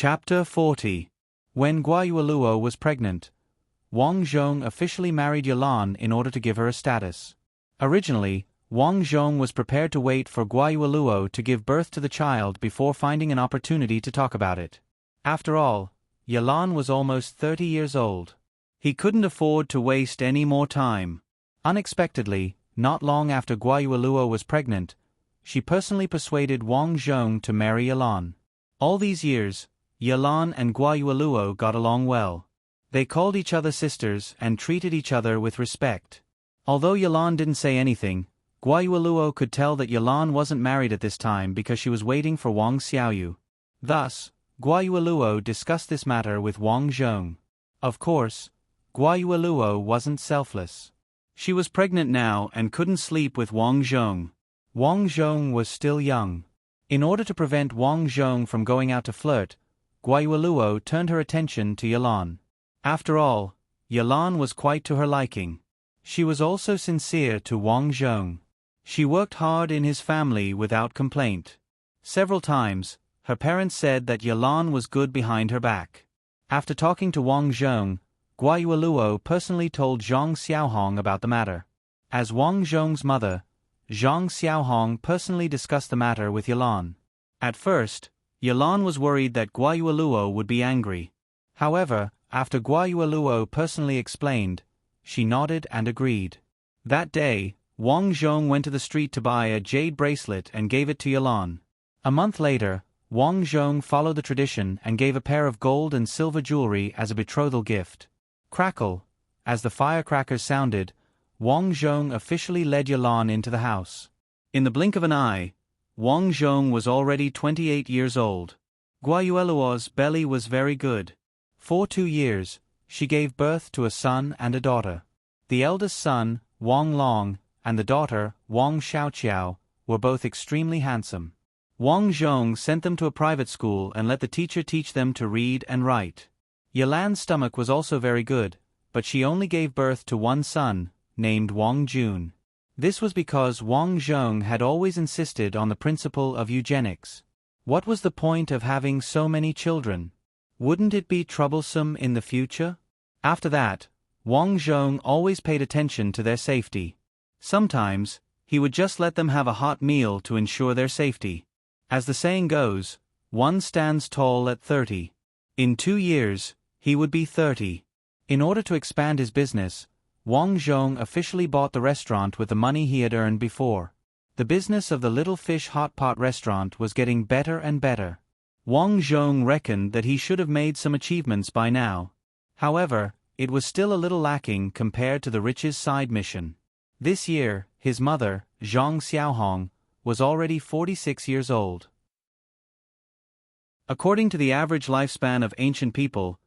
Chapter 40. When Guayueluo was pregnant, Wang Zhong officially married Yalan in order to give her a status. Originally, Wang Zhong was prepared to wait for Guayueluo to give birth to the child before finding an opportunity to talk about it. After all, Yalan was almost 30 years old. He couldn't afford to waste any more time. Unexpectedly, not long after Guayueluo was pregnant, she personally persuaded Wang Zhong to marry Yalan. All these years, Yalan and Guayueluo got along well. They called each other sisters and treated each other with respect. Although Yalan didn't say anything, Guayueluo could tell that Yalan wasn't married at this time because she was waiting for Wang Xiaoyu. Thus, Guayueluo discussed this matter with Wang Zhong. Of course, Guayueluo wasn't selfless. She was pregnant now and couldn't sleep with Wang Zhong. Wang Zhong was still young. In order to prevent Wang Zhong from going out to flirt, Guayueluo turned her attention to Yalan. After all, Yalan was quite to her liking. She was also sincere to Wang Zhong. She worked hard in his family without complaint. Several times, her parents said that Yalan was good behind her back. After talking to Wang Zhong, Guayueluo personally told Zhang Xiaohong about the matter. As Wang Zhong's mother, Zhang Xiaohong personally discussed the matter with Yalan. At first, Yalan was worried that Guayueluo would be angry. However, after Guayueluo personally explained, she nodded and agreed. That day, Wang Zhong went to the street to buy a jade bracelet and gave it to Yalan. A month later, Wang Zhong followed the tradition and gave a pair of gold and silver jewelry as a betrothal gift. Crackle! As the firecrackers sounded, Wang Zhong officially led Yalan into the house. In the blink of an eye, Wang Zhong was already 28 years old. Guayueluo's belly was very good. For 2 years, she gave birth to a son and a daughter. The eldest son, Wang Long, and the daughter, Wang Xiaoqiao, were both extremely handsome. Wang Zhong sent them to a private school and let the teacher teach them to read and write. Yalan's stomach was also very good, but she only gave birth to one son, named Wang Jun. This was because Wang Zhong had always insisted on the principle of eugenics. What was the point of having so many children? Wouldn't it be troublesome in the future? After that, Wang Zhong always paid attention to their safety. Sometimes, he would just let them have a hot meal to ensure their safety. As the saying goes, one stands tall at 30. In 2 years, he would be 30. In order to expand his business, Wang Zhong officially bought the restaurant with the money he had earned before. The business of the Little Fish Hot Pot restaurant was getting better and better. Wang Zhong reckoned that he should have made some achievements by now. However, it was still a little lacking compared to the rich's side mission. This year, his mother, Zhang Xiaohong, was already 46 years old. According to the average lifespan of ancient people,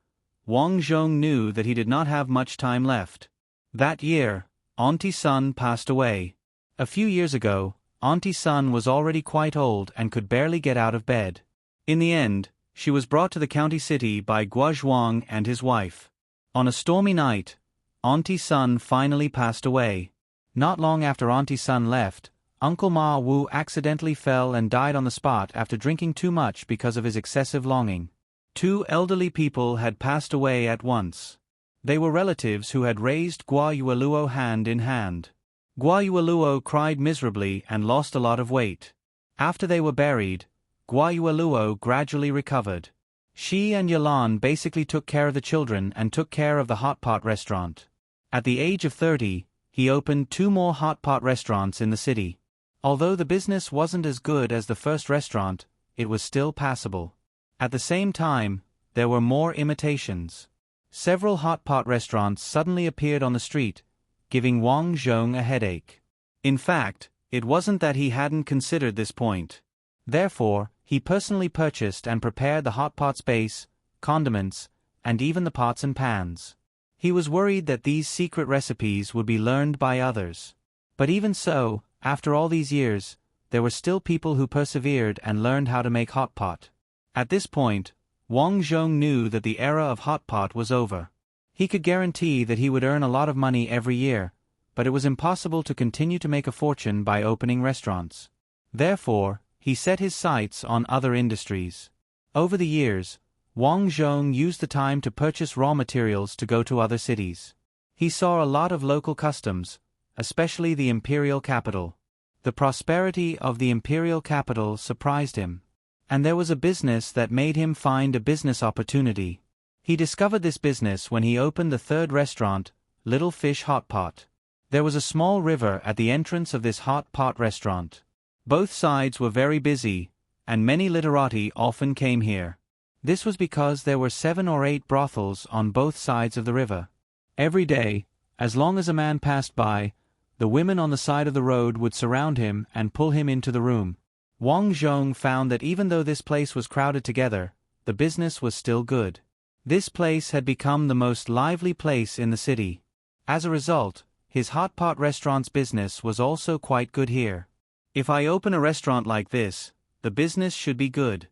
Wang Zhong knew that he did not have much time left. That year, Auntie Sun passed away. A few years ago, Auntie Sun was already quite old and could barely get out of bed. In the end, she was brought to the county city by Guozhuang and his wife. On a stormy night, Auntie Sun finally passed away. Not long after Auntie Sun left, Uncle Ma Wu accidentally fell and died on the spot after drinking too much because of his excessive longing. 2 elderly people had passed away at once. They were relatives who had raised Guayueluo hand in hand. Guayueluo cried miserably and lost a lot of weight. After they were buried, Guayueluo gradually recovered. She and Yalan basically took care of the children and took care of the hot pot restaurant. At the age of 30, he opened 2 more hot pot restaurants in the city. Although the business wasn't as good as the first restaurant, it was still passable. At the same time, there were more imitations. Several hot pot restaurants suddenly appeared on the street, giving Wang Zhong a headache. In fact, it wasn't that he hadn't considered this point. Therefore, he personally purchased and prepared the hot pot's base, condiments, and even the pots and pans. He was worried that these secret recipes would be learned by others. But even so, after all these years, there were still people who persevered and learned how to make hot pot. At this point, Wang Zhong knew that the era of hot pot was over. He could guarantee that he would earn a lot of money every year, but it was impossible to continue to make a fortune by opening restaurants. Therefore, he set his sights on other industries. Over the years, Wang Zhong used the time to purchase raw materials to go to other cities. He saw a lot of local customs, especially the imperial capital. The prosperity of the imperial capital surprised him. And there was a business that made him find a business opportunity. He discovered this business when he opened the third restaurant, Little Fish Hot Pot. There was a small river at the entrance of this hot pot restaurant. Both sides were very busy, and many literati often came here. This was because there were 7 or 8 brothels on both sides of the river. Every day, as long as a man passed by, the women on the side of the road would surround him and pull him into the room. Wang Zhong found that even though this place was crowded together, the business was still good. This place had become the most lively place in the city. As a result, his hot pot restaurant's business was also quite good here. If I open a restaurant like this, the business should be good.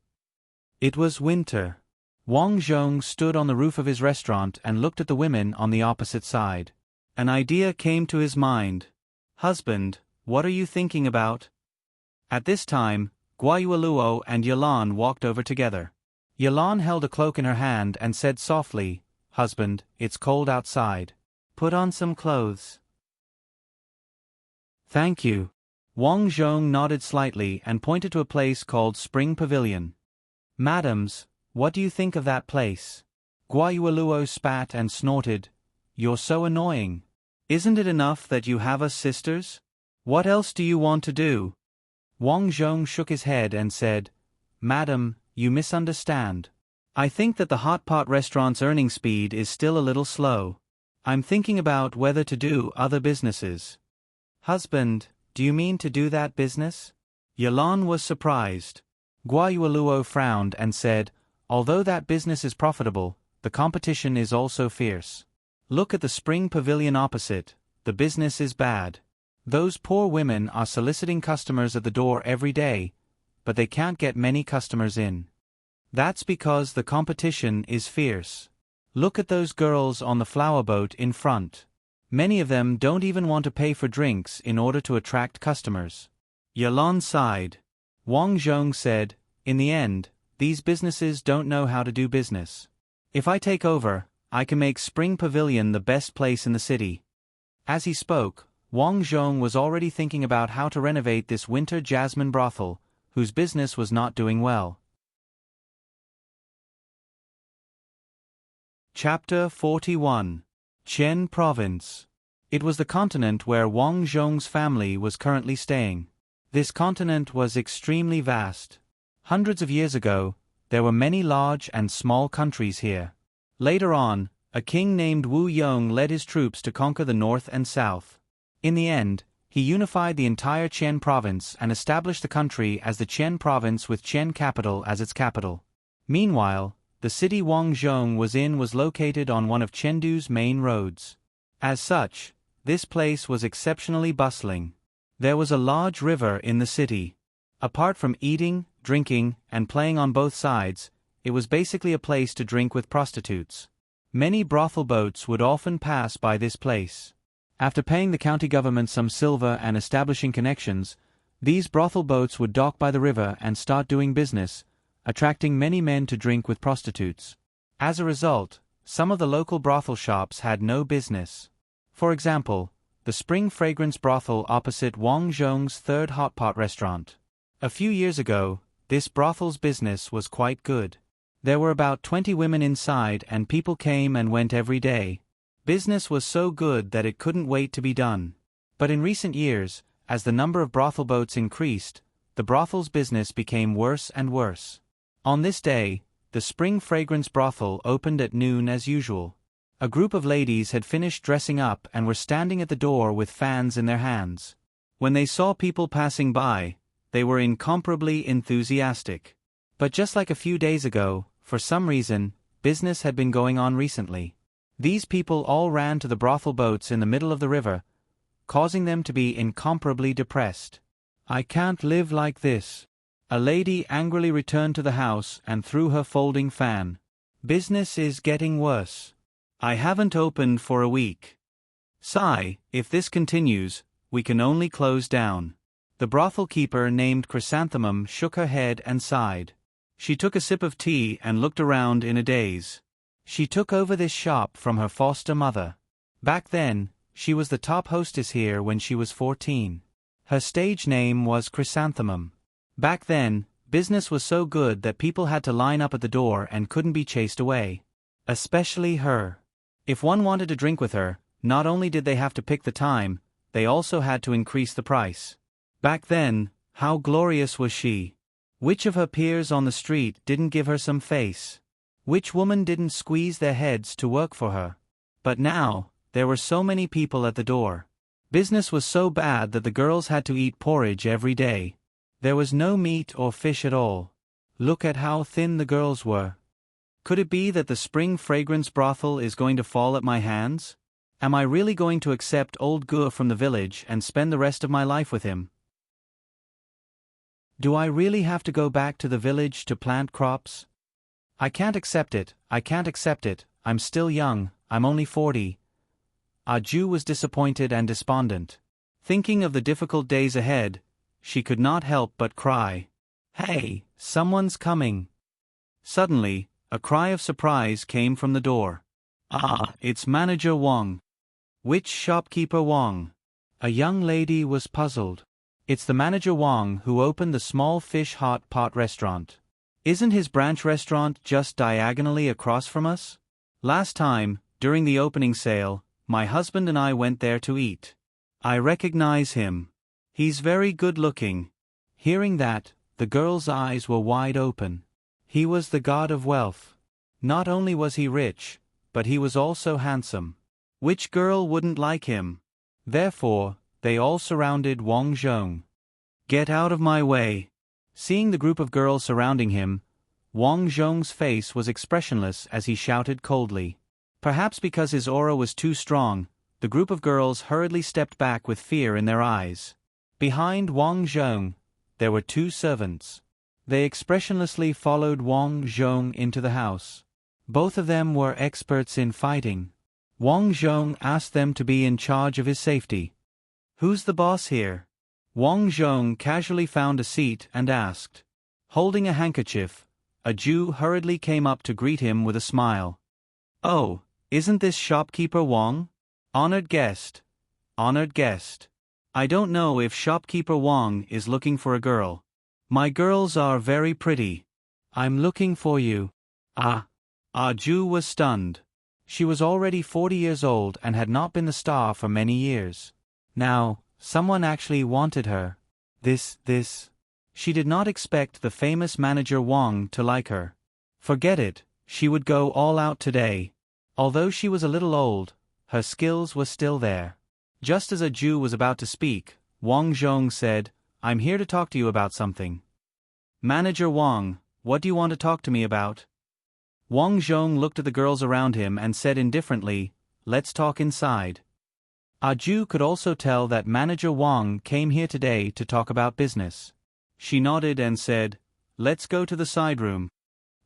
It was winter. Wang Zhong stood on the roof of his restaurant and looked at the women on the opposite side. An idea came to his mind. "Husband, what are you thinking about?" At this time, Guayueluo and Yalan walked over together. Yalan held a cloak in her hand and said softly, "Husband, it's cold outside. Put on some clothes." "Thank you." Wang Zhong nodded slightly and pointed to a place called Spring Pavilion. "Madams, what do you think of that place?" Guayueluo spat and snorted. "You're so annoying. Isn't it enough that you have us sisters? What else do you want to do?" Wang Zhong shook his head and said, "Madam, you misunderstand. I think that the hot pot restaurant's earning speed is still a little slow. I'm thinking about whether to do other businesses." "Husband, do you mean to do that business?" Yalan was surprised. Guayueluo frowned and said, "Although that business is profitable, the competition is also fierce. Look at the spring pavilion opposite, the business is bad. Those poor women are soliciting customers at the door every day, but they can't get many customers in. That's because the competition is fierce. Look at those girls on the flower boat in front. Many of them don't even want to pay for drinks in order to attract customers." Yalan sighed. Wang Zhong said, "In the end, these businesses don't know how to do business. If I take over, I can make Spring Pavilion the best place in the city." As he spoke, Wang Zhong was already thinking about how to renovate this winter jasmine brothel, whose business was not doing well. Chapter 41. Qian Province. It was the continent where Wang Zhong's family was currently staying. This continent was extremely vast. Hundreds of years ago, there were many large and small countries here. Later on, a king named Wu Yong led his troops to conquer the north and south. In the end, he unified the entire Qian province and established the country as the Qian province with Qian capital as its capital. Meanwhile, the city Wang Zhong was in was located on one of Chengdu's main roads. As such, this place was exceptionally bustling. There was a large river in the city. Apart from eating, drinking, and playing on both sides, it was basically a place to drink with prostitutes. Many brothel boats would often pass by this place. After paying the county government some silver and establishing connections, these brothel boats would dock by the river and start doing business, attracting many men to drink with prostitutes. As a result, some of the local brothel shops had no business. For example, the Spring Fragrance brothel opposite Wang Zhong's third hot pot restaurant. A few years ago, this brothel's business was quite good. There were about 20 women inside and people came and went every day. Business was so good that it couldn't wait to be done. But in recent years, as the number of brothel boats increased, the brothel's business became worse and worse. On this day, the Spring Fragrance brothel opened at noon as usual. A group of ladies had finished dressing up and were standing at the door with fans in their hands. When they saw people passing by, they were incomparably enthusiastic. But just like a few days ago, for some reason, business had been going on recently. These people all ran to the brothel boats in the middle of the river, causing them to be incomparably depressed. "I can't live like this." A lady angrily returned to the house and threw her folding fan. "Business is getting worse. I haven't opened for a week. Sigh, if this continues, we can only close down." The brothel keeper named Chrysanthemum shook her head and sighed. She took a sip of tea and looked around in a daze. She took over this shop from her foster mother. Back then, she was the top hostess here when she was 14. Her stage name was Chrysanthemum. Back then, business was so good that people had to line up at the door and couldn't be chased away. Especially her. If one wanted to drink with her, not only did they have to pick the time, they also had to increase the price. Back then, how glorious was she? Which of her peers on the street didn't give her some face? Which woman didn't squeeze their heads to work for her? But now, there were so many people at the door. Business was so bad that the girls had to eat porridge every day. There was no meat or fish at all. Look at how thin the girls were. Could it be that the spring fragrance brothel is going to fall at my hands? Am I really going to accept old Gur from the village and spend the rest of my life with him? Do I really have to go back to the village to plant crops? I can't accept it, I can't accept it, I'm still young, I'm only 40. Jew was disappointed and despondent. Thinking of the difficult days ahead, she could not help but cry. Hey, someone's coming. Suddenly, a cry of surprise came from the door. It's Manager Wang. Which shopkeeper Wang? A young lady was puzzled. It's the manager Wang who opened the small fish hot pot restaurant. Isn't his branch restaurant just diagonally across from us? Last time, during the opening sale, my husband and I went there to eat. I recognize him. He's very good looking. Hearing that, the girl's eyes were wide open. He was the god of wealth. Not only was he rich, but he was also handsome. Which girl wouldn't like him? Therefore, they all surrounded Wang Zhong. Get out of my way. Seeing the group of girls surrounding him, Wang Zhong's face was expressionless as he shouted coldly. Perhaps because his aura was too strong, the group of girls hurriedly stepped back with fear in their eyes. Behind Wang Zhong, there were two servants. They expressionlessly followed Wang Zhong into the house. Both of them were experts in fighting. Wang Zhong asked them to be in charge of his safety. Who's the boss here? Wang Zhong casually found a seat and asked. Holding a handkerchief, a Jew hurriedly came up to greet him with a smile. Oh, isn't this shopkeeper Wang? Honored guest. Honored guest. I don't know if shopkeeper Wang is looking for a girl. My girls are very pretty. I'm looking for you. Jew was stunned. She was already 40 years old and had not been the star for many years. Now, someone actually wanted her. She did not expect the famous manager Wang to like her. Forget it, she would go all out today. Although she was a little old, her skills were still there. Just as a Jew was about to speak, Wang Zhong said, I'm here to talk to you about something. Manager Wang, what do you want to talk to me about? Wang Zhong looked at the girls around him and said indifferently, let's talk inside. Jew could also tell that Manager Wang came here today to talk about business. She nodded and said, let's go to the side room.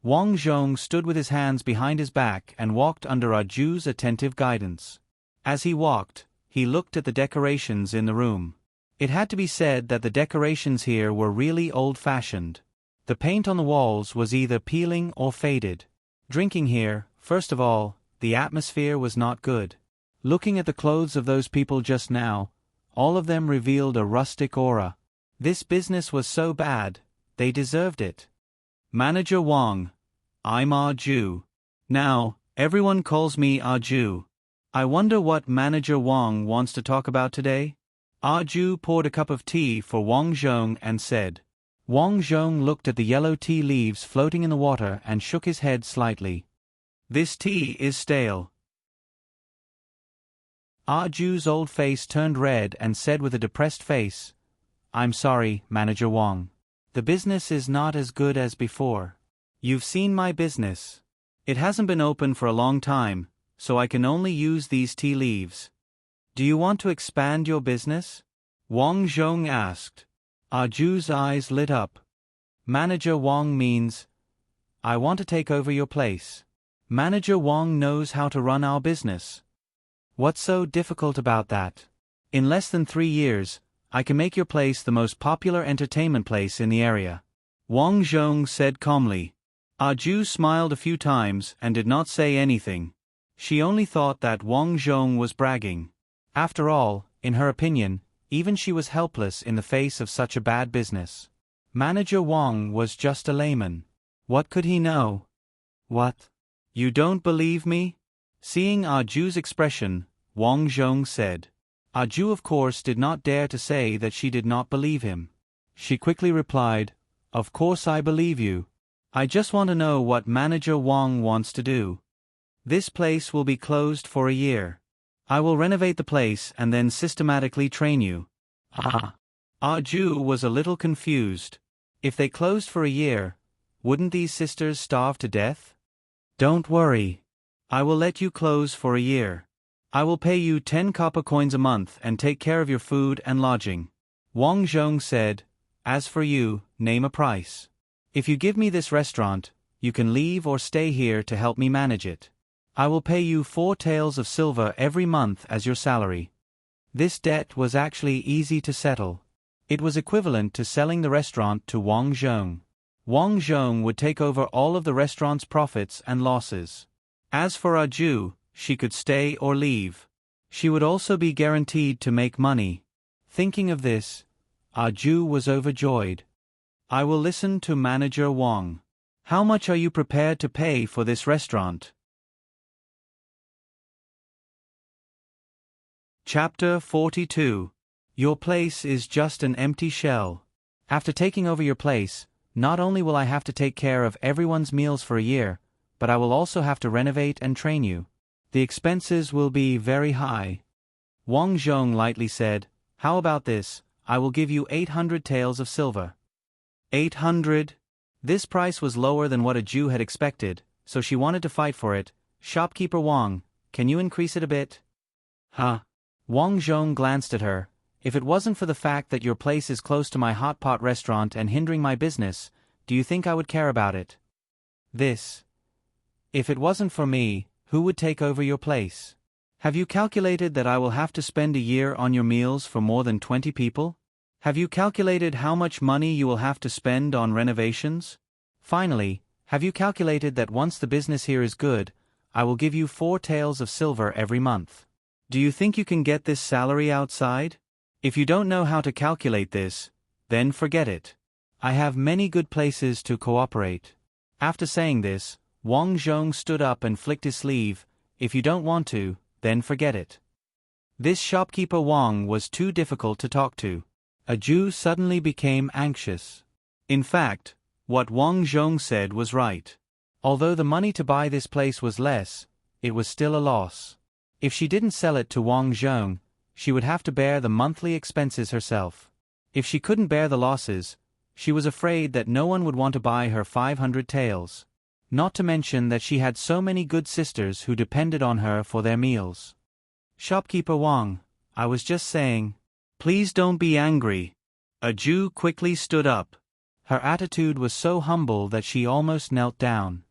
Wang Zhong stood with his hands behind his back and walked under Jew's attentive guidance. As he walked, he looked at the decorations in the room. It had to be said that the decorations here were really old-fashioned. The paint on the walls was either peeling or faded. Drinking here, first of all, the atmosphere was not good. Looking at the clothes of those people just now, all of them revealed a rustic aura. This business was so bad, they deserved it. Manager Wang, I'm Jew. Now, everyone calls me Jew. I wonder what Manager Wang wants to talk about today? Jew poured a cup of tea for Wang Zhong and said. Wang Zhong looked at the yellow tea leaves floating in the water and shook his head slightly. This tea is stale. Jew's old face turned red and said with a depressed face, I'm sorry, Manager Wang. The business is not as good as before. You've seen my business. It hasn't been open for a long time, so I can only use these tea leaves. Do you want to expand your business? Wang Zhong asked. Jew's eyes lit up. Manager Wang means, I want to take over your place. Manager Wang knows how to run our business. What's so difficult about that? In less than 3 years, I can make your place the most popular entertainment place in the area. Wang Zhong said calmly. Ju smiled a few times and did not say anything. She only thought that Wang Zhong was bragging. After all, in her opinion, even she was helpless in the face of such a bad business. Manager Wang was just a layman. What could he know? What? You don't believe me? Seeing Ju's expression, Wang Zhong said. Ju of course did not dare to say that she did not believe him. She quickly replied, "Of course I believe you. I just want to know what Manager Wang wants to do. This place will be closed for a year. I will renovate the place and then systematically train you." Ju was a little confused. If they closed for a year, wouldn't these sisters starve to death? "Don't worry. I will let you close for a year. I will pay you 10 copper coins a month and take care of your food and lodging." Wang Zhong said, "As for you, name a price. If you give me this restaurant, you can leave or stay here to help me manage it. I will pay you 4 taels of silver every month as your salary." This debt was actually easy to settle. It was equivalent to selling the restaurant to Wang Zhong. Wang Zhong would take over all of the restaurant's profits and losses. As for Ju, she could stay or leave. She would also be guaranteed to make money. Thinking of this, Ju was overjoyed. "I will listen to Manager Wang. How much are you prepared to pay for this restaurant?" Chapter 42. Your place is just an empty shell. After taking over your place, not only will I have to take care of everyone's meals for a year, but I will also have to renovate and train you. The expenses will be very high. Wang Zhong lightly said, "How about this? I will give you 800 taels of silver." 800? This price was lower than what Ju had expected, so she wanted to fight for it. "Shopkeeper Wang, can you increase it a bit?" "Huh?" Wang Zhong glanced at her. "If it wasn't for the fact that your place is close to my hot pot restaurant and hindering my business, do you think I would care about it?" If it wasn't for me, who would take over your place? Have you calculated that I will have to spend a year on your meals for more than 20 people? Have you calculated how much money you will have to spend on renovations? Finally, have you calculated that once the business here is good, I will give you 4 taels of silver every month? Do you think you can get this salary outside? If you don't know how to calculate this, then forget it. I have many good places to cooperate. After saying this, Wang Zhong stood up and flicked his sleeve. "If you don't want to, then forget it." This shopkeeper Wang was too difficult to talk to. Ju suddenly became anxious. In fact, what Wang Zhong said was right. Although the money to buy this place was less, it was still a loss. If she didn't sell it to Wang Zhong, she would have to bear the monthly expenses herself. If she couldn't bear the losses, she was afraid that no one would want to buy her 500 taels. Not to mention that she had so many good sisters who depended on her for their meals. "Shopkeeper Wang, I was just saying." "Please don't be angry." Ju quickly stood up. Her attitude was so humble that she almost knelt down.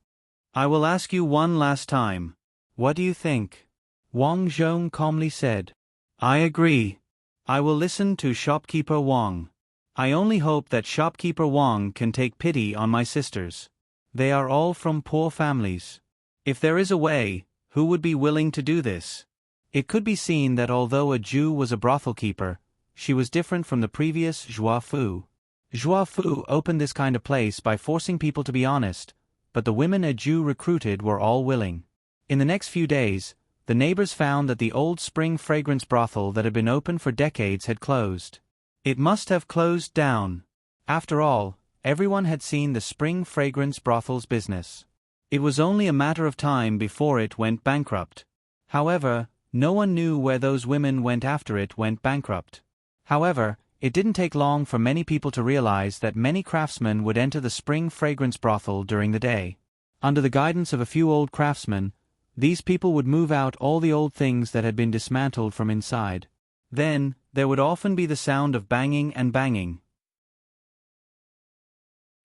"I will ask you one last time. What do you think?" Wang Zhong calmly said. "I agree. I will listen to Shopkeeper Wang. I only hope that Shopkeeper Wang can take pity on my sisters. They are all from poor families. If there is a way, who would be willing to do this?" It could be seen that although Ju was a brothel keeper, she was different from the previous Zhua Fu. Zhua Fu opened this kind of place by forcing people to be honest, but the women Ju recruited were all willing. In the next few days, the neighbors found that the old spring fragrance brothel that had been open for decades had closed. It must have closed down. After all, everyone had seen the spring fragrance brothel's business. It was only a matter of time before it went bankrupt. However, no one knew where those women went after it went bankrupt. However, it didn't take long for many people to realize that many craftsmen would enter the spring fragrance brothel during the day. Under the guidance of a few old craftsmen, these people would move out all the old things that had been dismantled from inside. Then, there would often be the sound of banging and banging.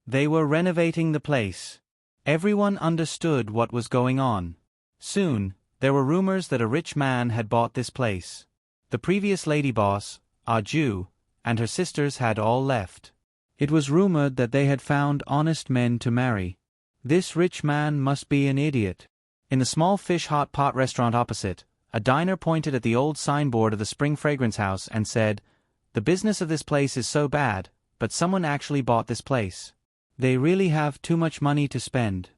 They were renovating the place. Everyone understood what was going on. Soon, there were rumors that a rich man had bought this place. The previous lady boss, Ju, and her sisters had all left. It was rumored that they had found honest men to marry. This rich man must be an idiot. In the small fish hot pot restaurant opposite, a diner pointed at the old signboard of the Spring Fragrance House and said, "The business of this place is so bad, but someone actually bought this place. They really have too much money to spend."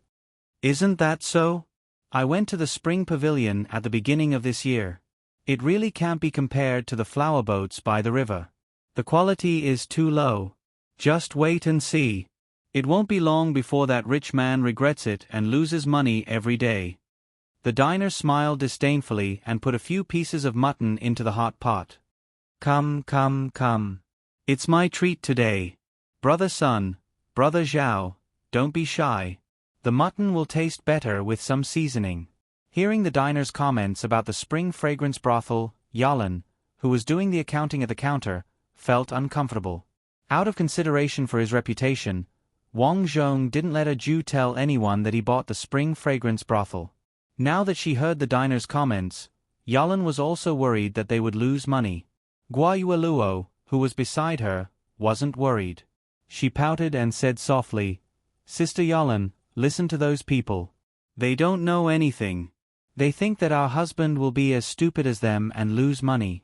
Isn't that so? I went to the Spring Pavilion at the beginning of this year. It really can't be compared to the flower boats by the river. The quality is too low. Just wait and see. It won't be long before that rich man regrets it and loses money every day. The diner smiled disdainfully and put a few pieces of mutton into the hot pot. Come, come, come. It's my treat today. Brother Sun, Brother Zhao, don't be shy. The mutton will taste better with some seasoning. Hearing the diner's comments about the spring fragrance brothel, Yalan, who was doing the accounting at the counter, felt uncomfortable. Out of consideration for his reputation, Wang Zhong didn't let a Jew tell anyone that he bought the spring fragrance brothel. Now that she heard the diner's comments, Yalan was also worried that they would lose money. Guo Yueluo, who was beside her, wasn't worried. She pouted and said softly, "Sister Yalan, listen to those people. They don't know anything. They think that our husband will be as stupid as them and lose money.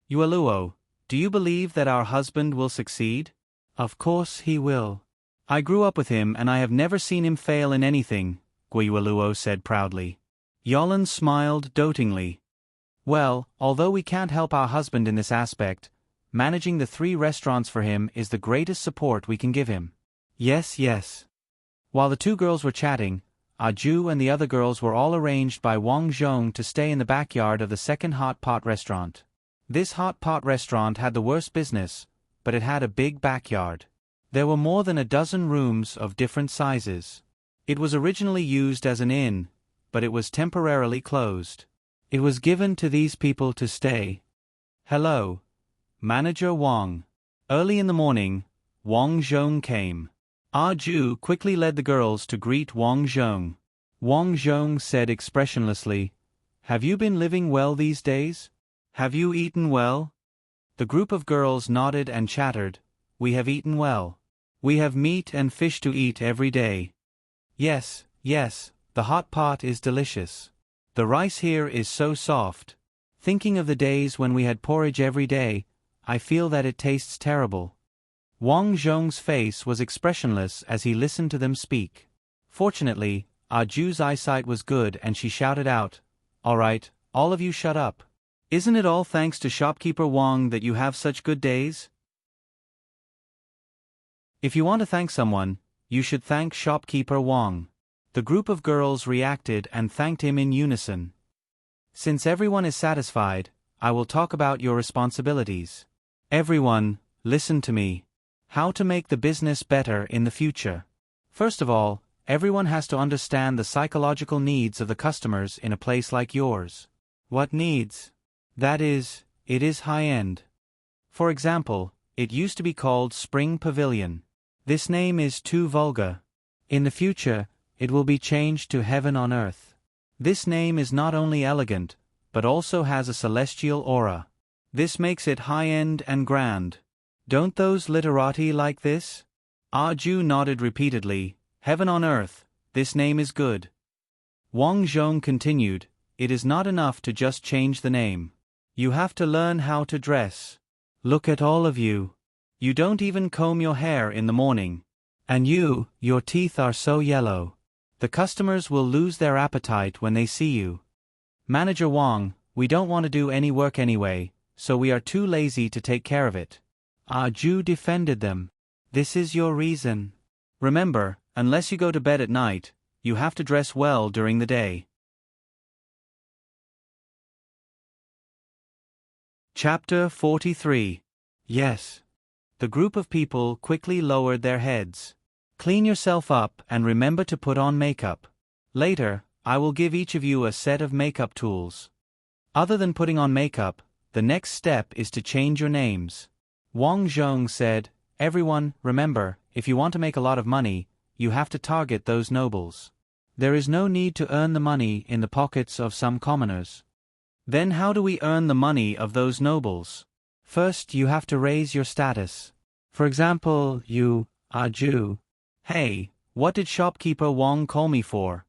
Yueluo, do you believe that our husband will succeed?" "Of course he will. I grew up with him and I have never seen him fail in anything," Guo Yueluo said proudly. Yalan smiled dotingly. "Well, although we can't help our husband in this aspect, managing the 3 restaurants for him is the greatest support we can give him." "Yes, yes." While the 2 girls were chatting, Ju and the other girls were all arranged by Wang Zhong to stay in the backyard of the second hot pot restaurant. This hot pot restaurant had the worst business, but it had a big backyard. There were more than a dozen rooms of different sizes. It was originally used as an inn, but it was temporarily closed. It was given to these people to stay. "Hello, Manager Wang." Early in the morning, Wang Zhong came. Ju quickly led the girls to greet Wang Zhong. Wang Zhong said expressionlessly, "Have you been living well these days? Have you eaten well?" The group of girls nodded and chattered. "We have eaten well. We have meat and fish to eat every day." "Yes, yes, the hot pot is delicious. The rice here is so soft. Thinking of the days when we had porridge every day, I feel that it tastes terrible." Wang Zhong's face was expressionless as he listened to them speak. Fortunately, Ju's eyesight was good and she shouted out, "All right, all of you shut up. Isn't it all thanks to shopkeeper Wang that you have such good days? If you want to thank someone, you should thank shopkeeper Wang." The group of girls reacted and thanked him in unison. "Since everyone is satisfied, I will talk about your responsibilities. Everyone, listen to me. How to make the business better in the future. First of all, everyone has to understand the psychological needs of the customers in a place like yours." "What needs?" "That is, it is high-end. For example, it used to be called Spring Pavilion. This name is too vulgar. In the future, it will be changed to Heaven on Earth. This name is not only elegant, but also has a celestial aura. This makes it high-end and grand. Don't those literati like this?" Ju nodded repeatedly. "Heaven on Earth, this name is good." Wang Zhong continued, "It is not enough to just change the name. You have to learn how to dress. Look at all of you. You don't even comb your hair in the morning. And your teeth are so yellow. The customers will lose their appetite when they see you. Manager Wang, we don't want to do any work anyway, so we are too lazy to take care of it." Ju defended them. "This is your reason. Remember, unless you go to bed at night, you have to dress well during the day." Chapter 43. Yes. The group of people quickly lowered their heads. "Clean yourself up and remember to put on makeup. Later, I will give each of you a set of makeup tools. Other than putting on makeup, the next step is to change your names." Wang Zhong said, "Everyone, remember, if you want to make a lot of money, you have to target those nobles. There is no need to earn the money in the pockets of some commoners." "Then how do we earn the money of those nobles?" "First you have to raise your status. For example, you, Ju. Hey, what did shopkeeper Wong call me for?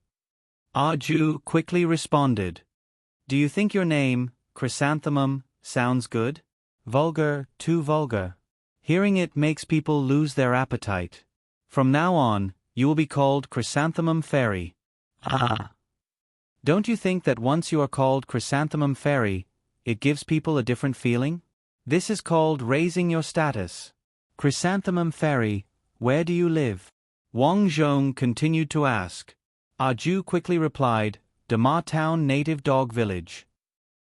Ju quickly responded. Do you think your name, Chrysanthemum, sounds good? Vulgar, too vulgar. Hearing it makes people lose their appetite. From now on, you will be called Chrysanthemum Fairy. Ah. Don't you think that once you are called Chrysanthemum Fairy, it gives people a different feeling? This is called raising your status. Chrysanthemum Fairy, where do you live? Wang Zhong continued to ask. Ju quickly replied, Dama Town Native Dog Village.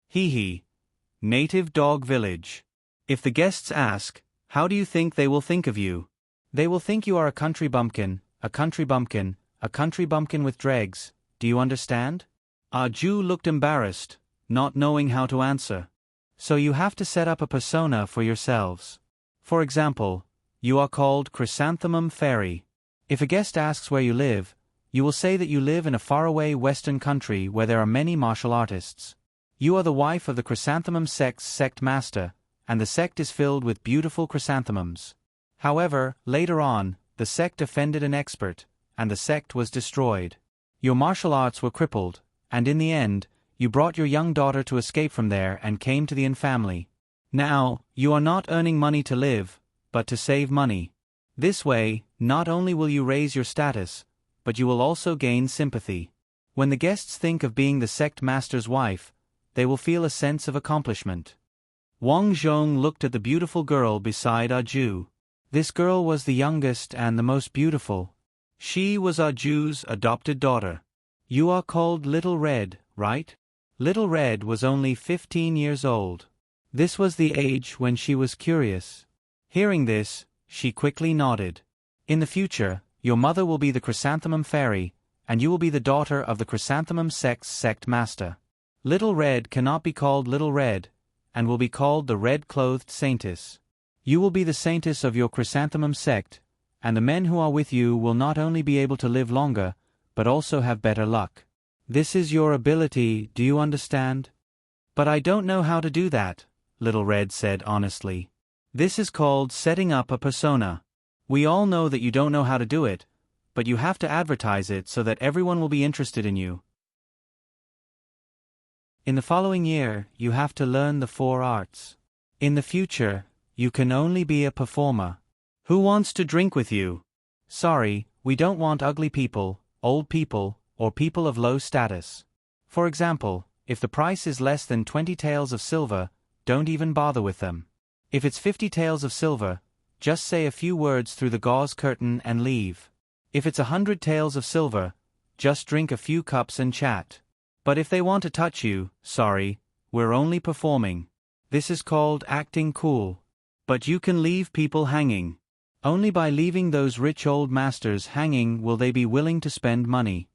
Hee. Native Dog Village. If the guests ask, how do you think they will think of you? They will think you are a country bumpkin, a country bumpkin, a country bumpkin with dregs. Do you understand? Ju looked embarrassed, not knowing how to answer. So you have to set up a persona for yourselves. For example, you are called Chrysanthemum Fairy. If a guest asks where you live, you will say that you live in a faraway western country where there are many martial artists. You are the wife of the Chrysanthemum sect's sect master, and the sect is filled with beautiful chrysanthemums. However, later on, the sect offended an expert, and the sect was destroyed. Your martial arts were crippled, and in the end, you brought your young daughter to escape from there and came to the Yin family. Now, you are not earning money to live, but to save money. This way, not only will you raise your status, but you will also gain sympathy. When the guests think of being the sect master's wife, they will feel a sense of accomplishment. Wang Zhong looked at the beautiful girl beside Ju. This girl was the youngest and the most beautiful. She was Ju's adopted daughter. You are called Little Red, right? Little Red was only 15 years old. This was the age when she was curious. Hearing this, she quickly nodded. In the future, your mother will be the Chrysanthemum Fairy, and you will be the daughter of the Chrysanthemum sect's sect master. Little Red cannot be called Little Red, and will be called the Red-Clothed Saintess. You will be the saintess of your Chrysanthemum sect, and the men who are with you will not only be able to live longer, but also have better luck. This is your ability, do you understand? But I don't know how to do that, Little Red said honestly. This is called setting up a persona. We all know that you don't know how to do it, but you have to advertise it so that everyone will be interested in you. In the following year, you have to learn the 4 arts. In the future, you can only be a performer. Who wants to drink with you? Sorry, we don't want ugly people, old people, or people of low status. For example, if the price is less than 20 taels of silver, don't even bother with them. If it's 50 taels of silver, just say a few words through the gauze curtain and leave. If it's 100 taels of silver, just drink a few cups and chat. But if they want to touch you, sorry, we're only performing. This is called acting cool. But you can leave people hanging. Only by leaving those rich old masters hanging will they be willing to spend money.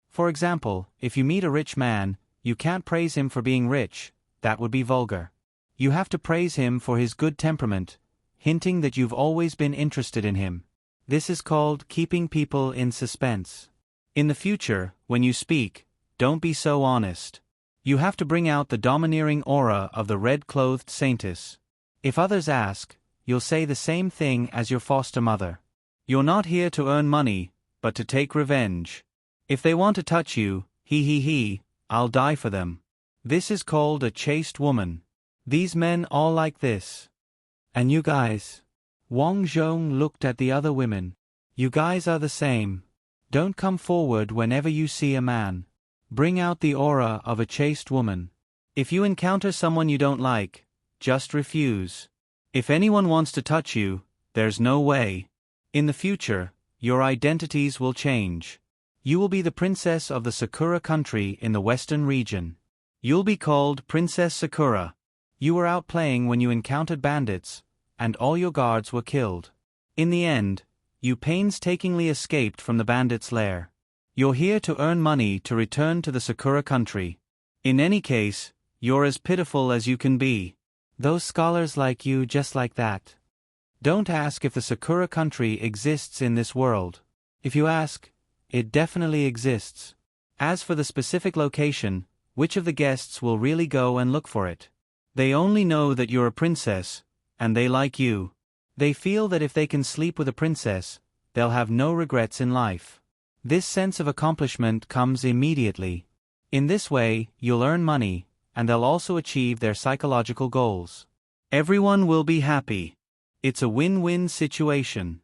For example, if you meet a rich man, you can't praise him for being rich, that would be vulgar. You have to praise him for his good temperament, hinting that you've always been interested in him. This is called keeping people in suspense. In the future, when you speak, don't be so honest. You have to bring out the domineering aura of the red-clothed saintess. If others ask, you'll say the same thing as your foster mother. You're not here to earn money, but to take revenge. If they want to touch you, I'll die for them. This is called a chaste woman. These men all like this. And you guys? Wang Zhong looked at the other women. You guys are the same. Don't come forward whenever you see a man. Bring out the aura of a chaste woman. If you encounter someone you don't like, just refuse. If anyone wants to touch you, there's no way. In the future, your identities will change. You will be the princess of the Sakura country in the western region. You'll be called Princess Sakura. You were out playing when you encountered bandits, and all your guards were killed. In the end, you painstakingly escaped from the bandits' lair. You're here to earn money to return to the Sakura country. In any case, you're as pitiful as you can be. Those scholars like you just like that. Don't ask if the Sakura country exists in this world. If you ask, it definitely exists. As for the specific location, which of the guests will really go and look for it? They only know that you're a princess, and they like you. They feel that if they can sleep with a princess, they'll have no regrets in life. This sense of accomplishment comes immediately. In this way, you'll earn money, and they'll also achieve their psychological goals. Everyone will be happy. It's a win-win situation.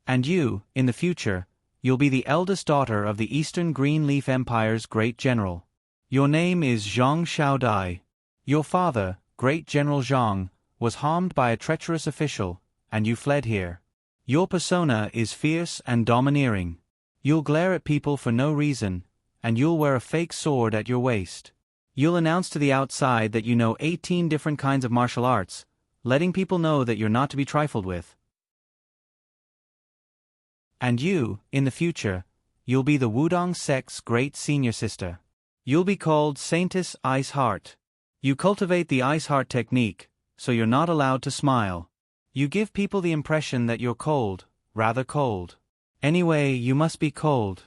And you, in the future, you'll be the eldest daughter of the Eastern Green Leaf Empire's great general. Your name is Zhang Xiaodai. Your father, Great General Zhang, was harmed by a treacherous official, and you fled here. Your persona is fierce and domineering. You'll glare at people for no reason, and you'll wear a fake sword at your waist. You'll announce to the outside that you know 18 different kinds of martial arts, letting people know that you're not to be trifled with. And you, in the future, you'll be the Wudong sect's great senior sister. You'll be called Saintess Ice Heart. You cultivate the Ice Heart technique, so you're not allowed to smile. You give people the impression that you're cold, rather cold. Anyway, you must be cold.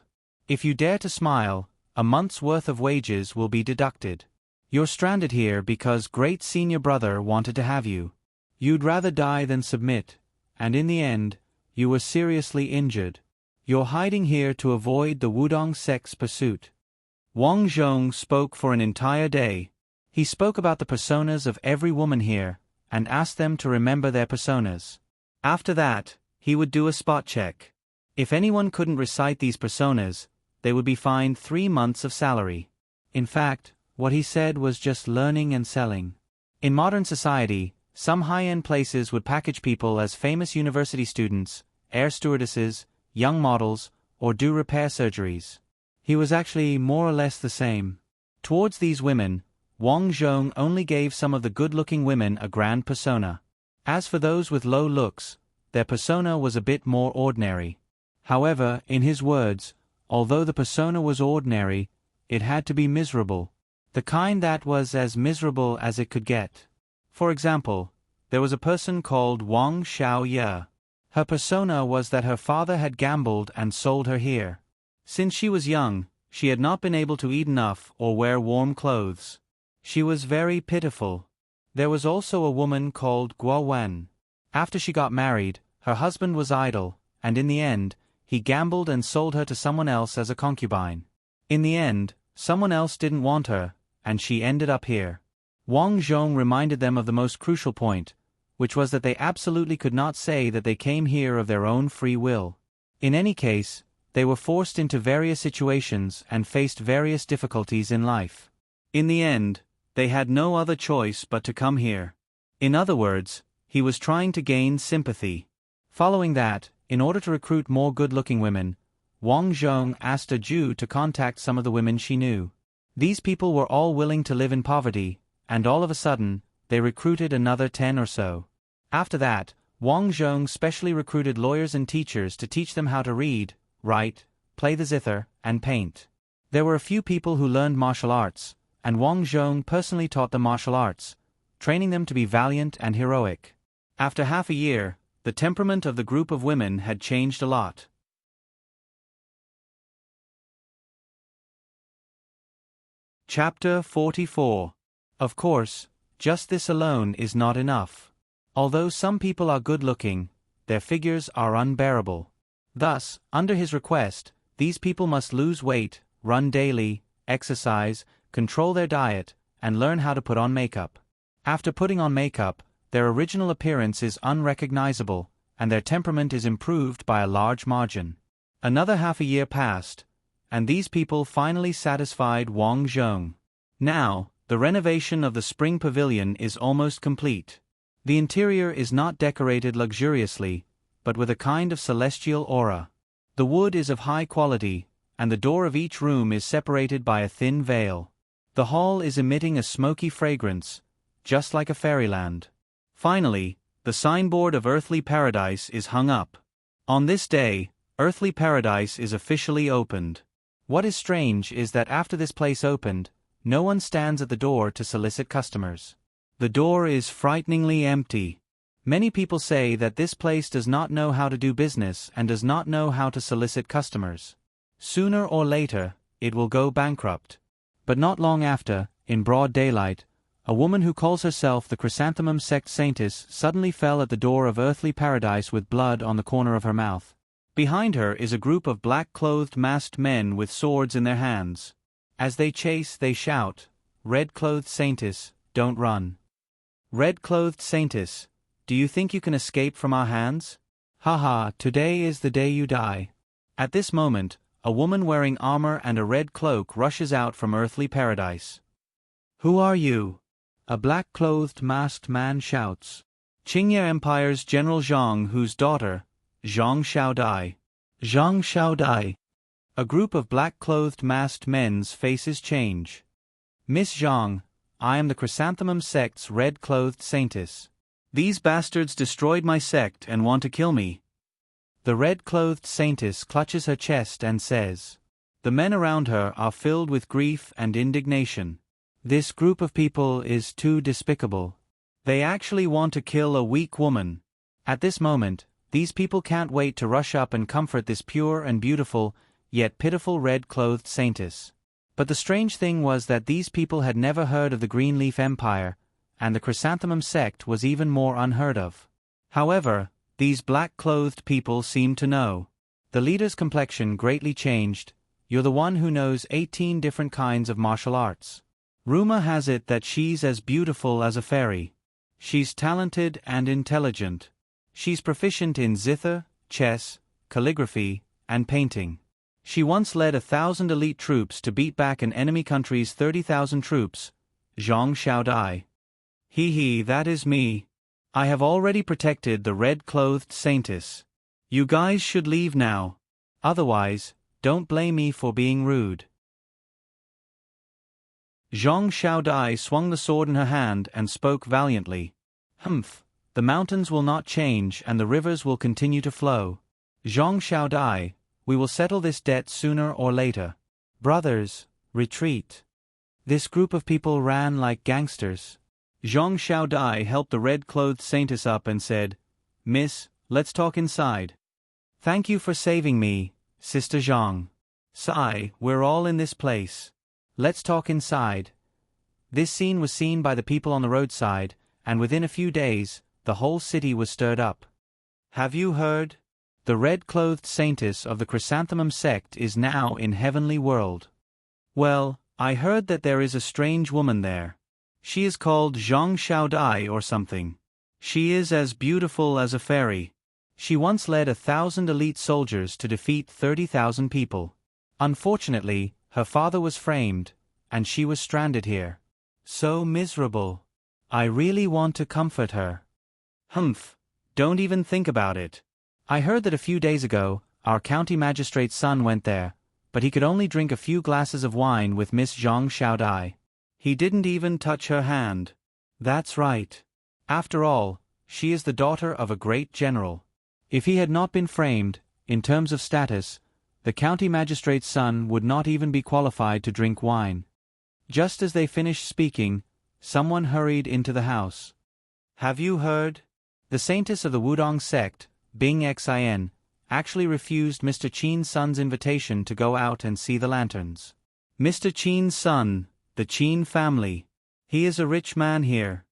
If you dare to smile, a month's worth of wages will be deducted. You're stranded here because Great Senior Brother wanted to have you. You'd rather die than submit, and in the end, you were seriously injured. You're hiding here to avoid the Wudong sect's pursuit. Wang Zhong spoke for an entire day. He spoke about the personas of every woman here, and asked them to remember their personas. After that, he would do a spot check. If anyone couldn't recite these personas, they would be fined 3 months of salary. In fact, what he said was just learning and selling. In modern society, some high-end places would package people as famous university students, air stewardesses, young models, or do repair surgeries. He was actually more or less the same. Towards these women, Wang Zhong only gave some of the good-looking women a grand persona. As for those with low looks, their persona was a bit more ordinary. However, in his words, although the persona was ordinary, it had to be miserable. The kind that was as miserable as it could get. For example, there was a person called Wang Xiaoye. Her persona was that her father had gambled and sold her here. Since she was young, she had not been able to eat enough or wear warm clothes. She was very pitiful. There was also a woman called Guo Wen. After she got married, her husband was idle, and in the end, he gambled and sold her to someone else as a concubine. In the end, someone else didn't want her, and she ended up here. Wang Zhong reminded them of the most crucial point, which was that they absolutely could not say that they came here of their own free will. In any case, they were forced into various situations and faced various difficulties in life. In the end, they had no other choice but to come here. In other words, he was trying to gain sympathy. Following that, in order to recruit more good-looking women, Wang Zhong asked a Jew to contact some of the women she knew. These people were all willing to live in poverty, and all of a sudden, they recruited another 10 or so. After that, Wang Zhong specially recruited lawyers and teachers to teach them how to read, write, play the zither, and paint. There were a few people who learned martial arts, and Wang Zhong personally taught them martial arts, training them to be valiant and heroic. After half a year, the temperament of the group of women had changed a lot. Chapter 44. Of course, just this alone is not enough. Although some people are good-looking, their figures are unbearable. Thus, under his request, these people must lose weight, run daily, exercise, control their diet, and learn how to put on makeup. After putting on makeup, their original appearance is unrecognizable, and their temperament is improved by a large margin. Another half a year passed, and these people finally satisfied Wang Zhong. Now, the renovation of the spring pavilion is almost complete. The interior is not decorated luxuriously, but with a kind of celestial aura. The wood is of high quality, and the door of each room is separated by a thin veil. The hall is emitting a smoky fragrance, just like a fairyland. Finally, the signboard of Earthly Paradise is hung up. On this day, Earthly Paradise is officially opened. What is strange is that after this place opened, no one stands at the door to solicit customers. The door is frighteningly empty. Many people say that this place does not know how to do business and does not know how to solicit customers. Sooner or later, it will go bankrupt. But not long after, in broad daylight, a woman who calls herself the Chrysanthemum Sect Saintess suddenly fell at the door of earthly paradise with blood on the corner of her mouth. Behind her is a group of black-clothed masked men with swords in their hands. As they chase, they shout, "Red-clothed Saintess, don't run. Red-clothed Saintess, do you think you can escape from our hands? Ha, today is the day you die." At this moment, a woman wearing armor and a red cloak rushes out from earthly paradise. "Who are you?" a black-clothed masked man shouts. "Qingye Empire's General Zhang, whose daughter, Zhang Xiaodai." Zhang Xiaodai. A group of black-clothed masked men's faces change. "Miss Zhang, I am the Chrysanthemum Sect's red-clothed saintess. These bastards destroyed my sect and want to kill me." The red-clothed saintess clutches her chest and says. The men around her are filled with grief and indignation. This group of people is too despicable. They actually want to kill a weak woman. At this moment, these people can't wait to rush up and comfort this pure and beautiful, yet pitiful red-clothed saintess. But the strange thing was that these people had never heard of the Greenleaf Empire, and the Chrysanthemum Sect was even more unheard of. However, these black-clothed people seemed to know. The leader's complexion greatly changed. "You're the one who knows 18 different kinds of martial arts. Rumor has it that she's as beautiful as a fairy. She's talented and intelligent. She's proficient in zither, chess, calligraphy, and painting. She once led 1,000 elite troops to beat back an enemy country's 30,000 troops, Zhang Xiaodai. That is me. I have already protected the red-clothed saintess. You guys should leave now. Otherwise, don't blame me for being rude." Zhang Xiaodai swung the sword in her hand and spoke valiantly. The mountains will not change and the rivers will continue to flow. Zhang Xiaodai, we will settle this debt sooner or later. Brothers, retreat. This group of people ran like gangsters. Zhang Xiaodai helped the red-clothed saintess up and said, "Miss, let's talk inside." "Thank you for saving me, Sister Zhang. Sigh, we're all in this place. Let's talk inside." This scene was seen by the people on the roadside, and within a few days, the whole city was stirred up. "Have you heard? The red-clothed saintess of the Chrysanthemum Sect is now in Heavenly World." "Well, I heard that there is a strange woman there. She is called Zhang Xiaodai or something. She is as beautiful as a fairy. She once led 1,000 elite soldiers to defeat 30,000 people. Unfortunately, her father was framed, and she was stranded here. So miserable. I really want to comfort her." Don't even think about it. I heard that a few days ago, our county magistrate's son went there, but he could only drink a few glasses of wine with Miss Zhang Xiaodai. He didn't even touch her hand. That's right. After all, she is the daughter of a great general. If he had not been framed, in terms of status, the county magistrate's son would not even be qualified to drink wine. Just as they finished speaking, someone hurried into the house. "Have you heard? The saintess of the Wudong sect, Bing Xin, actually refused Mr. Qin's son's invitation to go out and see the lanterns. Mr. Qin's son, the Qin family. He is a rich man here.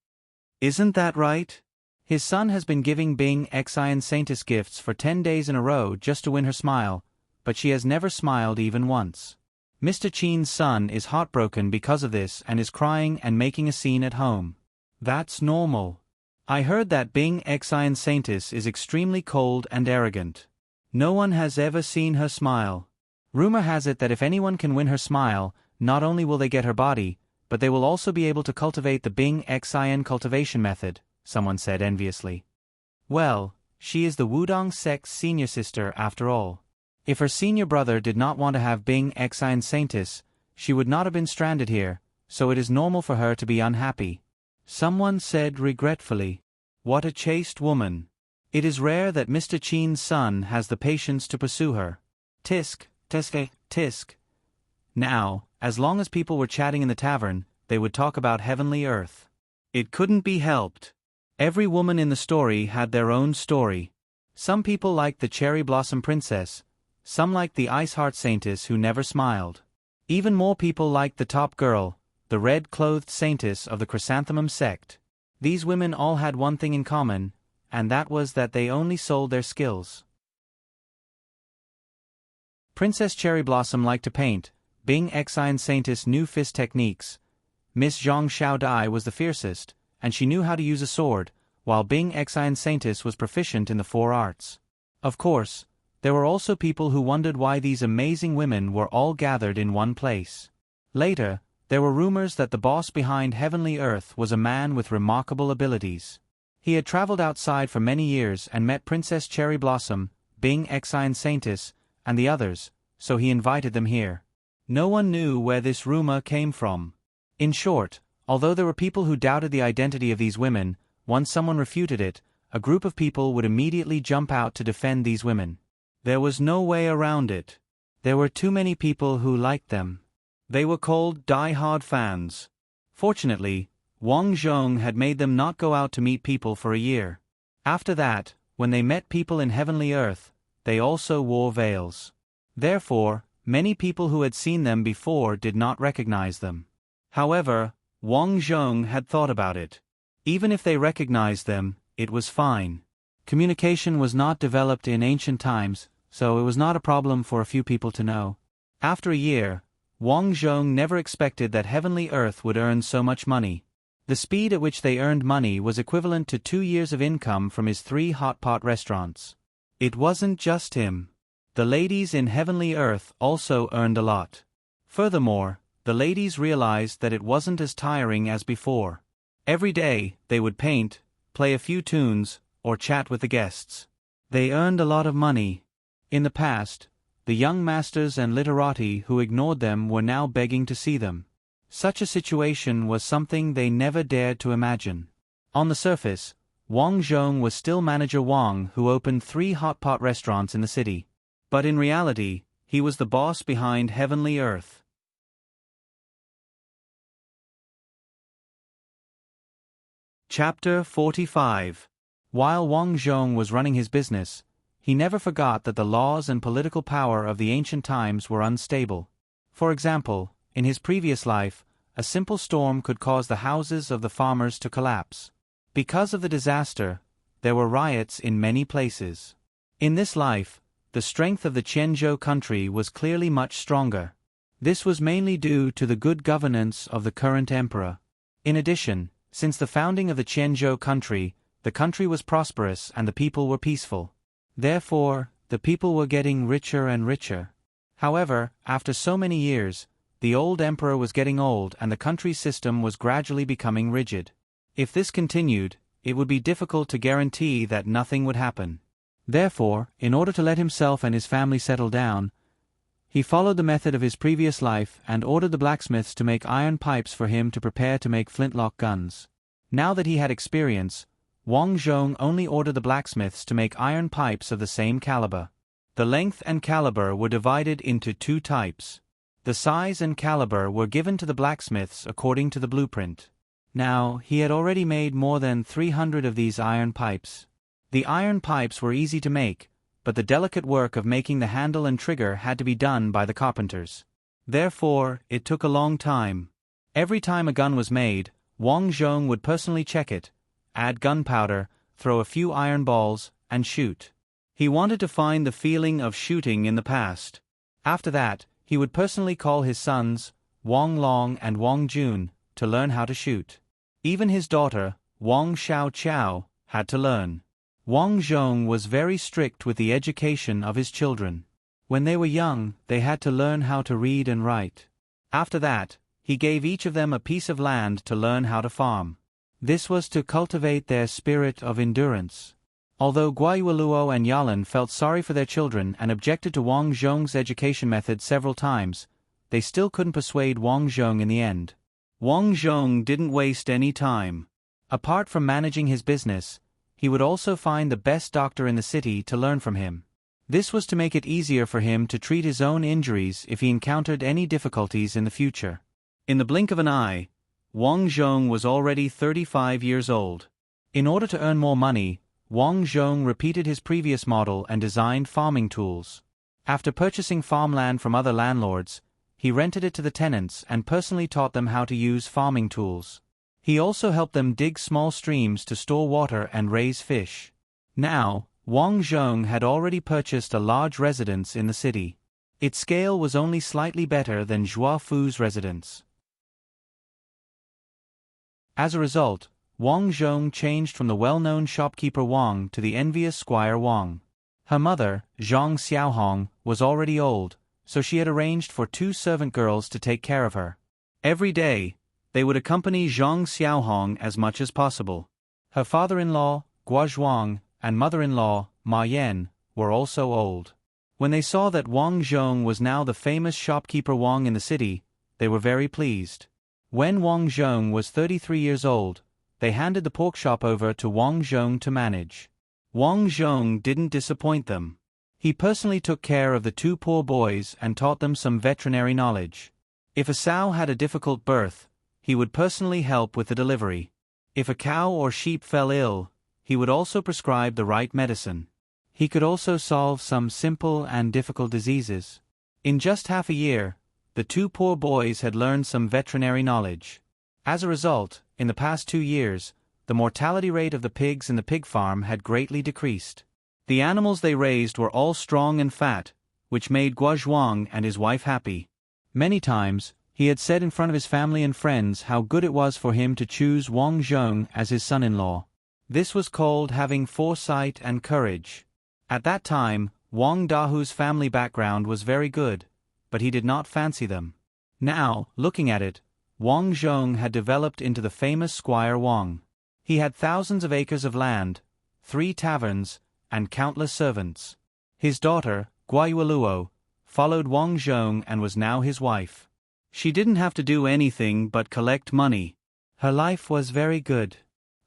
Isn't that right? His son has been giving Bing Xin saintess gifts for 10 days in a row just to win her smile, but she has never smiled even once. Mr. Qin's son is heartbroken because of this and is crying and making a scene at home. That's normal. I heard that Bing Xin saintess is extremely cold and arrogant. No one has ever seen her smile. Rumor has it that if anyone can win her smile, not only will they get her body, but they will also be able to cultivate the Bing Xin cultivation method," someone said enviously. "Well, she is the Wudong sect's senior sister after all. If her senior brother did not want to have Bing Xin saintess, she would not have been stranded here, so it is normal for her to be unhappy," someone said regretfully. "What a chaste woman. It is rare that Mr. Qin's son has the patience to pursue her." Tisk, tisk, tisk. Now, as long as people were chatting in the tavern, they would talk about heavenly earth. It couldn't be helped. Every woman in the story had their own story. Some people liked the cherry blossom princess, some liked the ice heart saintess who never smiled. Even more people liked the top girl, the red-clothed saintess of the chrysanthemum sect. These women all had one thing in common, and that was that they only sold their skills. Princess Cherry Blossom liked to paint. Bing Exine Saintess knew fist techniques. Miss Zhang Xiao Dai was the fiercest, and she knew how to use a sword, while Bing Exine Saintess was proficient in the 4 arts. Of course, there were also people who wondered why these amazing women were all gathered in one place. Later, there were rumors that the boss behind Heavenly Earth was a man with remarkable abilities. He had traveled outside for many years and met Princess Cherry Blossom, Bing Exine Saintess, and the others, so he invited them here. No one knew where this rumor came from. In short, although there were people who doubted the identity of these women, once someone refuted it, a group of people would immediately jump out to defend these women. There was no way around it. There were too many people who liked them. They were called die-hard fans. Fortunately, Wang Zhong had made them not go out to meet people for a year. After that, when they met people in Heavenly Earth, they also wore veils. Therefore, many people who had seen them before did not recognize them. However, Wang Zhong had thought about it. Even if they recognized them, it was fine. Communication was not developed in ancient times, so it was not a problem for a few people to know. After a year, Wang Zhong never expected that Heavenly Earth would earn so much money. The speed at which they earned money was equivalent to 2 years of income from his 3 hot pot restaurants. It wasn't just him. The ladies in Heavenly Earth also earned a lot. Furthermore, the ladies realized that it wasn't as tiring as before. Every day, they would paint, play a few tunes, or chat with the guests. They earned a lot of money. In the past, the young masters and literati who ignored them were now begging to see them. Such a situation was something they never dared to imagine. On the surface, Wang Zhong was still manager Wang, who opened 3 hot pot restaurants in the city. But in reality, he was the boss behind Heavenly Earth. Chapter 45. While Wang Zhong was running his business, he never forgot that the laws and political power of the ancient times were unstable. For example, in his previous life, a simple storm could cause the houses of the farmers to collapse. Because of the disaster, there were riots in many places. In this life, the strength of the Qianzhou country was clearly much stronger. This was mainly due to the good governance of the current emperor. In addition, since the founding of the Qianzhou country was prosperous and the people were peaceful. Therefore, the people were getting richer and richer. However, after so many years, the old emperor was getting old and the country's system was gradually becoming rigid. If this continued, it would be difficult to guarantee that nothing would happen. Therefore, in order to let himself and his family settle down, he followed the method of his previous life and ordered the blacksmiths to make iron pipes for him to prepare to make flintlock guns. Now that he had experience, Wang Zhong only ordered the blacksmiths to make iron pipes of the same caliber. The length and caliber were divided into 2 types. The size and caliber were given to the blacksmiths according to the blueprint. Now, he had already made more than 300 of these iron pipes. The iron pipes were easy to make, but the delicate work of making the handle and trigger had to be done by the carpenters. Therefore, it took a long time. Every time a gun was made, Wang Zhong would personally check it, add gunpowder, throw a few iron balls, and shoot. He wanted to find the feeling of shooting in the past. After that, he would personally call his sons, Wang Long and Wang Jun, to learn how to shoot. Even his daughter, Wang Xiaoqiao, had to learn. Wang Zhong was very strict with the education of his children. When they were young, they had to learn how to read and write. After that, he gave each of them a piece of land to learn how to farm. This was to cultivate their spirit of endurance. Although Guayueluo and Yalan felt sorry for their children and objected to Wang Zhong's education method several times, they still couldn't persuade Wang Zhong in the end. Wang Zhong didn't waste any time. Apart from managing his business, he would also find the best doctor in the city to learn from him. This was to make it easier for him to treat his own injuries if he encountered any difficulties in the future. In the blink of an eye, Wang Zhong was already 35 years old. In order to earn more money, Wang Zhong repeated his previous model and designed farming tools. After purchasing farmland from other landlords, he rented it to the tenants and personally taught them how to use farming tools. He also helped them dig small streams to store water and raise fish. Now, Wang Zhong had already purchased a large residence in the city. Its scale was only slightly better than Zhua Fu's residence. As a result, Wang Zhong changed from the well-known shopkeeper Wang to the envious squire Wang. Her mother, Zhang Xiaohong, was already old, so she had arranged for 2 servant girls to take care of her. Every day, they would accompany Zhang Xiaohong as much as possible. Her father-in-law, Guo Zhuang, and mother-in-law, Ma Yan, were also old. When they saw that Wang Zhong was now the famous shopkeeper Wang in the city, they were very pleased. When Wang Zhong was 33 years old, they handed the pork shop over to Wang Zhong to manage. Wang Zhong didn't disappoint them. He personally took care of the 2 poor boys and taught them some veterinary knowledge. If a sow had a difficult birth, he would personally help with the delivery. If a cow or sheep fell ill, he would also prescribe the right medicine. He could also solve some simple and difficult diseases. In just half a year, the 2 poor boys had learned some veterinary knowledge. As a result, in the past 2 years, the mortality rate of the pigs in the pig farm had greatly decreased. The animals they raised were all strong and fat, which made Guo Zhuang and his wife happy. Many times, he had said in front of his family and friends how good it was for him to choose Wang Zhong as his son-in-law. This was called having foresight and courage. At that time, Wang Dahu's family background was very good, but he did not fancy them. Now, looking at it, Wang Zhong had developed into the famous Squire Wang. He had thousands of acres of land, 3 taverns, and countless servants. His daughter, Guo Yueluo, followed Wang Zhong and was now his wife. She didn't have to do anything but collect money. Her life was very good.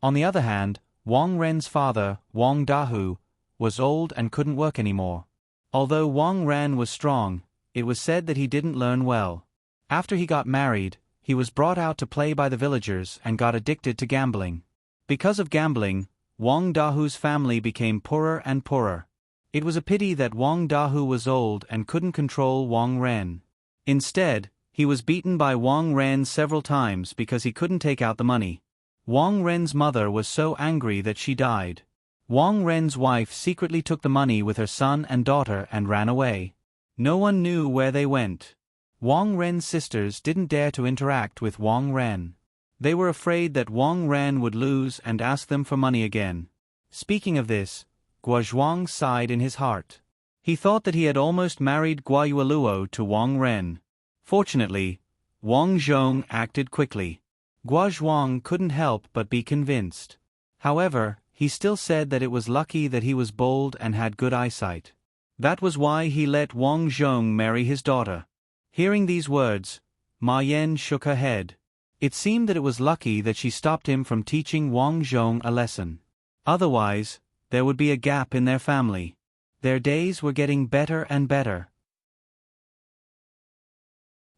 On the other hand, Wang Ren's father, Wang Dahu, was old and couldn't work anymore. Although Wang Ren was strong, it was said that he didn't learn well. After he got married, he was brought out to play by the villagers and got addicted to gambling. Because of gambling, Wang Dahu's family became poorer and poorer. It was a pity that Wang Dahu was old and couldn't control Wang Ren. Instead, he was beaten by Wang Ren several times because he couldn't take out the money. Wang Ren's mother was so angry that she died. Wang Ren's wife secretly took the money with her son and daughter and ran away. No one knew where they went. Wang Ren's sisters didn't dare to interact with Wang Ren. They were afraid that Wang Ren would lose and ask them for money again. Speaking of this, Guo Zhuang sighed in his heart. He thought that he had almost married Guo Yueluo to Wang Ren. Fortunately, Wang Zhong acted quickly. Guo Zhuang couldn't help but be convinced. However, he still said that it was lucky that he was bold and had good eyesight. That was why he let Wang Zhong marry his daughter. Hearing these words, Ma Yan shook her head. It seemed that it was lucky that she stopped him from teaching Wang Zhong a lesson. Otherwise, there would be a gap in their family. Their days were getting better and better.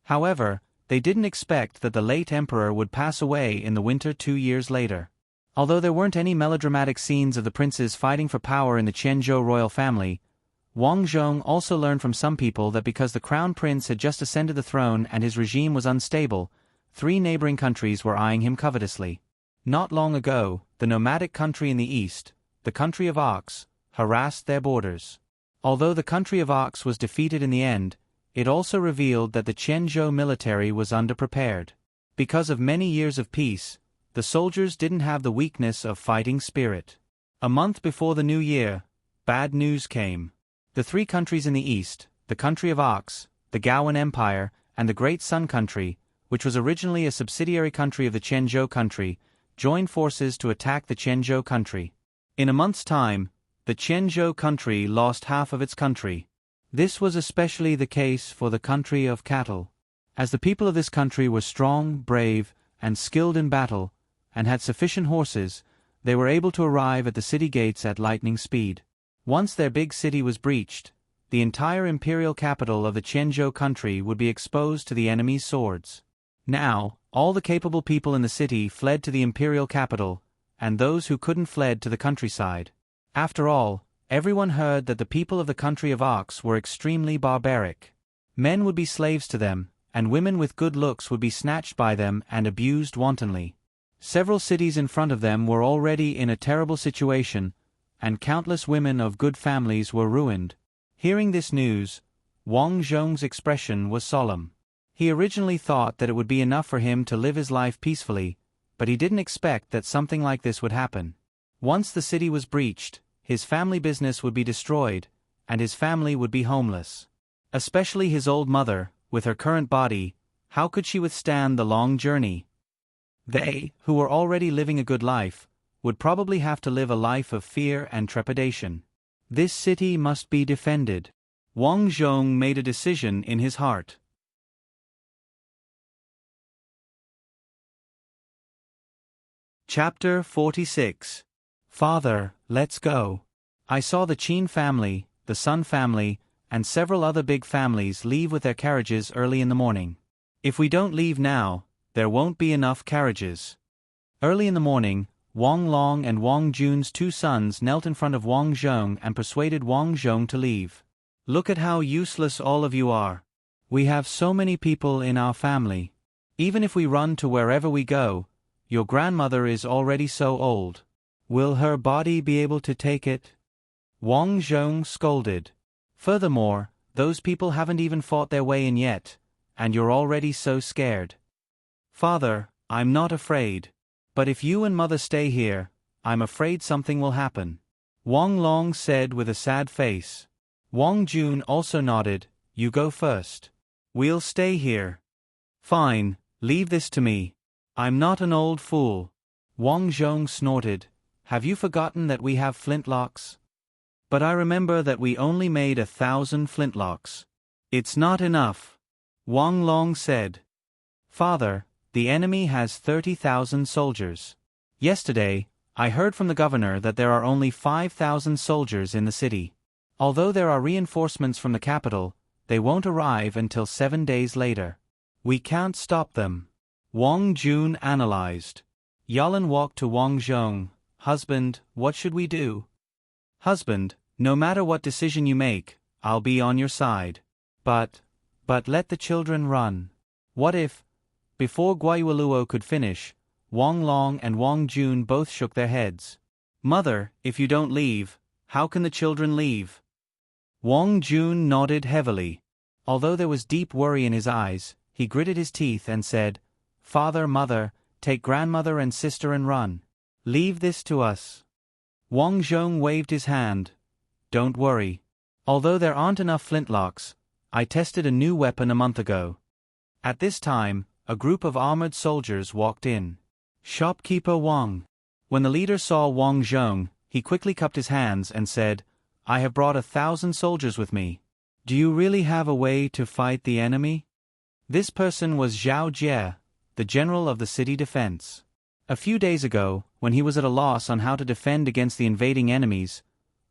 However, they didn't expect that the late emperor would pass away in the winter 2 years later. Although there weren't any melodramatic scenes of the princes fighting for power in the Qianzhou royal family, Wang Zhong also learned from some people that because the crown prince had just ascended the throne and his regime was unstable, 3 neighboring countries were eyeing him covetously. Not long ago, the nomadic country in the east, the country of Ox, harassed their borders. Although the country of Ox was defeated in the end, it also revealed that the Qianzhou military was underprepared. Because of many years of peace, the soldiers didn't have the weakness of fighting spirit. A month before the new year, bad news came. The 3 countries in the east, the country of Ox, the Gowan Empire, and the Great Sun Country, which was originally a subsidiary country of the Qianzhou country, joined forces to attack the Qianzhou country. In a month's time, the Qianzhou country lost half of its country. This was especially the case for the country of cattle. As the people of this country were strong, brave, and skilled in battle, and had sufficient horses, they were able to arrive at the city gates at lightning speed. Once their big city was breached, the entire imperial capital of the Qianzhou country would be exposed to the enemy's swords. Now, all the capable people in the city fled to the imperial capital, and those who couldn't fled to the countryside. After all, everyone heard that the people of the country of Ox were extremely barbaric. Men would be slaves to them, and women with good looks would be snatched by them and abused wantonly. Several cities in front of them were already in a terrible situation, and countless women of good families were ruined. Hearing this news, Wang Zhong's expression was solemn. He originally thought that it would be enough for him to live his life peacefully, but he didn't expect that something like this would happen. Once the city was breached, his family business would be destroyed, and his family would be homeless. Especially his old mother, with her current body, how could she withstand the long journey? They, who were already living a good life, would probably have to live a life of fear and trepidation. This city must be defended. Wang Zhong made a decision in his heart. Chapter 46. Father, let's go. I saw the Qin family, the Sun family, and several other big families leave with their carriages early in the morning. If we don't leave now, there won't be enough carriages. Early in the morning, Wang Long and Wang Jun's two sons knelt in front of Wang Zhong and persuaded Wang Zhong to leave. Look at how useless all of you are. We have so many people in our family. Even if we run to wherever we go, your grandmother is already so old. Will her body be able to take it? Wang Zhong scolded. Furthermore, those people haven't even fought their way in yet, and you're already so scared. Father, I'm not afraid. But if you and Mother stay here, I'm afraid something will happen. Wang Long said with a sad face. Wang Jun also nodded. You go first. We'll stay here. Fine, leave this to me. I'm not an old fool. Wang Zhong snorted. Have you forgotten that we have flintlocks? But I remember that we only made 1,000 flintlocks. It's not enough. Wang Long said. Father, the enemy has 30,000 soldiers. Yesterday, I heard from the governor that there are only 5,000 soldiers in the city. Although there are reinforcements from the capital, they won't arrive until 7 days later. We can't stop them. Wang Jun analyzed. Yalan walked to Wang Zhong. Husband, what should we do? Husband, no matter what decision you make, I'll be on your side. But let the children run. What if? Before Guayueluo could finish, Wang Long and Wang Jun both shook their heads. Mother, if you don't leave, how can the children leave? Wang Jun nodded heavily. Although there was deep worry in his eyes, he gritted his teeth and said, Father, Mother, take grandmother and sister and run. Leave this to us. Wang Zhong waved his hand. Don't worry. Although there aren't enough flintlocks, I tested a new weapon a month ago. At this time, a group of armored soldiers walked in. Shopkeeper Wang. When the leader saw Wang Zhong, he quickly cupped his hands and said, I have brought 1,000 soldiers with me. Do you really have a way to fight the enemy? This person was Zhao Jie, the general of the city defense. A few days ago, when he was at a loss on how to defend against the invading enemies,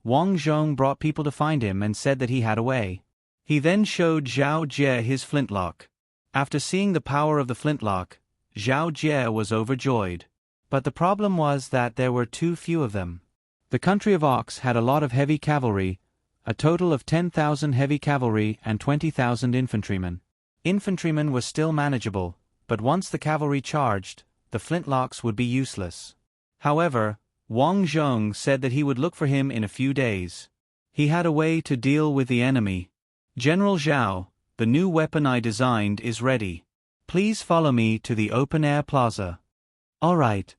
Wang Zhong brought people to find him and said that he had a way. He then showed Zhao Jie his flintlock. After seeing the power of the flintlock, Zhao Jie was overjoyed. But the problem was that there were too few of them. The country of Ox had a lot of heavy cavalry, a total of 10,000 heavy cavalry and 20,000 infantrymen. Infantrymen were still manageable, but once the cavalry charged, the flintlocks would be useless. However, Wang Zhong said that he would look for him in a few days. He had a way to deal with the enemy. General Zhao, the new weapon I designed is ready. Please follow me to the open-air plaza. All right.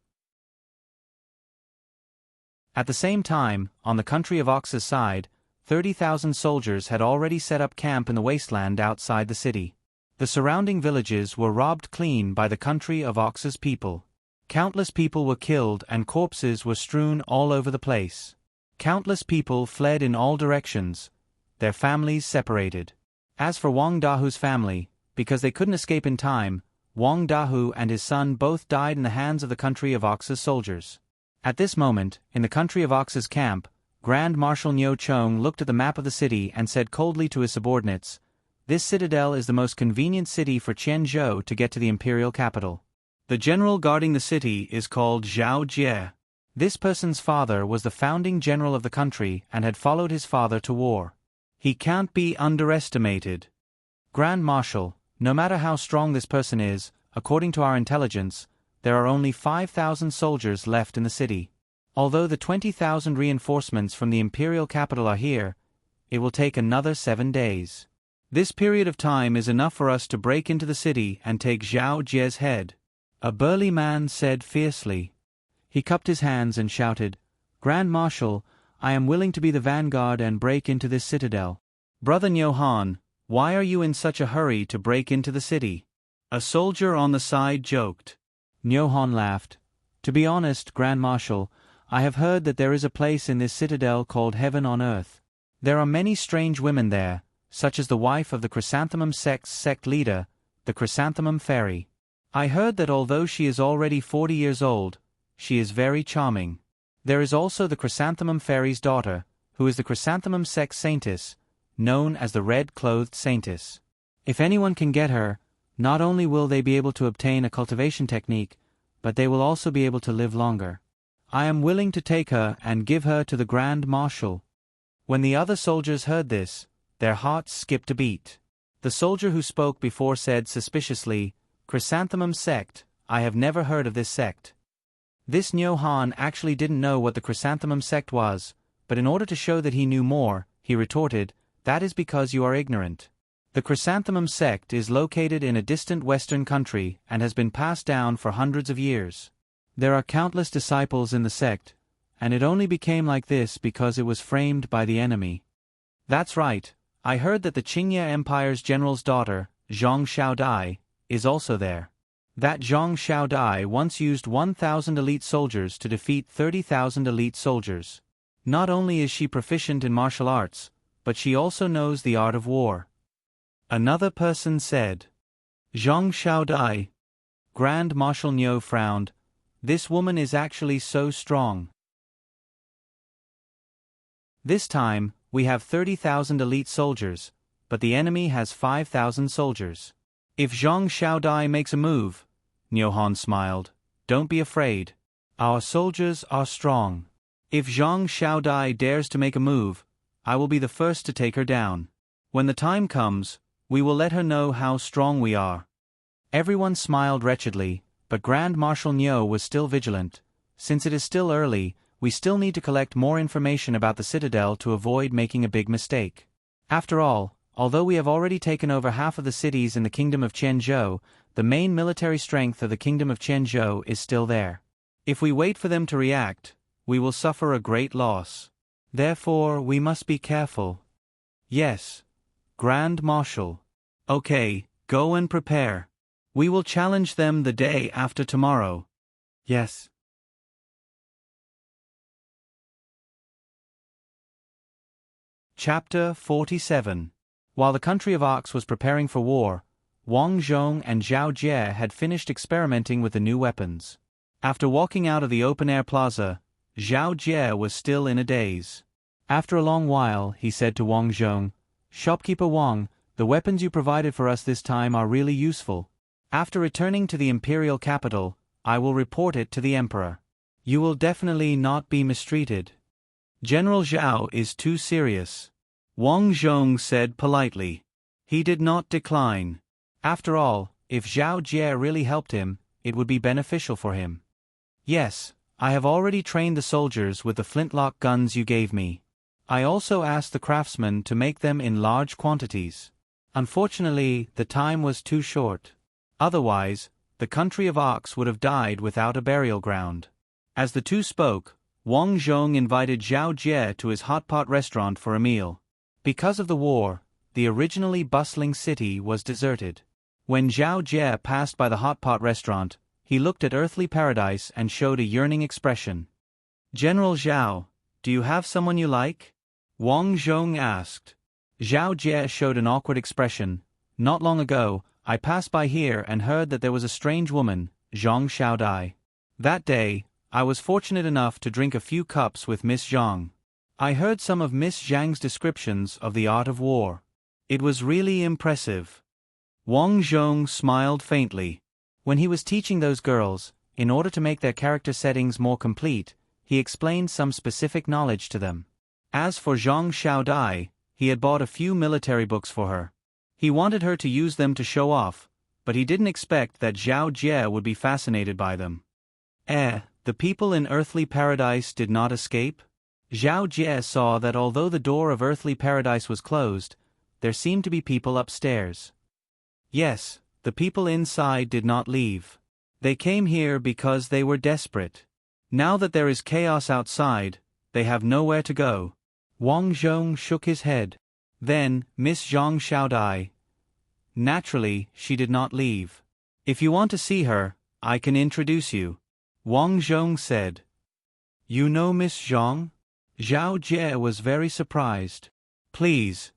At the same time, on the country of Ox's side, 30,000 soldiers had already set up camp in the wasteland outside the city. The surrounding villages were robbed clean by the country of Ox's people. Countless people were killed and corpses were strewn all over the place. Countless people fled in all directions, their families separated. As for Wang Dahu's family, because they couldn't escape in time, Wang Dahu and his son both died in the hands of the country of Ox's soldiers. At this moment, in the country of Ox's camp, Grand Marshal Niu Chong looked at the map of the city and said coldly to his subordinates, This citadel is the most convenient city for Qianzhou to get to the imperial capital. The general guarding the city is called Zhao Jie. This person's father was the founding general of the country and had followed his father to war. He can't be underestimated. Grand Marshal, No matter how strong this person is, according to our intelligence, there are only 5,000 soldiers left in the city. Although the 20,000 reinforcements from the imperial capital are here, it will take another 7 days. This period of time is enough for us to break into the city and take Zhao Jie's head. A burly man said fiercely. He cupped his hands and shouted, "Grand Marshal, I am willing to be the vanguard and break into this citadel." "Brother Nyohan, why are you in such a hurry to break into the city?" a soldier on the side joked. Nyohan laughed. "To be honest, Grand Marshal, I have heard that there is a place in this citadel called Heaven on Earth. There are many strange women there, such as the wife of the Chrysanthemum sect's sect leader, the Chrysanthemum Fairy. I heard that although she is already 40 years old, she is very charming. There is also the Chrysanthemum Fairy's daughter, who is the Chrysanthemum sect saintess, known as the Red-Clothed Saintess. If anyone can get her, not only will they be able to obtain a cultivation technique, but they will also be able to live longer. I am willing to take her and give her to the Grand Marshal." When the other soldiers heard this, their hearts skipped a beat. The soldier who spoke before said suspiciously, "Chrysanthemum sect, I have never heard of this sect." This Nyohan actually didn't know what the Chrysanthemum sect was, but in order to show that he knew more, he retorted, "That is because you are ignorant. The Chrysanthemum sect is located in a distant western country and has been passed down for hundreds of years. There are countless disciples in the sect, and it only became like this because it was framed by the enemy." "That's right, I heard that the Qingye Empire's general's daughter, Zhang Xiaodai, is also there. That Zhang Xiaodai once used 1,000 elite soldiers to defeat 30,000 elite soldiers. Not only is she proficient in martial arts, but she also knows the art of war." Another person said. "Zhang Xiaodai." Grand Marshal Niu frowned. "This woman is actually so strong. This time, we have 30,000 elite soldiers, but the enemy has 5,000 soldiers. If Zhang Xiaodai makes a move," Nyohan smiled, "don't be afraid. Our soldiers are strong. If Zhang Xiaodai dares to make a move, I will be the first to take her down. When the time comes, we will let her know how strong we are." Everyone smiled wretchedly, but Grand Marshal Niu was still vigilant. "Since it is still early, we still need to collect more information about the citadel to avoid making a big mistake. After all, although we have already taken over half of the cities in the kingdom of Qianzhou, the main military strength of the kingdom of Qianzhou is still there. If we wait for them to react, we will suffer a great loss. Therefore, we must be careful." "Yes, Grand Marshal." "Okay, go and prepare. We will challenge them the day after tomorrow." "Yes." Chapter 47. While the country of Ox was preparing for war, Wang Zhong and Zhao Jie had finished experimenting with the new weapons. After walking out of the open-air plaza, Zhao Jie was still in a daze. After a long while, he said to Wang Zhong, "Shopkeeper Wang, the weapons you provided for us this time are really useful. After returning to the imperial capital, I will report it to the emperor. You will definitely not be mistreated. General Zhao is too serious." Wang Zhong said politely. He did not decline. After all, if Zhao Jie really helped him, it would be beneficial for him. "Yes, I have already trained the soldiers with the flintlock guns you gave me. I also asked the craftsmen to make them in large quantities. Unfortunately, the time was too short. Otherwise, the country of Ox would have died without a burial ground." As the two spoke, Wang Zhong invited Zhao Jie to his hot pot restaurant for a meal. Because of the war, the originally bustling city was deserted. When Zhao Jie passed by the hot pot restaurant, he looked at earthly paradise and showed a yearning expression. "General Zhao, do you have someone you like?" Wang Zhong asked. Zhao Jie showed an awkward expression. "Not long ago, I passed by here and heard that there was a strange woman, Zhang Xiaodai. That day, I was fortunate enough to drink a few cups with Miss Zhang. I heard some of Miss Zhang's descriptions of the art of war. It was really impressive." Wang Zhong smiled faintly. When he was teaching those girls, in order to make their character settings more complete, he explained some specific knowledge to them. As for Zhang Xiaodai, he had bought a few military books for her. He wanted her to use them to show off, but he didn't expect that Zhao Jie would be fascinated by them. The people in earthly paradise did not escape? Zhao Jie saw that although the door of earthly paradise was closed, there seemed to be people upstairs. Yes, the people inside did not leave. They came here because they were desperate. Now that there is chaos outside, they have nowhere to go. Wang Zhong shook his head. Then, Miss Zhang Xiaodai. Naturally, she did not leave. If you want to see her, I can introduce you. Wang Zhong said. You know Miss Zhang? Zhao Jie was very surprised. Please.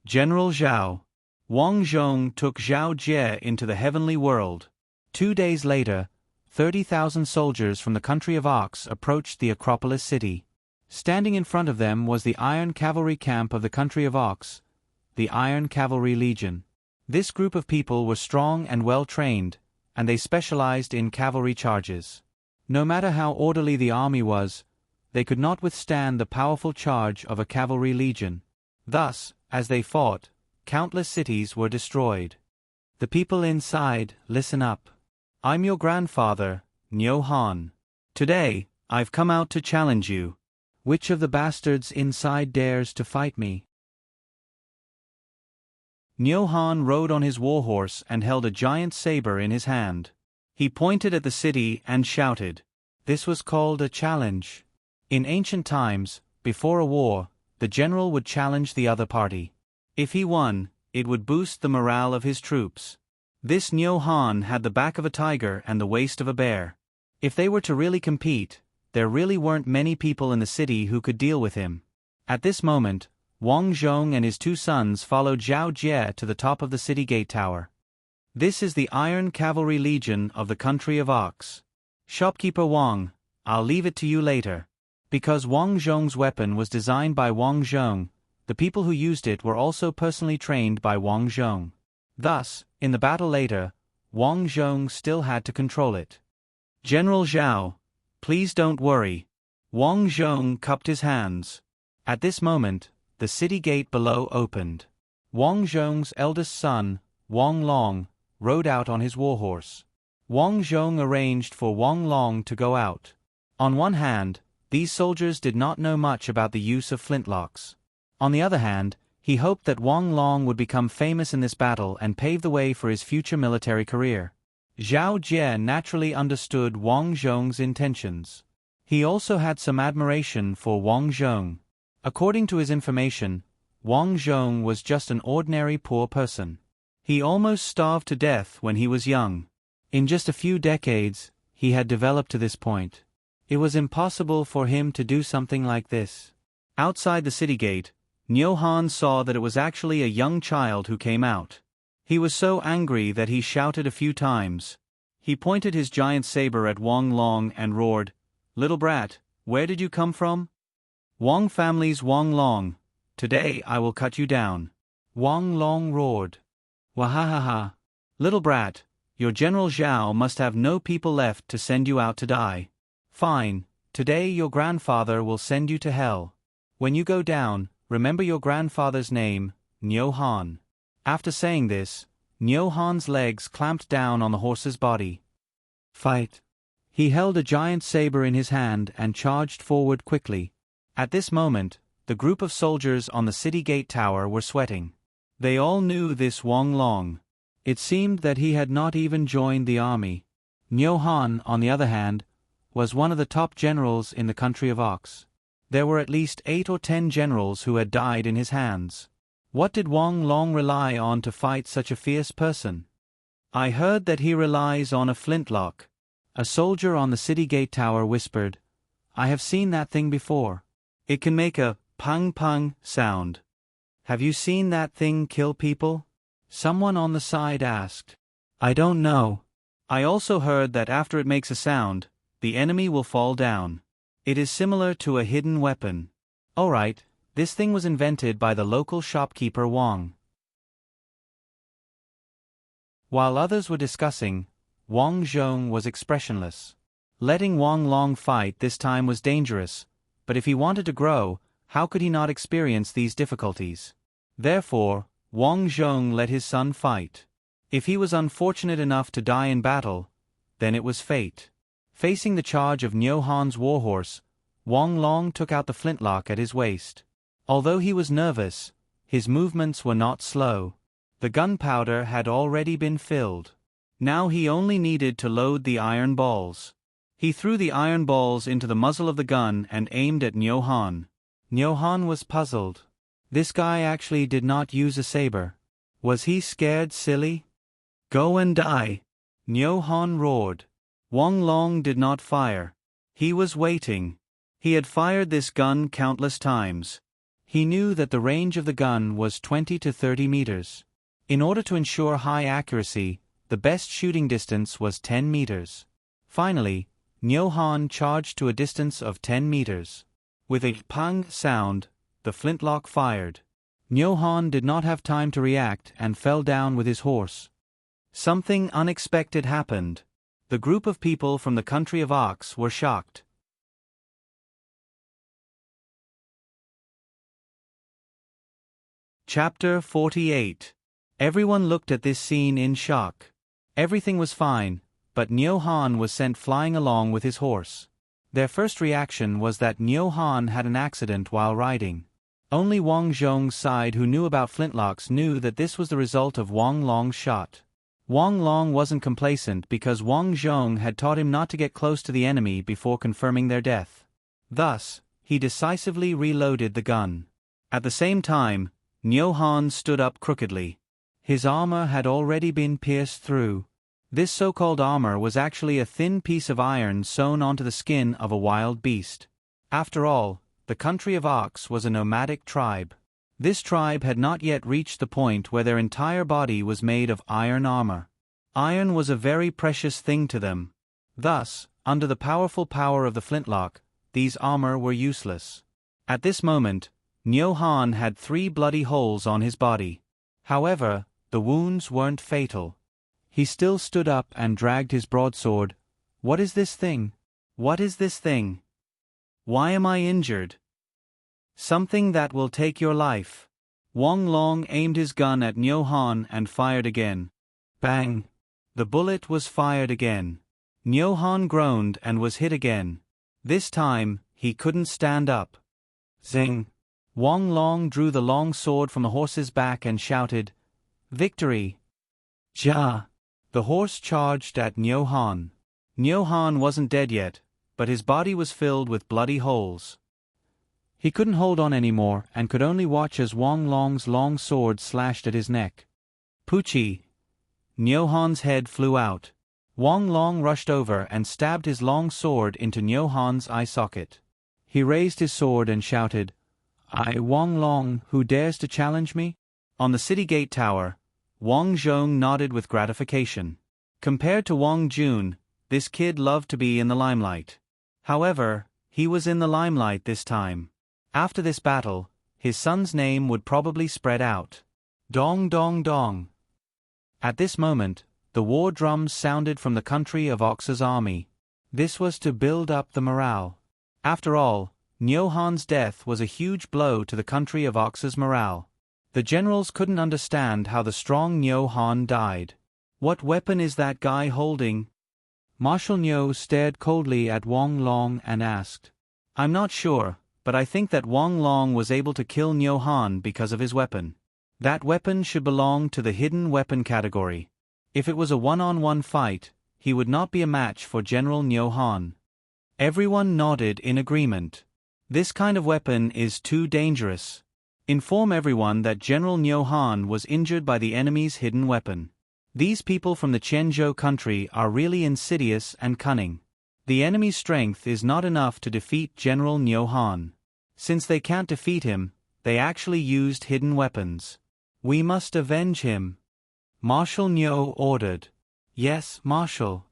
General Zhao. Wang Zhong took Zhao Jie into the heavenly world. 2 days later, 30,000 soldiers from the country of Ox approached the Acropolis city. Standing in front of them was the Iron Cavalry camp of the country of Ox, the Iron Cavalry Legion. This group of people were strong and well-trained, and they specialized in cavalry charges. No matter how orderly the army was, they could not withstand the powerful charge of a cavalry legion. Thus, as they fought, countless cities were destroyed. The people inside, listen up. I'm your grandfather, Niu Han. Today, I've come out to challenge you. Which of the bastards inside dares to fight me? Niu Han rode on his warhorse and held a giant saber in his hand. He pointed at the city and shouted. This was called a challenge. In ancient times, before a war, the general would challenge the other party. If he won, it would boost the morale of his troops. This Niu Han had the back of a tiger and the waist of a bear. If they were to really compete, there really weren't many people in the city who could deal with him. At this moment, Wang Zhong and his 2 sons followed Zhao Jie to the top of the city gate tower. This is the Iron Cavalry Legion of the country of Ox. Shopkeeper Wang, I'll leave it to you later. Because Wang Zhong's weapon was designed by Wang Zhong, the people who used it were also personally trained by Wang Zhong. Thus, in the battle later, Wang Zhong still had to control it. General Zhao, please don't worry. Wang Zhong cupped his hands. At this moment, the city gate below opened. Wang Zhong's eldest son, Wang Long, rode out on his warhorse. Wang Zhong arranged for Wang Long to go out. On one hand, these soldiers did not know much about the use of flintlocks. On the other hand, he hoped that Wang Long would become famous in this battle and pave the way for his future military career. Zhao Jie naturally understood Wang Zhong's intentions. He also had some admiration for Wang Zhong. According to his information, Wang Zhong was just an ordinary poor person. He almost starved to death when he was young. In just a few decades, he had developed to this point. It was impossible for him to do something like this. Outside the city gate, Niu Han saw that it was actually a young child who came out. He was so angry that he shouted a few times. He pointed his giant saber at Wang Long and roared, "Little brat, where did you come from?" "Wang family's Wang Long. Today I will cut you down." Wang Long roared. "Wahahaha. Little brat, your General Zhao must have no people left to send you out to die. Fine, today your grandfather will send you to hell. When you go down, remember your grandfather's name, Niu Han." After saying this, Niu Han's legs clamped down on the horse's body. Fight. He held a giant saber in his hand and charged forward quickly. At this moment, the group of soldiers on the city gate tower were sweating. They all knew this Wang Long. It seemed that he had not even joined the army. Niu Han, on the other hand, was one of the top generals in the country of Ox. There were at least 8 or 10 generals who had died in his hands. What did Wang Long rely on to fight such a fierce person? "I heard that he relies on a flintlock." A soldier on the city gate tower whispered, "I have seen that thing before. It can make a pung-pung sound." "Have you seen that thing kill people?" Someone on the side asked. "I don't know. I also heard that after it makes a sound, the enemy will fall down. It is similar to a hidden weapon." "Alright, this thing was invented by the local shopkeeper Wang." While others were discussing, Wang Zhong was expressionless. Letting Wang Long fight this time was dangerous, but if he wanted to grow, how could he not experience these difficulties? Therefore, Wang Zhong let his son fight. If he was unfortunate enough to die in battle, then it was fate. Facing the charge of Niu Han's warhorse, Wang Long took out the flintlock at his waist. Although he was nervous, his movements were not slow. The gunpowder had already been filled. Now he only needed to load the iron balls. He threw the iron balls into the muzzle of the gun and aimed at Niu Han. Niu Han was puzzled. This guy actually did not use a saber. Was he scared silly? Go and die! Niu Han roared. Wang Long did not fire. He was waiting. He had fired this gun countless times. He knew that the range of the gun was 20 to 30 meters. In order to ensure high accuracy, the best shooting distance was 10 meters. Finally, Niu Han charged to a distance of 10 meters. With a pang sound, the flintlock fired. Niu Han did not have time to react and fell down with his horse. Something unexpected happened. The group of people from the country of Ox were shocked. Chapter 48. Everyone looked at this scene in shock. Everything was fine, but Niu Han was sent flying along with his horse. Their first reaction was that Niu Han had an accident while riding. Only Wang Zhong's side who knew about flintlocks knew that this was the result of Wang Long's shot. Wang Long wasn't complacent because Wang Zhong had taught him not to get close to the enemy before confirming their death. Thus, he decisively reloaded the gun. At the same time, Niu Han stood up crookedly. His armor had already been pierced through. This so-called armor was actually a thin piece of iron sewn onto the skin of a wild beast. After all, the country of Ox was a nomadic tribe. This tribe had not yet reached the point where their entire body was made of iron armor. Iron was a very precious thing to them. Thus, under the powerful power of the flintlock, these armor were useless. At this moment, Niu Han had 3 bloody holes on his body. However, the wounds weren't fatal. He still stood up and dragged his broadsword. What is this thing? What is this thing? Why am I injured? Something that will take your life. Wang Long aimed his gun at Niu Han and fired again. Bang! The bullet was fired again. Niu Han groaned and was hit again. This time, he couldn't stand up. Zing! Wang Long drew the long sword from the horse's back and shouted, "Victory!" Ja! The horse charged at Niu Han. Niu Han wasn't dead yet, but his body was filled with bloody holes. He couldn't hold on anymore and could only watch as Wang Long's long sword slashed at his neck. Poochie! Niu Han's head flew out. Wang Long rushed over and stabbed his long sword into Niu Han's eye socket. He raised his sword and shouted, "I, Wang Long, who dares to challenge me?" On the city gate tower, Wang Zhong nodded with gratification. Compared to Wang Jun, this kid loved to be in the limelight. However, he was in the limelight this time. After this battle, his son's name would probably spread out. Dong dong dong. At this moment, the war drums sounded from the country of Ox's army. This was to build up the morale. After all, Niu Han's death was a huge blow to the country of Ox's morale. The generals couldn't understand how the strong Niu Han died. What weapon is that guy holding? Marshal Niu stared coldly at Wang Long and asked. I'm not sure, but I think that Wang Long was able to kill Niu Han because of his weapon. That weapon should belong to the hidden weapon category. If it was a one-on-one fight, he would not be a match for General Niu Han. Everyone nodded in agreement. This kind of weapon is too dangerous. Inform everyone that General Niu Han was injured by the enemy's hidden weapon. These people from the Qianzhou country are really insidious and cunning. The enemy's strength is not enough to defeat General Niu Han. Since they can't defeat him, they actually used hidden weapons. We must avenge him. Marshal Niu ordered. Yes, Marshal.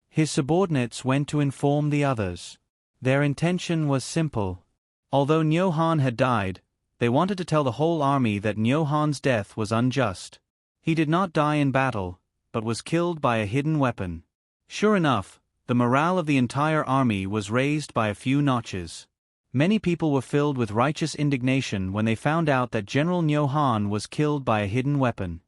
His subordinates went to inform the others. Their intention was simple. Although Niu Han had died, they wanted to tell the whole army that Niu Han's death was unjust. He did not die in battle, but was killed by a hidden weapon. Sure enough, the morale of the entire army was raised by a few notches. Many people were filled with righteous indignation when they found out that General Nyo Han was killed by a hidden weapon.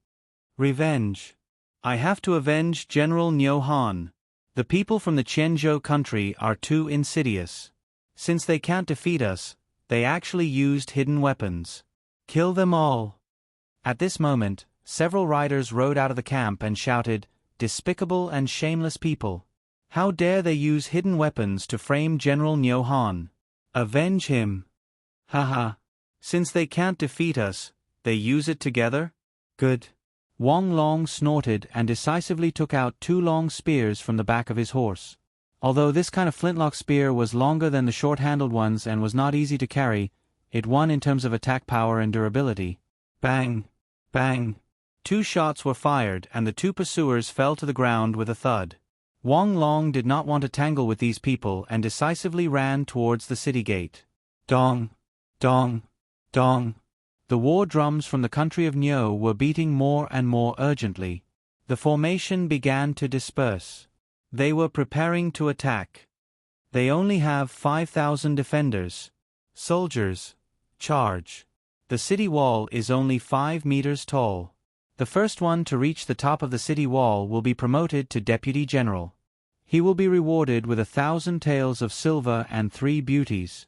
Revenge. I have to avenge General Nyo Han. The people from the Qianzhou country are too insidious. Since they can't defeat us, they actually used hidden weapons. Kill them all. At this moment, several riders rode out of the camp and shouted, "Despicable and shameless people! How dare they use hidden weapons to frame General Nyo Han? Avenge him! Haha! Since they can't defeat us, they use it together? Good." Wang Long snorted and decisively took out 2 long spears from the back of his horse. Although this kind of flintlock spear was longer than the short-handled ones and was not easy to carry, it won in terms of attack power and durability. Bang! Bang! 2 shots were fired and the 2 pursuers fell to the ground with a thud. Wang Long did not want to tangle with these people and decisively ran towards the city gate. Dong! Dong! Dong! The war drums from the country of Nyo were beating more and more urgently. The formation began to disperse. They were preparing to attack. They only have 5,000 defenders. Soldiers, charge. The city wall is only 5 meters tall. The first one to reach the top of the city wall will be promoted to Deputy General. He will be rewarded with 1,000 taels of silver and 3 beauties.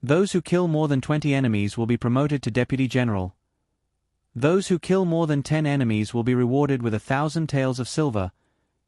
Those who kill more than 20 enemies will be promoted to Deputy General. Those who kill more than 10 enemies will be rewarded with 1,000 taels of silver.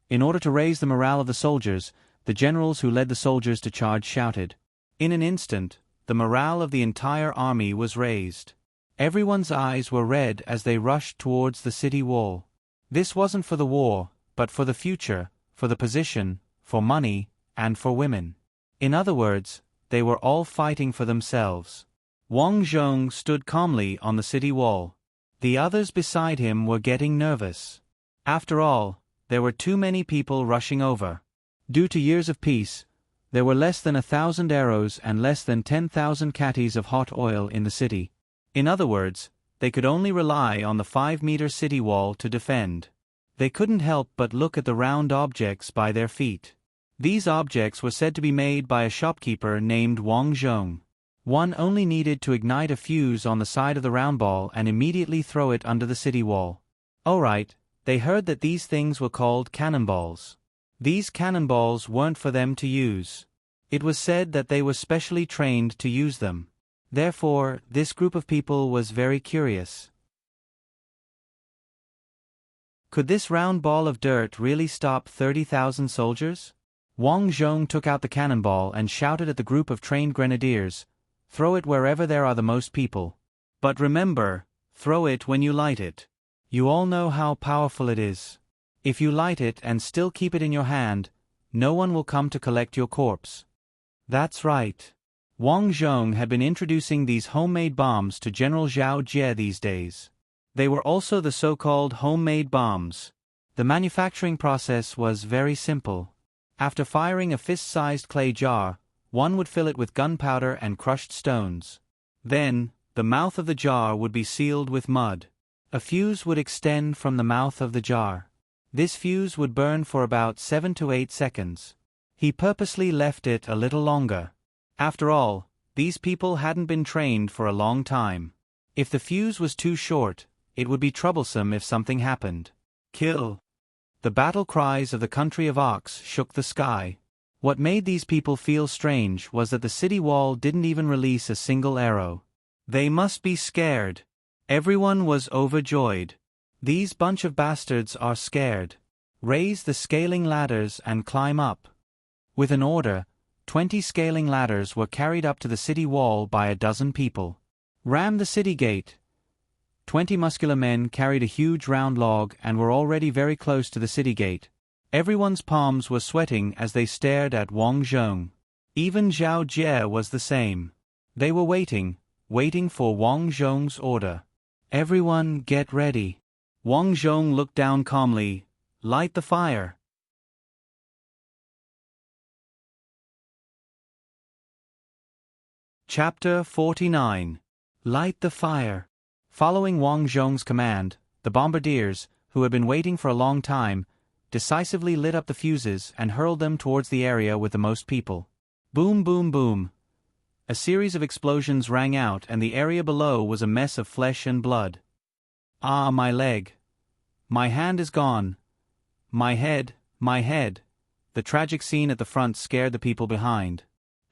In order to raise the morale of the soldiers, the generals who led the soldiers to charge shouted. In an instant, the morale of the entire army was raised. Everyone's eyes were red as they rushed towards the city wall. This wasn't for the war, but for the future, for the position, for money, and for women. In other words, they were all fighting for themselves. Wang Zhong stood calmly on the city wall. The others beside him were getting nervous. After all, there were too many people rushing over. Due to years of peace, there were less than 1,000 arrows and less than 10,000 catties of hot oil in the city. In other words, they could only rely on the 5-meter city wall to defend. They couldn't help but look at the round objects by their feet. These objects were said to be made by a shopkeeper named Wang Zhong. One only needed to ignite a fuse on the side of the round ball and immediately throw it under the city wall. Alright, they heard that these things were called cannonballs. These cannonballs weren't for them to use. It was said that they were specially trained to use them. Therefore, this group of people was very curious. Could this round ball of dirt really stop 30,000 soldiers? Wang Zhong took out the cannonball and shouted at the group of trained grenadiers, "Throw it wherever there are the most people. But remember, throw it when you light it. You all know how powerful it is. If you light it and still keep it in your hand, no one will come to collect your corpse." That's right. Wang Zhong had been introducing these homemade bombs to General Zhao Jie these days. They were also the so-called homemade bombs. The manufacturing process was very simple. After firing a fist-sized clay jar, one would fill it with gunpowder and crushed stones. Then, the mouth of the jar would be sealed with mud. A fuse would extend from the mouth of the jar. This fuse would burn for about 7 to 8 seconds. He purposely left it a little longer. After all, these people hadn't been trained for a long time. If the fuse was too short, it would be troublesome if something happened. Kill! The battle cries of the country of Ox shook the sky. What made these people feel strange was that the city wall didn't even release a single arrow. They must be scared. Everyone was overjoyed. These bunch of bastards are scared. Raise the scaling ladders and climb up. With an order, 20 scaling ladders were carried up to the city wall by a dozen people. Ram the city gate. 20 muscular men carried a huge round log and were already very close to the city gate. Everyone's palms were sweating as they stared at Wang Zhong. Even Zhao Jie was the same. They were waiting for Wang Zhong's order. Everyone get ready. Wang Zhong looked down calmly. Light the fire. Chapter 49. Light the fire. Following Wang Zhong's command, the bombardiers, who had been waiting for a long time, decisively lit up the fuses and hurled them towards the area with the most people. Boom boom boom. A series of explosions rang out and the area below was a mess of flesh and blood. "Ah, my leg! My hand is gone! My head, my head!" The tragic scene at the front scared the people behind.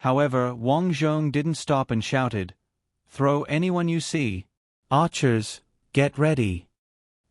However, Wang Zhong didn't stop and shouted, "Throw anyone you see! Archers, get ready!"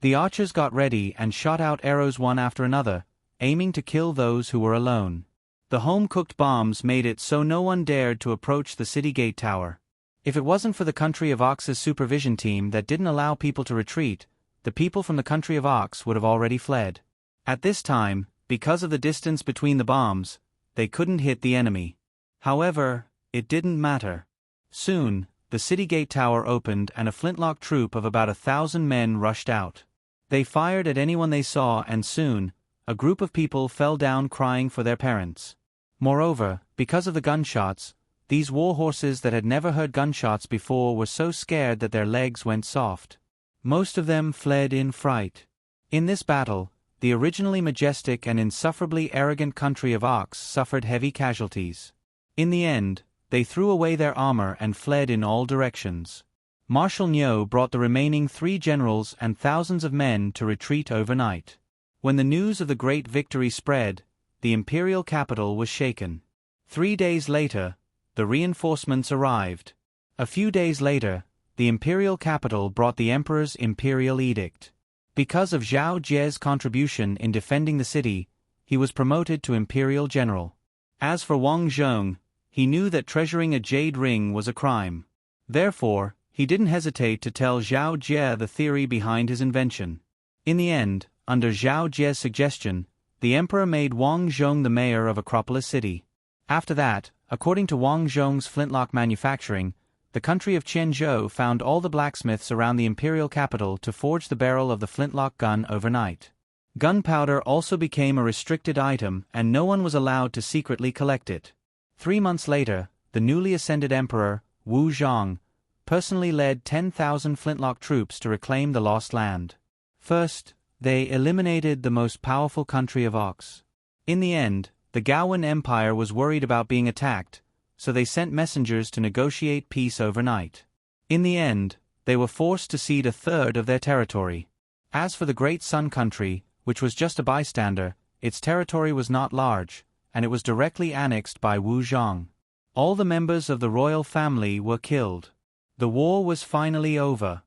The archers got ready and shot out arrows one after another, aiming to kill those who were alone. The home-cooked bombs made it so no one dared to approach the city gate tower. If it wasn't for the Country of Ox's supervision team that didn't allow people to retreat, the people from the Country of Ox would have already fled. At this time, because of the distance between the bombs, they couldn't hit the enemy. However, it didn't matter. Soon, the city gate tower opened and a flintlock troop of about 1,000 men rushed out. They fired at anyone they saw and soon, a group of people fell down crying for their parents. Moreover, because of the gunshots, these war horses that had never heard gunshots before were so scared that their legs went soft. Most of them fled in fright. In this battle, the originally majestic and insufferably arrogant Country of Ox suffered heavy casualties. In the end, they threw away their armor and fled in all directions. Marshal Niu brought the remaining 3 generals and thousands of men to retreat overnight. When the news of the great victory spread, the imperial capital was shaken. 3 days later, the reinforcements arrived. A few days later, the imperial capital brought the emperor's imperial edict. Because of Zhao Jie's contribution in defending the city, he was promoted to imperial general. As for Wang Zhong, he knew that treasuring a jade ring was a crime. Therefore, he didn't hesitate to tell Zhao Jie the theory behind his invention. In the end, under Zhao Jie's suggestion, the emperor made Wang Zhong the mayor of Acropolis City. After that, according to Wang Zhong's flintlock manufacturing, the country of Qianzhou found all the blacksmiths around the imperial capital to forge the barrel of the flintlock gun overnight. Gunpowder also became a restricted item and no one was allowed to secretly collect it. 3 months later, the newly ascended emperor, Wu Zhong, personally led 10,000 flintlock troops to reclaim the lost land. First, they eliminated the most powerful Country of Ox. In the end, the Gaowen Empire was worried about being attacked, so they sent messengers to negotiate peace overnight. In the end, they were forced to cede 1/3 of their territory. As for the Great Sun Country, which was just a bystander, its territory was not large, and it was directly annexed by Wu Zhong. All the members of the royal family were killed. The war was finally over.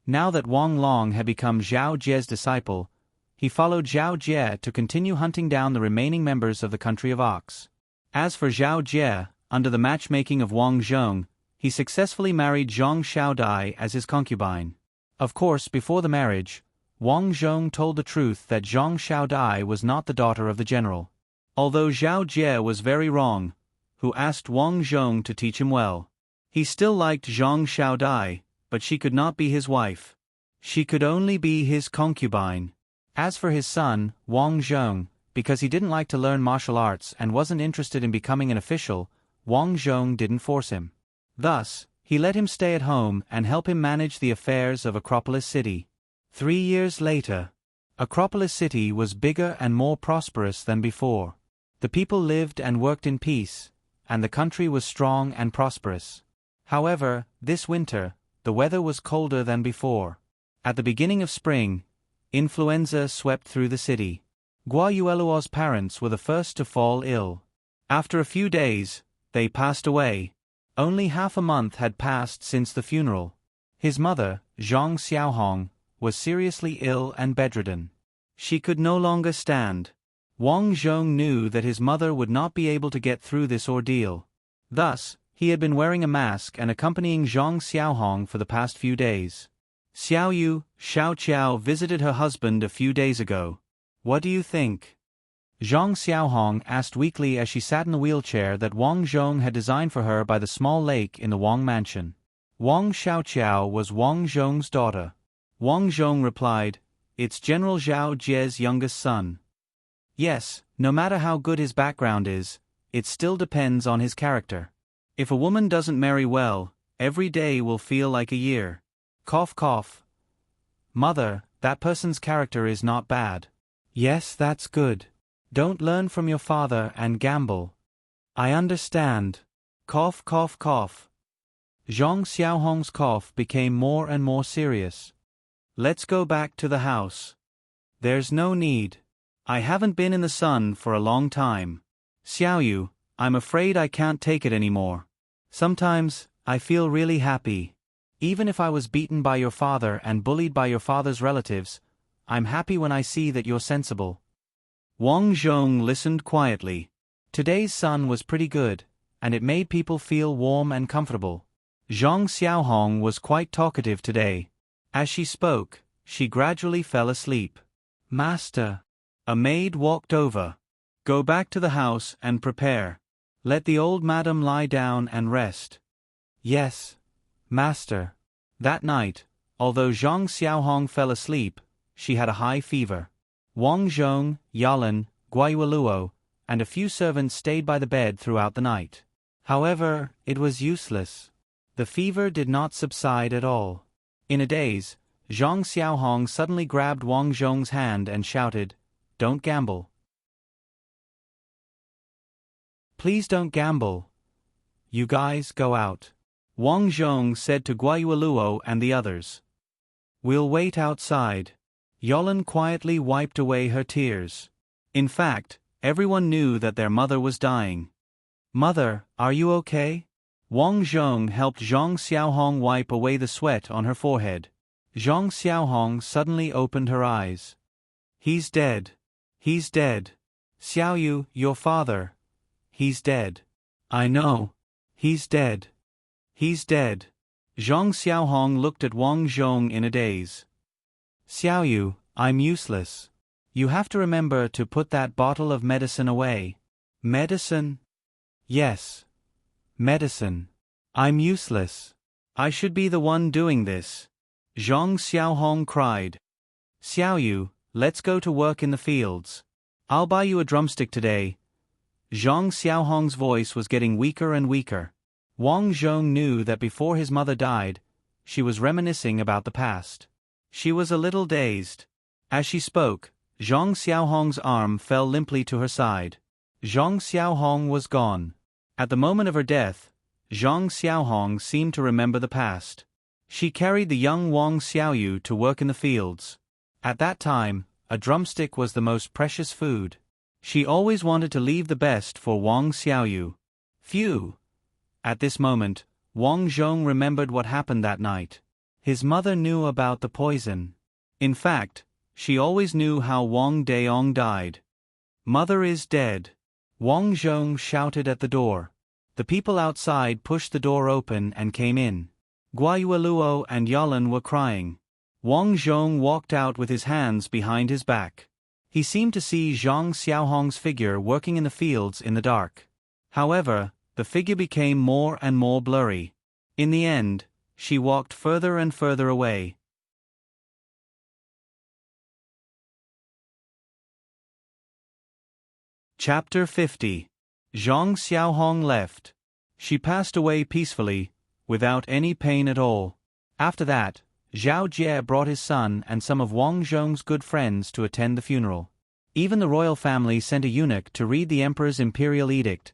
Now that Wang Long had become Zhao Jie's disciple, he followed Zhao Jie to continue hunting down the remaining members of the Country of Ox. As for Zhao Jie, under the matchmaking of Wang Zhong, he successfully married Zhang Xiaodai as his concubine. Of course, before the marriage, Wang Zhong told the truth that Zhang Xiaodai was not the daughter of the general. Although Zhao Jie was very wrong, who asked Wang Zhong to teach him well. He still liked Zhang Xiaodai, but she could not be his wife. She could only be his concubine. As for his son, Wang Zhong, because he didn't like to learn martial arts and wasn't interested in becoming an official, Wang Zhong didn't force him. Thus, he let him stay at home and help him manage the affairs of Acropolis City. 3 years later, Acropolis City was bigger and more prosperous than before. The people lived and worked in peace, and the country was strong and prosperous. However, this winter, the weather was colder than before. At the beginning of spring, influenza swept through the city. Guo Yueluo's parents were the first to fall ill. After a few days, they passed away. Only half a month had passed since the funeral. His mother, Zhang Xiaohong, was seriously ill and bedridden. She could no longer stand. Wang Zhong knew that his mother would not be able to get through this ordeal. Thus, he had been wearing a mask and accompanying Zhang Xiaohong for the past few days. Xiaoyu, Xiaoqiao visited her husband a few days ago. What do you think? Zhang Xiaohong asked weakly as she sat in the wheelchair that Wang Zhong had designed for her by the small lake in the Wang mansion. Wang Xiaoqiao was Wang Zhong's daughter. Wang Zhong replied, "It's General Zhao Jie's youngest son." Yes, no matter how good his background is, it still depends on his character. If a woman doesn't marry well, every day will feel like a year. Cough cough. Mother, that person's character is not bad. Yes, that's good. Don't learn from your father and gamble. I understand. Cough, cough, cough. Zhang Xiaohong's cough became more and more serious. Let's go back to the house. There's no need. I haven't been in the sun for a long time. Xiaoyu, I'm afraid I can't take it anymore. Sometimes, I feel really happy. Even if I was beaten by your father and bullied by your father's relatives, I'm happy when I see that you're sensible. Wang Zhong listened quietly. Today's sun was pretty good, and it made people feel warm and comfortable. Zhang Xiaohong was quite talkative today. As she spoke, she gradually fell asleep. Master. A maid walked over. Go back to the house and prepare. Let the old madam lie down and rest. Yes, Master. That night, although Zhang Xiaohong fell asleep, she had a high fever. Wang Zhong, Yalan, Guayueluo, and a few servants stayed by the bed throughout the night. However, it was useless. The fever did not subside at all. In a daze, Zhang Xiaohong suddenly grabbed Wang Zhong's hand and shouted, "Don't gamble. Please don't gamble. You guys go out." Wang Zhong said to Guayueluo and the others. "We'll wait outside." Yolan quietly wiped away her tears. In fact, everyone knew that their mother was dying. "Mother, are you okay?" Wang Zhong helped Zhang Xiaohong wipe away the sweat on her forehead. Zhang Xiaohong suddenly opened her eyes. "He's dead. He's dead. Xiaoyu, your father. He's dead." "I know. He's dead. He's dead." Zhang Xiaohong looked at Wang Zhong in a daze. "Xiaoyu, I'm useless. You have to remember to put that bottle of medicine away." "Medicine?" "Yes. Medicine. I'm useless. I should be the one doing this." Zhang Xiaohong cried. "Xiaoyu, let's go to work in the fields. I'll buy you a drumstick today." Zhang Xiaohong's voice was getting weaker and weaker. Wang Zhong knew that before his mother died, she was reminiscing about the past. She was a little dazed. As she spoke, Zhang Xiaohong's arm fell limply to her side. Zhang Xiaohong was gone. At the moment of her death, Zhang Xiaohong seemed to remember the past. She carried the young Wang Xiaoyu to work in the fields. At that time, a drumstick was the most precious food. She always wanted to leave the best for Wang Xiaoyu. Phew! At this moment, Wang Zhong remembered what happened that night. His mother knew about the poison. In fact, she always knew how Wang Daong died. "Mother is dead." Wang Zhong shouted at the door. The people outside pushed the door open and came in. Guayueluo and Yalan were crying. Wang Zhong walked out with his hands behind his back. He seemed to see Zhang Xiaohong's figure working in the fields in the dark. However, the figure became more and more blurry. In the end, she walked further and further away. Chapter 50. Zhang Xiaohong left. She passed away peacefully, without any pain at all. After that, Zhao Jie brought his son and some of Wang Zhong's good friends to attend the funeral. Even the royal family sent a eunuch to read the emperor's imperial edict,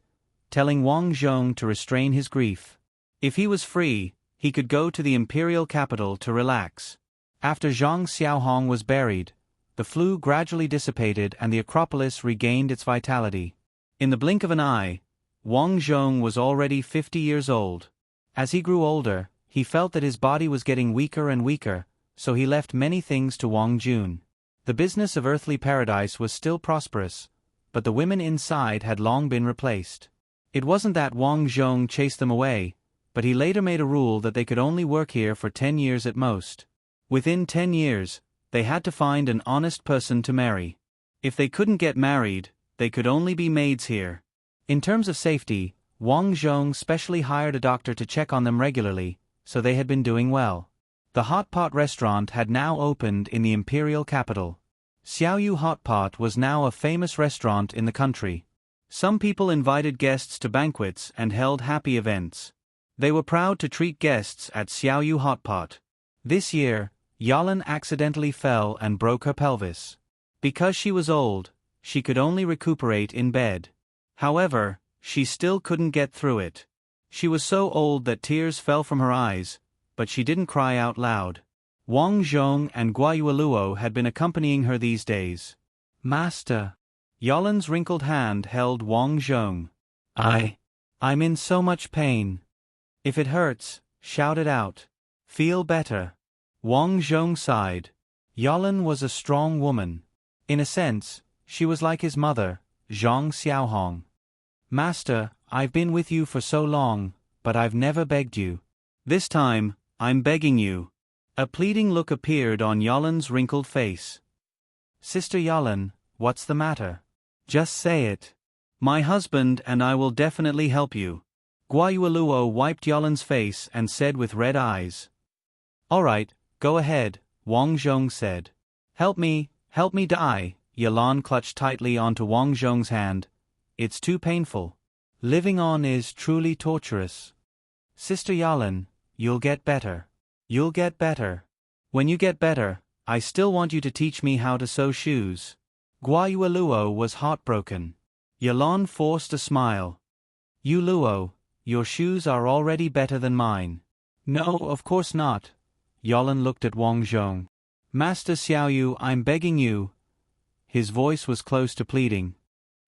telling Wang Zhong to restrain his grief. If he was free, he could go to the imperial capital to relax. After Zhang Xiaohong was buried, the flu gradually dissipated and the Acropolis regained its vitality. In the blink of an eye, Wang Zhong was already 50 years old. As he grew older, he felt that his body was getting weaker and weaker, so he left many things to Wang Jun. The business of earthly paradise was still prosperous, but the women inside had long been replaced. It wasn't that Wang Zhong chased them away, but he later made a rule that they could only work here for 10 years at most. Within 10 years, they had to find an honest person to marry. If they couldn't get married, they could only be maids here. In terms of safety, Wang Zhong specially hired a doctor to check on them regularly, so they had been doing well. The Hot Pot restaurant had now opened in the imperial capital. Xiaoyu Hot Pot was now a famous restaurant in the country. Some people invited guests to banquets and held happy events. They were proud to treat guests at Xiaoyu Hot Pot. This year, Yalan accidentally fell and broke her pelvis. Because she was old, she could only recuperate in bed. However, she still couldn't get through it. She was so old that tears fell from her eyes, but she didn't cry out loud. Wang Zhong and Guayueluo had been accompanying her these days. Master. Yolan's wrinkled hand held Wang Zhong. I'm in so much pain. If it hurts, shout it out. Feel better. Wang Zhong sighed. Yolan was a strong woman. In a sense, she was like his mother, Zhang Xiaohong. Master, I've been with you for so long, but I've never begged you. This time, I'm begging you. A pleading look appeared on Yolan's wrinkled face. Sister Yolan, what's the matter? Just say it. My husband and I will definitely help you. Guayueluo wiped Yolan's face and said with red eyes. All right, go ahead, Wang Zhong said. Help me die. Yolan clutched tightly onto Wang Zhong's hand. It's too painful. Living on is truly torturous. Sister Yolan, you'll get better. You'll get better. When you get better, I still want you to teach me how to sew shoes. Guayueluo was heartbroken. Yolan forced a smile. You Luo, your shoes are already better than mine. No, of course not. Yolan looked at Wang Zhong. Master Xiaoyu, I'm begging you. His voice was close to pleading.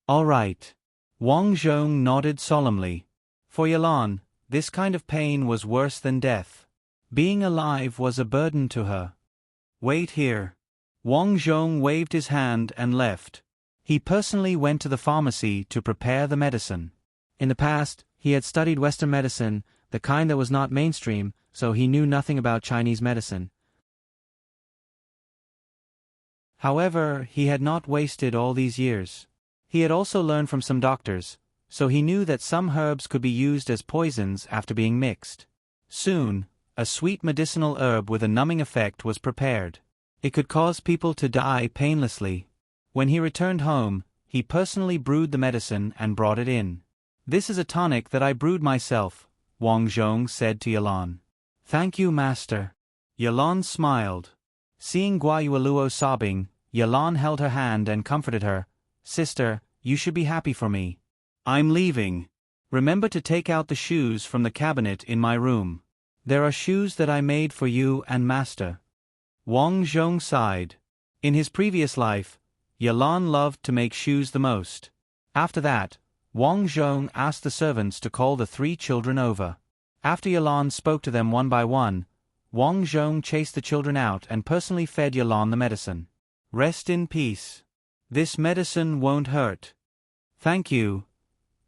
All right. Wang Zhong nodded solemnly. For Yolan, this kind of pain was worse than death. Being alive was a burden to her. Wait here. Wang Zhong waved his hand and left. He personally went to the pharmacy to prepare the medicine. In the past, he had studied Western medicine, the kind that was not mainstream, so he knew nothing about Chinese medicine. However, he had not wasted all these years. He had also learned from some doctors, so he knew that some herbs could be used as poisons after being mixed. Soon, a sweet medicinal herb with a numbing effect was prepared. It could cause people to die painlessly. When he returned home, he personally brewed the medicine and brought it in. This is a tonic that I brewed myself, Wang Zhong said to Yolan. Thank you, master. Yolan smiled. Seeing Guayueluo sobbing, Yolan held her hand and comforted her. Sister, you should be happy for me. I'm leaving. Remember to take out the shoes from the cabinet in my room. There are shoes that I made for you and master. Wang Zhong sighed. In his previous life, Yolan loved to make shoes the most. After that, Wang Zhong asked the servants to call the 3 children over. After Yolan spoke to them one by one, Wang Zhong chased the children out and personally fed Yolan the medicine. Rest in peace. This medicine won't hurt. Thank you.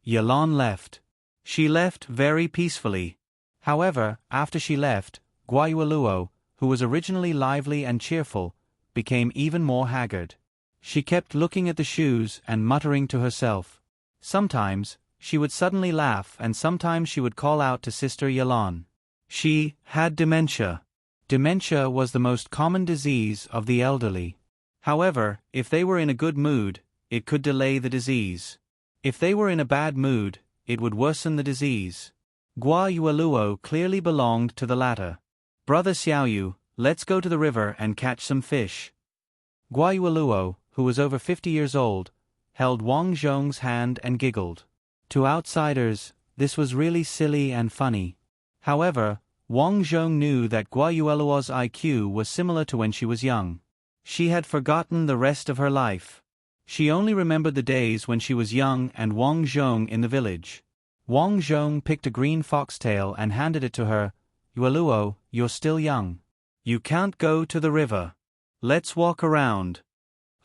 Yolan left. She left very peacefully. However, after she left, Guayueluo, who was originally lively and cheerful, became even more haggard. She kept looking at the shoes and muttering to herself. Sometimes, she would suddenly laugh and sometimes she would call out to Sister Yolan. She had dementia. Dementia was the most common disease of the elderly. However, if they were in a good mood, it could delay the disease. If they were in a bad mood, it would worsen the disease. Guayueluo clearly belonged to the latter. Brother Xiaoyu, let's go to the river and catch some fish. Guayueluo, who was over 50 years old, held Wang Zhong's hand and giggled. To outsiders, this was really silly and funny. However, Wang Zhong knew that Guayueluo's IQ was similar to when she was young. She had forgotten the rest of her life. She only remembered the days when she was young and Wang Zhong in the village. Wang Zhong picked a green foxtail and handed it to her. Guayueluo, you're still young. You can't go to the river. Let's walk around.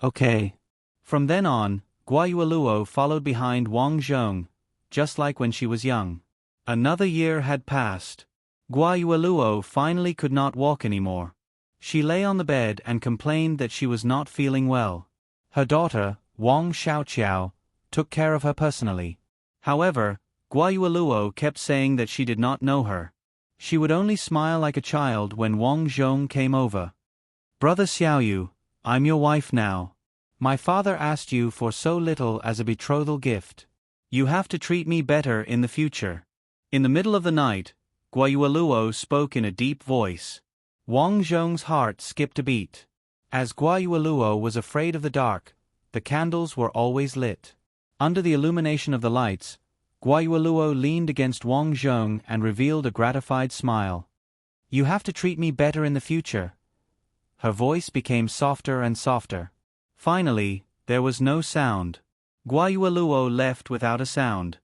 Okay. From then on, Guayueluo followed behind Wang Zhong, just like when she was young. Another year had passed. Guayueluo finally could not walk anymore. She lay on the bed and complained that she was not feeling well. Her daughter, Wang Xiaoqiao, took care of her personally. However, Guayueluo kept saying that she did not know her. She would only smile like a child when Wang Zhong came over. Brother Xiaoyu, I'm your wife now. My father asked you for so little as a betrothal gift. You have to treat me better in the future. In the middle of the night, Guayueluo spoke in a deep voice. Wang Zhong's heart skipped a beat. As Guayueluo was afraid of the dark, the candles were always lit. Under the illumination of the lights, Guayueluo leaned against Wang Zhong and revealed a gratified smile. "You have to treat me better in the future." Her voice became softer and softer. Finally, there was no sound. Guayueluo left without a sound.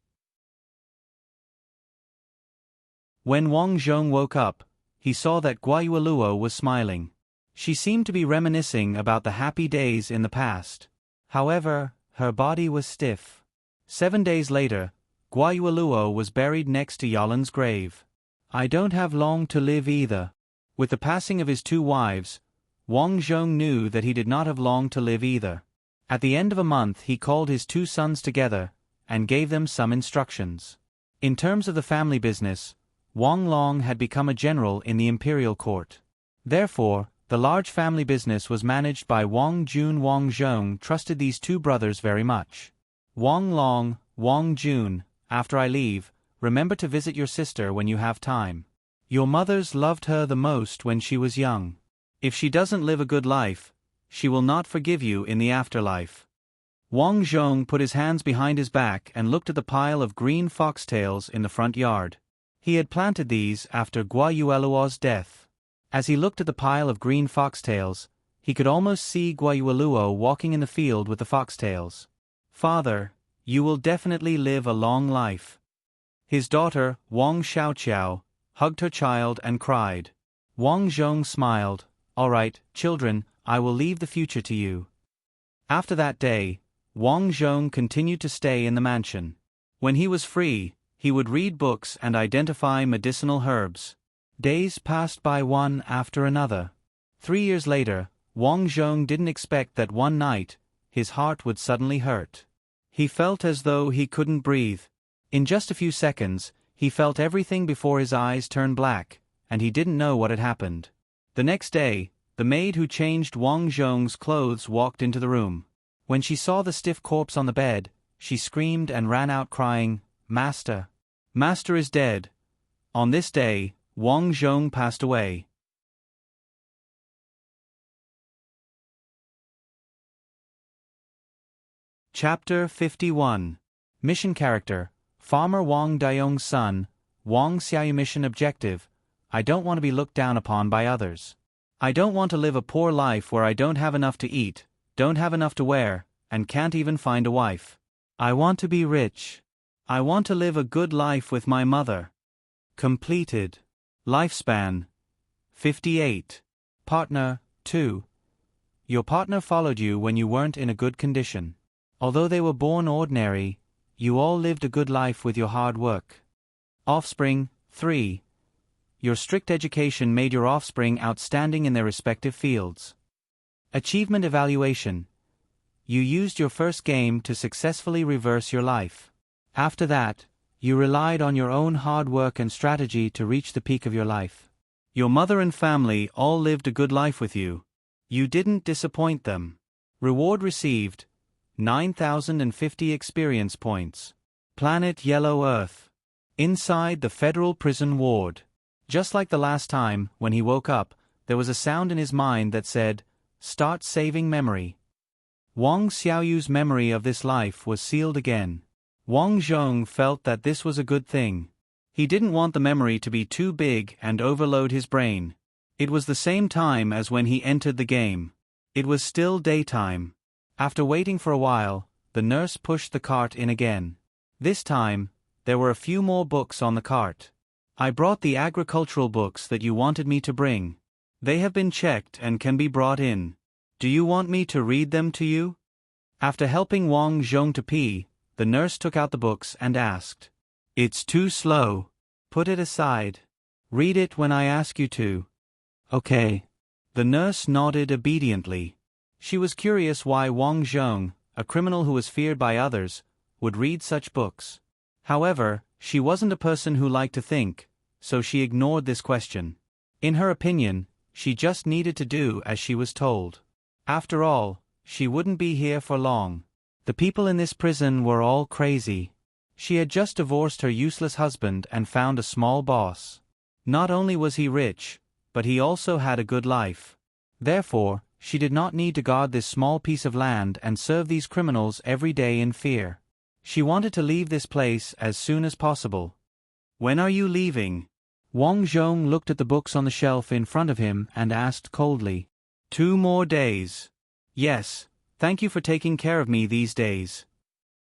When Wang Zhong woke up, he saw that Guayueluo was smiling. She seemed to be reminiscing about the happy days in the past. However, her body was stiff. 7 days later, Guayueluo was buried next to Yalan's grave. "I don't have long to live either." With the passing of his 2 wives, Wang Zhong knew that he did not have long to live either. At the end of a month he called his 2 sons together, and gave them some instructions. In terms of the family business, Wang Long had become a general in the imperial court. Therefore, the large family business was managed by Wang Jun. Wang Zhong trusted these 2 brothers very much. "Wang Long, Wang Jun, after I leave, remember to visit your sister when you have time. Your mothers loved her the most when she was young. If she doesn't live a good life, she will not forgive you in the afterlife." Wang Zhong put his hands behind his back and looked at the pile of green foxtails in the front yard. He had planted these after Guayueluo's death. As he looked at the pile of green foxtails, he could almost see Guayueluo walking in the field with the foxtails. "Father, you will definitely live a long life." His daughter, Wang Xiaoqiao, hugged her child and cried. Wang Zhong smiled. "All right, children, I will leave the future to you." After that day, Wang Zhong continued to stay in the mansion. When he was free, he would read books and identify medicinal herbs. Days passed by one after another. 3 years later, Wang Zhong didn't expect that one night, his heart would suddenly hurt. He felt as though he couldn't breathe. In just a few seconds, he felt everything before his eyes turn black, and he didn't know what had happened. The next day, the maid who changed Wang Zhong's clothes walked into the room. When she saw the stiff corpse on the bed, she screamed and ran out crying, "Master! Master is dead." On this day, Wang Zhong passed away. Chapter 51. Mission Character: Farmer Wang Dayong's son, Wang Xiaoyu. Mission Objective: I don't want to be looked down upon by others. I don't want to live a poor life where I don't have enough to eat, don't have enough to wear, and can't even find a wife. I want to be rich. I want to live a good life with my mother. Completed. Lifespan: 58. Partner: 2. Your partner followed you when you weren't in a good condition. Although they were born ordinary, you all lived a good life with your hard work. Offspring: 3. Your strict education made your offspring outstanding in their respective fields. Achievement evaluation: you used your first game to successfully reverse your life. After that, you relied on your own hard work and strategy to reach the peak of your life. Your mother and family all lived a good life with you. You didn't disappoint them. Reward received: 9,050 experience points. Planet Yellow Earth. Inside the federal prison ward. Just like the last time, when he woke up, there was a sound in his mind that said, "Start saving memory." Wang Xiaoyu's memory of this life was sealed again. Wang Zhong felt that this was a good thing. He didn't want the memory to be too big and overload his brain. It was the same time as when he entered the game. It was still daytime. After waiting for a while, the nurse pushed the cart in again. This time, there were a few more books on the cart. "I brought the agricultural books that you wanted me to bring. They have been checked and can be brought in. Do you want me to read them to you?" After helping Wang Zhong to pee, the nurse took out the books and asked, "It's too slow. Put it aside. Read it when I ask you to." "Okay." The nurse nodded obediently. She was curious why Wang Zhong, a criminal who was feared by others, would read such books. However, she wasn't a person who liked to think, so she ignored this question. In her opinion, she just needed to do as she was told. After all, she wouldn't be here for long. The people in this prison were all crazy. She had just divorced her useless husband and found a small boss. Not only was he rich, but he also had a good life. Therefore, she did not need to guard this small piece of land and serve these criminals every day in fear. She wanted to leave this place as soon as possible. "When are you leaving?" Wang Zhong looked at the books on the shelf in front of him and asked coldly. 2 more days. Yes, thank you for taking care of me these days.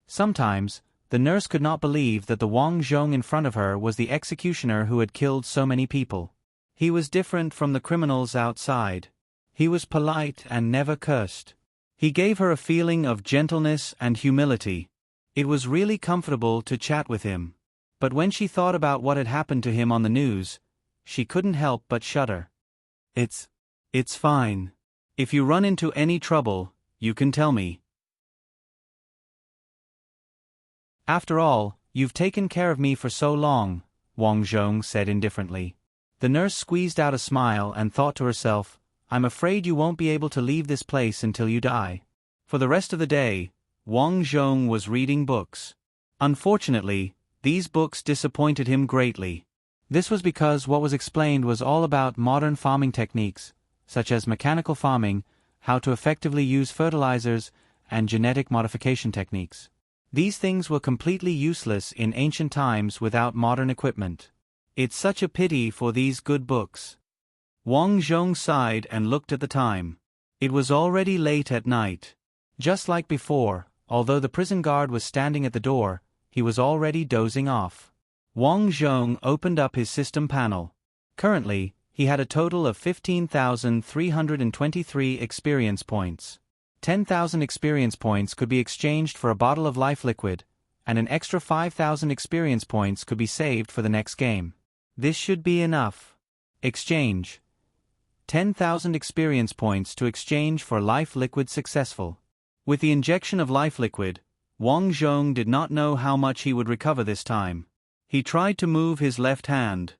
Sometimes, the nurse could not believe that the Wang Zhong in front of her was the executioner who had killed so many people. He was different from the criminals outside. He was polite and never cursed. He gave her a feeling of gentleness and humility. It was really comfortable to chat with him. But when she thought about what had happened to him on the news, she couldn't help but shudder. It's fine. If you run into any trouble, you can tell me. After all, you've taken care of me for so long, Wang Zhong said indifferently. The nurse squeezed out a smile and thought to herself, I'm afraid you won't be able to leave this place until you die. For the rest of the day, Wang Zhong was reading books. Unfortunately, these books disappointed him greatly. This was because what was explained was all about modern farming techniques, such as mechanical farming, how to effectively use fertilizers, and genetic modification techniques. These things were completely useless in ancient times without modern equipment. It's such a pity for these good books. Wang Zhong sighed and looked at the time. It was already late at night. Just like before, although the prison guard was standing at the door, he was already dozing off. Wang Zhong opened up his system panel. Currently, he had a total of 15,323 experience points. 10,000 experience points could be exchanged for a bottle of life liquid, and an extra 5,000 experience points could be saved for the next game. This should be enough. Exchange. 10,000 experience points to exchange for life liquid successful. With the injection of life liquid, Wang Zhong did not know how much he would recover this time. He tried to move his left hand.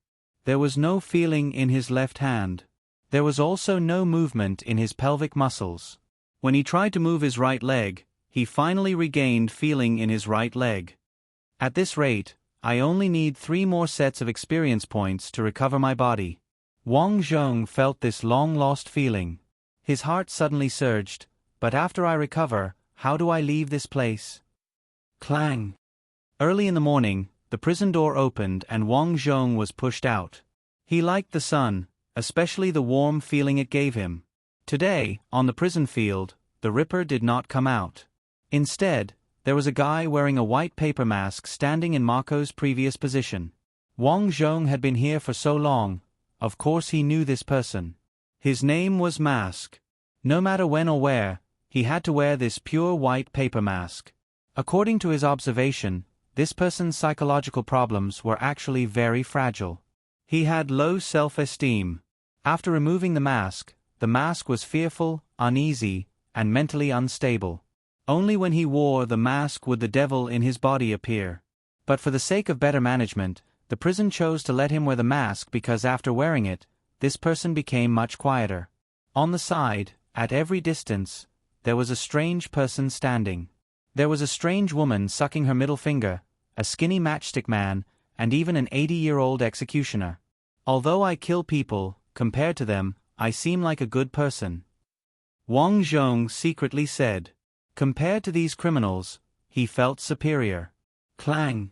There was no feeling in his left hand. There was also no movement in his pelvic muscles. When he tried to move his right leg, he finally regained feeling in his right leg. At this rate, I only need 3 more sets of experience points to recover my body. Wang Zhong felt this long-lost feeling. His heart suddenly surged, but after I recover, how do I leave this place? Clang! Early in the morning, the prison door opened and Wang Zhong was pushed out. He liked the sun, especially the warm feeling it gave him. Today, on the prison field, the Ripper did not come out. Instead, there was a guy wearing a white paper mask standing in Mako's previous position. Wang Zhong had been here for so long, of course he knew this person. His name was Mask. No matter when or where, he had to wear this pure white paper mask. According to his observation, this person's psychological problems were actually very fragile. He had low self-esteem. After removing the mask was fearful, uneasy, and mentally unstable. Only when he wore the mask would the devil in his body appear. But for the sake of better management, the prison chose to let him wear the mask because after wearing it, this person became much quieter. On the side, at every distance, there was a strange person standing. There was a strange woman sucking her middle finger, a skinny matchstick man, and even an 80-year-old executioner. Although I kill people, compared to them, I seem like a good person. Wang Zhong secretly said. Compared to these criminals, he felt superior. Clang!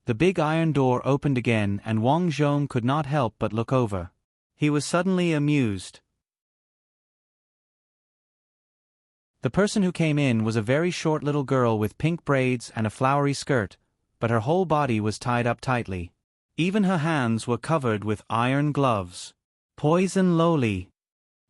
The big iron door opened again and Wang Zhong could not help but look over. He was suddenly amused. The person who came in was a very short little girl with pink braids and a flowery skirt, but her whole body was tied up tightly. Even her hands were covered with iron gloves. Poison Loli.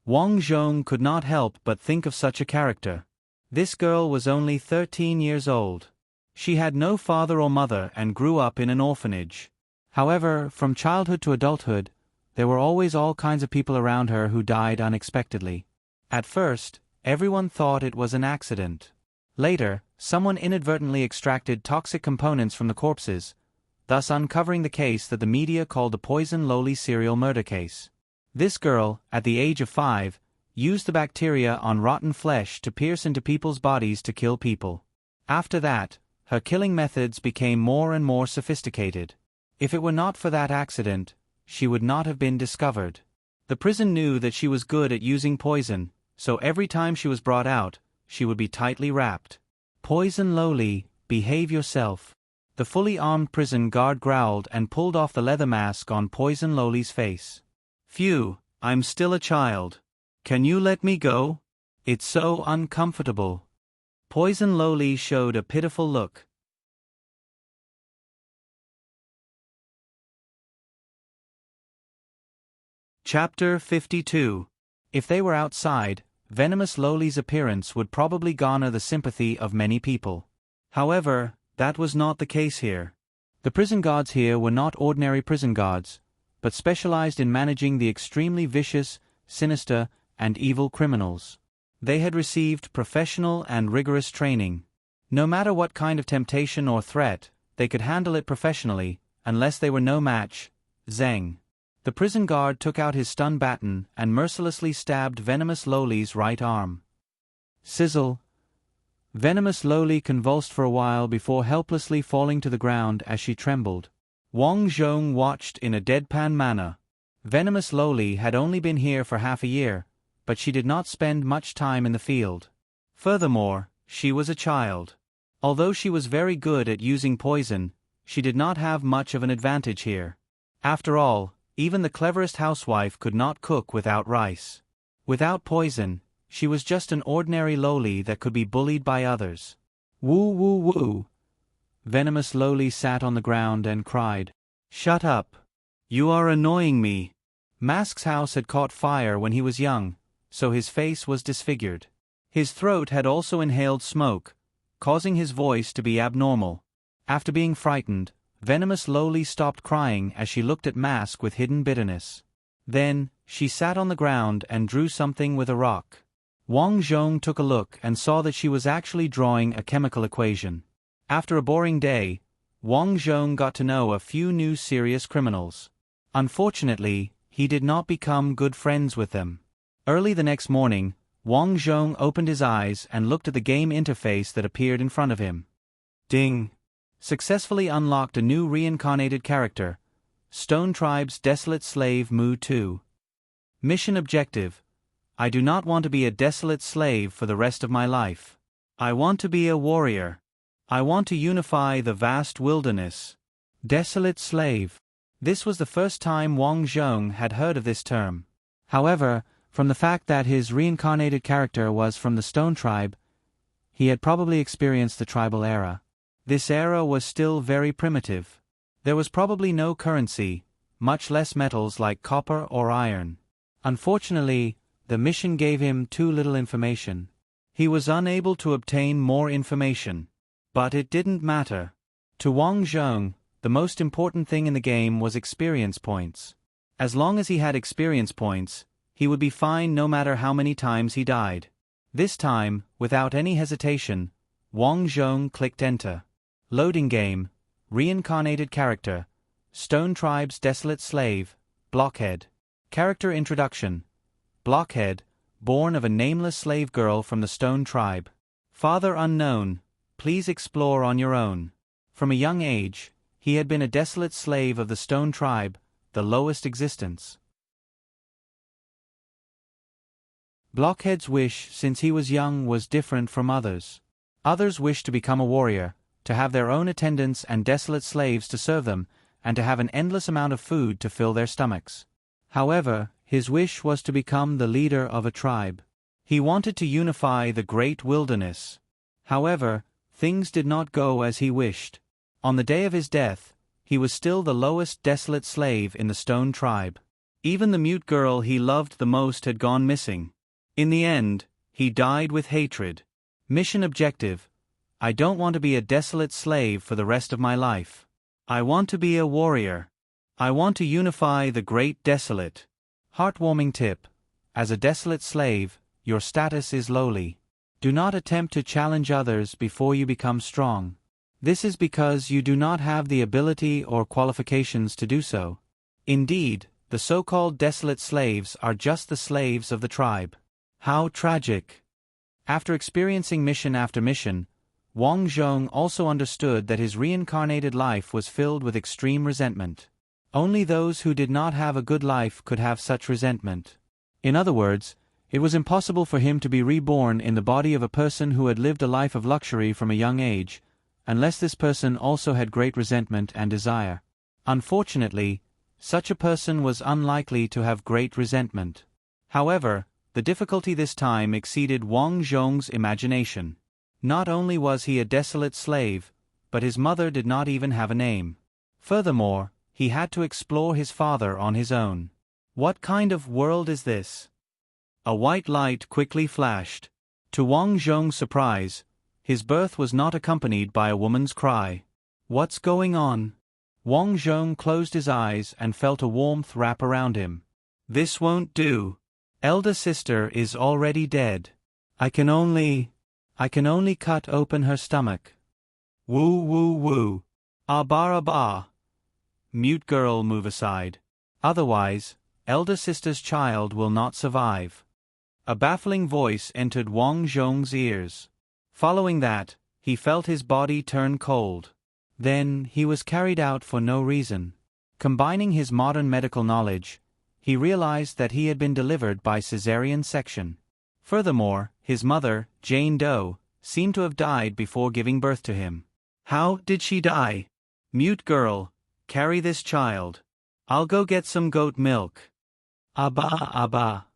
Wang Zhong could not help but think of such a character. This girl was only 13 years old. She had no father or mother and grew up in an orphanage. However, from childhood to adulthood, there were always all kinds of people around her who died unexpectedly. At first, everyone thought it was an accident. Later, someone inadvertently extracted toxic components from the corpses, thus uncovering the case that the media called the Poison Loli serial murder case. This girl, at the age of 5, used the bacteria on rotten flesh to pierce into people's bodies to kill people. After that, her killing methods became more and more sophisticated. If it were not for that accident, she would not have been discovered. The prison knew that she was good at using poison, so every time she was brought out, she would be tightly wrapped. Poison Loli, behave yourself." The fully armed prison guard growled and pulled off the leather mask on Poison Lowly's face. "Phew, I'm still a child. Can you let me go? It's so uncomfortable." Poison Lowly showed a pitiful look. Chapter 52. If they were outside, Venomous Lowly's appearance would probably garner the sympathy of many people. However, that was not the case here. The prison guards here were not ordinary prison guards, but specialized in managing the extremely vicious, sinister, and evil criminals. They had received professional and rigorous training. No matter what kind of temptation or threat, they could handle it professionally, unless they were no match. Zeng. The prison guard took out his stun baton and mercilessly stabbed Venomous Lowly's right arm. Sizzle. Venomous Lowly convulsed for a while before helplessly falling to the ground as she trembled. Wang Zhong watched in a deadpan manner. Venomous Lowly had only been here for half a year, but she did not spend much time in the field. Furthermore, she was a child. Although she was very good at using poison, she did not have much of an advantage here. After all, even the cleverest housewife could not cook without rice. Without poison, she was just an ordinary Lowly that could be bullied by others. Woo woo woo. Venomous Lowly sat on the ground and cried, "Shut up. You are annoying me." Mask's house had caught fire when he was young, so his face was disfigured. His throat had also inhaled smoke, causing his voice to be abnormal. After being frightened, Venomous Lowly stopped crying as she looked at Mask with hidden bitterness. Then, she sat on the ground and drew something with a rock. Wang Zhong took a look and saw that she was actually drawing a chemical equation. After a boring day, Wang Zhong got to know a few new serious criminals. Unfortunately, he did not become good friends with them. Early the next morning, Wang Zhong opened his eyes and looked at the game interface that appeared in front of him. Ding! Successfully unlocked a new reincarnated character, Stone Tribe's Desolate Slave Mu 2. Mission objective: I do not want to be a desolate slave for the rest of my life. I want to be a warrior. I want to unify the vast wilderness. Desolate slave. This was the first time Wang Zhong had heard of this term. However, from the fact that his reincarnated character was from the Stone Tribe, he had probably experienced the tribal era. This era was still very primitive. There was probably no currency, much less metals like copper or iron. Unfortunately, the mission gave him too little information. He was unable to obtain more information. But it didn't matter. To Wang Zhong, the most important thing in the game was experience points. As long as he had experience points, he would be fine no matter how many times he died. This time, without any hesitation, Wang Zhong clicked enter. Loading game, reincarnated character, Stone Tribe's Desolate Slave, Blockhead. Character introduction. Blockhead, born of a nameless slave girl from the Stone Tribe. Father unknown, please explore on your own. From a young age, he had been a desolate slave of the Stone Tribe, the lowest existence. Blockhead's wish since he was young was different from others. Others wished to become a warrior, to have their own attendants and desolate slaves to serve them, and to have an endless amount of food to fill their stomachs. However, his wish was to become the leader of a tribe. He wanted to unify the great wilderness. However, things did not go as he wished. On the day of his death, he was still the lowest desolate slave in the Stone Tribe. Even the mute girl he loved the most had gone missing. In the end, he died with hatred. Mission objective: I don't want to be a desolate slave for the rest of my life. I want to be a warrior. I want to unify the great desolate. Heartwarming tip: as a desolate slave, your status is lowly. Do not attempt to challenge others before you become strong. This is because you do not have the ability or qualifications to do so. Indeed, the so-called desolate slaves are just the slaves of the tribe. How tragic! After experiencing mission after mission, Wang Zhong also understood that his reincarnated life was filled with extreme resentment. Only those who did not have a good life could have such resentment. In other words, it was impossible for him to be reborn in the body of a person who had lived a life of luxury from a young age, unless this person also had great resentment and desire. Unfortunately, such a person was unlikely to have great resentment. However, the difficulty this time exceeded Wang Zhong's imagination. Not only was he a desolate slave, but his mother did not even have a name. Furthermore, he had to explore his father on his own. What kind of world is this? A white light quickly flashed. To Wang Zhong's surprise, his birth was not accompanied by a woman's cry. What's going on? Wang Zhong closed his eyes and felt a warmth wrap around him. This won't do. Elder sister is already dead. I can only cut open her stomach. Woo woo woo. Ah. Mute girl, move aside. Otherwise, elder sister's child will not survive. A baffling voice entered Wang Zhong's ears. Following that, he felt his body turn cold. Then, he was carried out for no reason. Combining his modern medical knowledge, he realized that he had been delivered by cesarean section. Furthermore, his mother, Jane Doe, seemed to have died before giving birth to him. How did she die? Mute girl, carry this child. I'll go get some goat milk. Abba.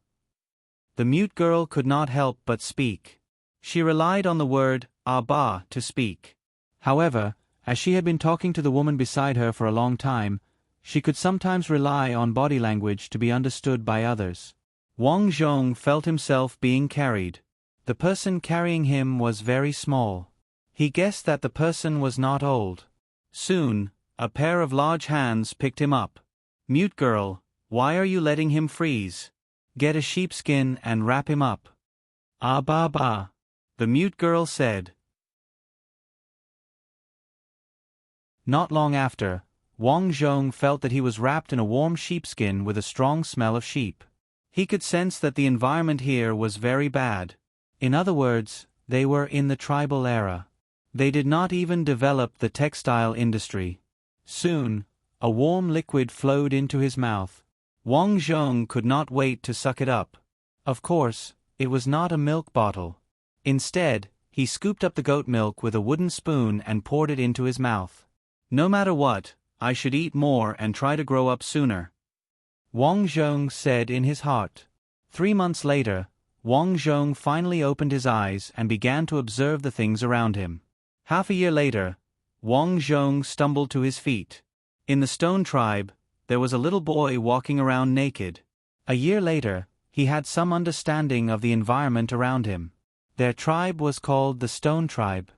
The mute girl could not help but speak. She relied on the word Abba to speak. However, as she had been talking to the woman beside her for a long time, she could sometimes rely on body language to be understood by others. Wang Zhong felt himself being carried. The person carrying him was very small. He guessed that the person was not old. Soon, a pair of large hands picked him up. Mute girl, why are you letting him freeze? Get a sheepskin and wrap him up. Abba, the mute girl said. Not long after, Wang Zhong felt that he was wrapped in a warm sheepskin with a strong smell of sheep. He could sense that the environment here was very bad. In other words, they were in the tribal era. They did not even develop the textile industry. Soon, a warm liquid flowed into his mouth. Wang Zhong could not wait to suck it up. Of course, it was not a milk bottle. Instead, he scooped up the goat milk with a wooden spoon and poured it into his mouth. No matter what, I should eat more and try to grow up sooner, Wang Zhong said in his heart. 3 months later, Wang Zhong finally opened his eyes and began to observe the things around him. Half a year later, Wang Zhong stumbled to his feet. In the Stone Tribe, there was a little boy walking around naked. A year later, he had some understanding of the environment around him. Their tribe was called the Stone Tribe.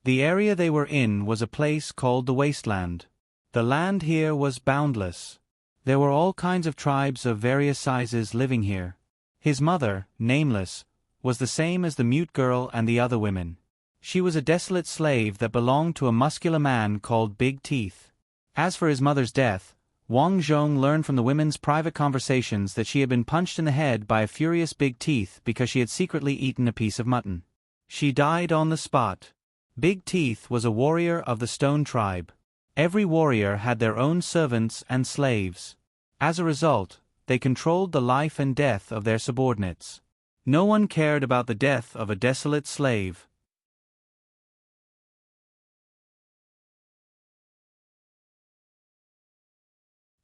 The area they were in was a place called the Wasteland. The land here was boundless. There were all kinds of tribes of various sizes living here. His mother, Nameless, was the same as the mute girl and the other women. She was a desolate slave that belonged to a muscular man called Big Teeth. As for his mother's death, Wang Zhong learned from the women's private conversations that she had been punched in the head by a furious Big Teeth because she had secretly eaten a piece of mutton. She died on the spot. Big Teeth was a warrior of the Stone Tribe. Every warrior had their own servants and slaves. As a result, they controlled the life and death of their subordinates. No one cared about the death of a desolate slave.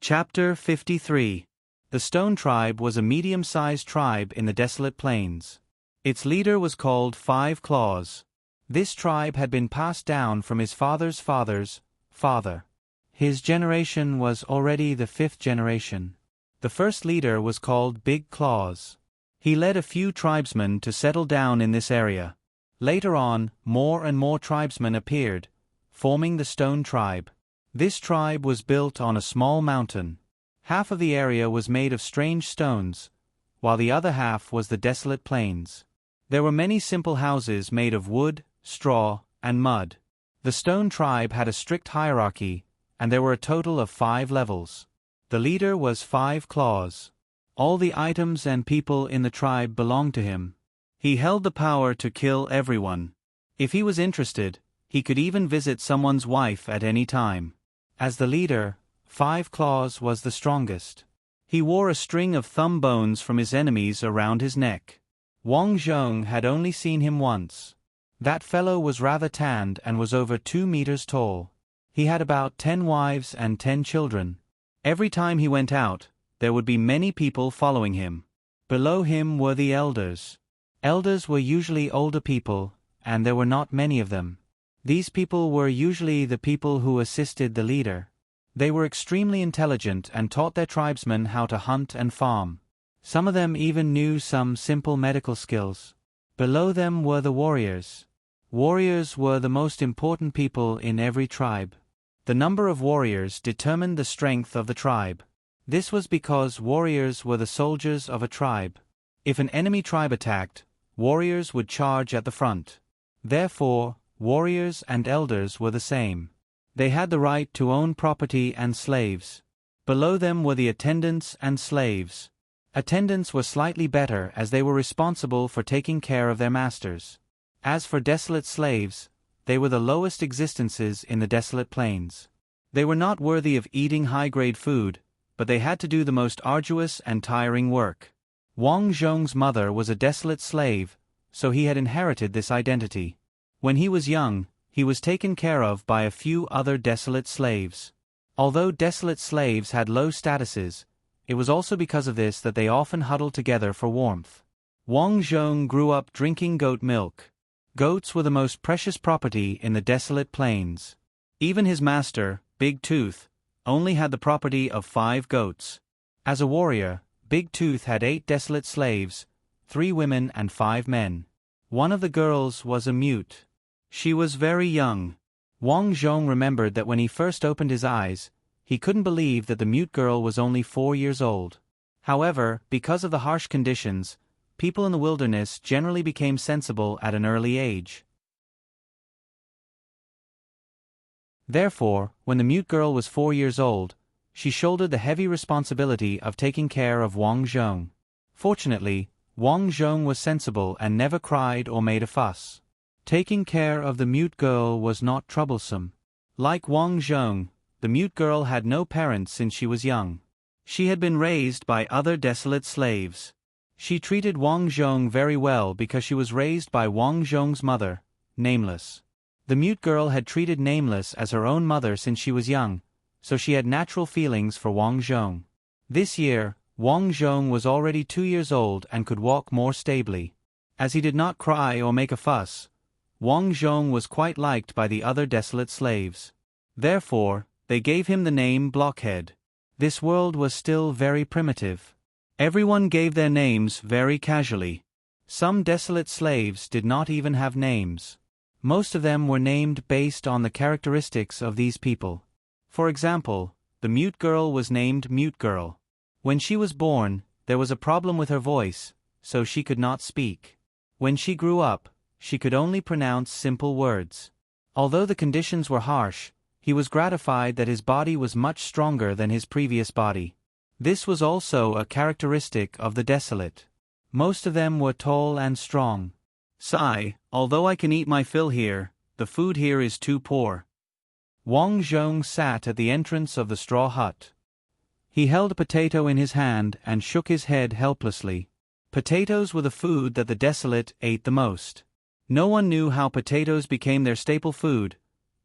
Chapter 53. The Stone Tribe was a medium-sized tribe in the desolate plains. Its leader was called 5 Claws. This tribe had been passed down from his father's father's father. His generation was already the 5th generation. The first leader was called Big Claws. He led a few tribesmen to settle down in this area. Later on, more and more tribesmen appeared, forming the Stone Tribe. This tribe was built on a small mountain. Half of the area was made of strange stones, while the other half was the desolate plains. There were many simple houses made of wood, straw, and mud. The Stone Tribe had a strict hierarchy, and there were a total of 5 levels. The leader was 5 Claws. All the items and people in the tribe belonged to him. He held the power to kill everyone. If he was interested, he could even visit someone's wife at any time. As the leader, 5 Claws was the strongest. He wore a string of thumb bones from his enemies around his neck. Wang Zhong had only seen him once. That fellow was rather tanned and was over 2 meters tall. He had about 10 wives and 10 children. Every time he went out, there would be many people following him. Below him were the elders. Elders were usually older people, and there were not many of them. These people were usually the people who assisted the leader. They were extremely intelligent and taught their tribesmen how to hunt and farm. Some of them even knew some simple medical skills. Below them were the warriors. Warriors were the most important people in every tribe. The number of warriors determined the strength of the tribe. This was because warriors were the soldiers of a tribe. If an enemy tribe attacked, warriors would charge at the front. Therefore, warriors and elders were the same. They had the right to own property and slaves. Below them were the attendants and slaves. Attendants were slightly better as they were responsible for taking care of their masters. As for desolate slaves, they were the lowest existences in the desolate plains. They were not worthy of eating high-grade food, but they had to do the most arduous and tiring work. Wang Zhong's mother was a desolate slave, so he had inherited this identity. When he was young, he was taken care of by a few other desolate slaves. Although desolate slaves had low statuses, it was also because of this that they often huddled together for warmth. Wang Zhong grew up drinking goat milk. Goats were the most precious property in the desolate plains. Even his master, Big Tooth, only had the property of 5 goats. As a warrior, Big Tooth had 8 desolate slaves, 3 women and 5 men. One of the girls was a mute. She was very young. Wang Zhong remembered that when he first opened his eyes, he couldn't believe that the mute girl was only 4 years old. However, because of the harsh conditions, people in the wilderness generally became sensible at an early age. Therefore, when the mute girl was 4 years old, she shouldered the heavy responsibility of taking care of Wang Zhong. Fortunately, Wang Zhong was sensible and never cried or made a fuss. Taking care of the mute girl was not troublesome. Like Wang Zhong, the mute girl had no parents since she was young. She had been raised by other desolate slaves. She treated Wang Zhong very well because she was raised by Wang Zhong's mother, Nameless. The mute girl had treated Nameless as her own mother since she was young, so she had natural feelings for Wang Zhong. This year, Wang Zhong was already 2 years old and could walk more stably. As he did not cry or make a fuss, Wang Zhong was quite liked by the other desolate slaves. Therefore, they gave him the name Blockhead. This world was still very primitive. Everyone gave their names very casually. Some desolate slaves did not even have names. Most of them were named based on the characteristics of these people. For example, the mute girl was named Mute Girl. When she was born, there was a problem with her voice, so she could not speak. When she grew up, she could only pronounce simple words. Although the conditions were harsh, he was gratified that his body was much stronger than his previous body. This was also a characteristic of the desolate. Most of them were tall and strong. Sigh, although I can eat my fill here, the food here is too poor. Wang Zhong sat at the entrance of the straw hut. He held a potato in his hand and shook his head helplessly. Potatoes were the food that the desolate ate the most. No one knew how potatoes became their staple food,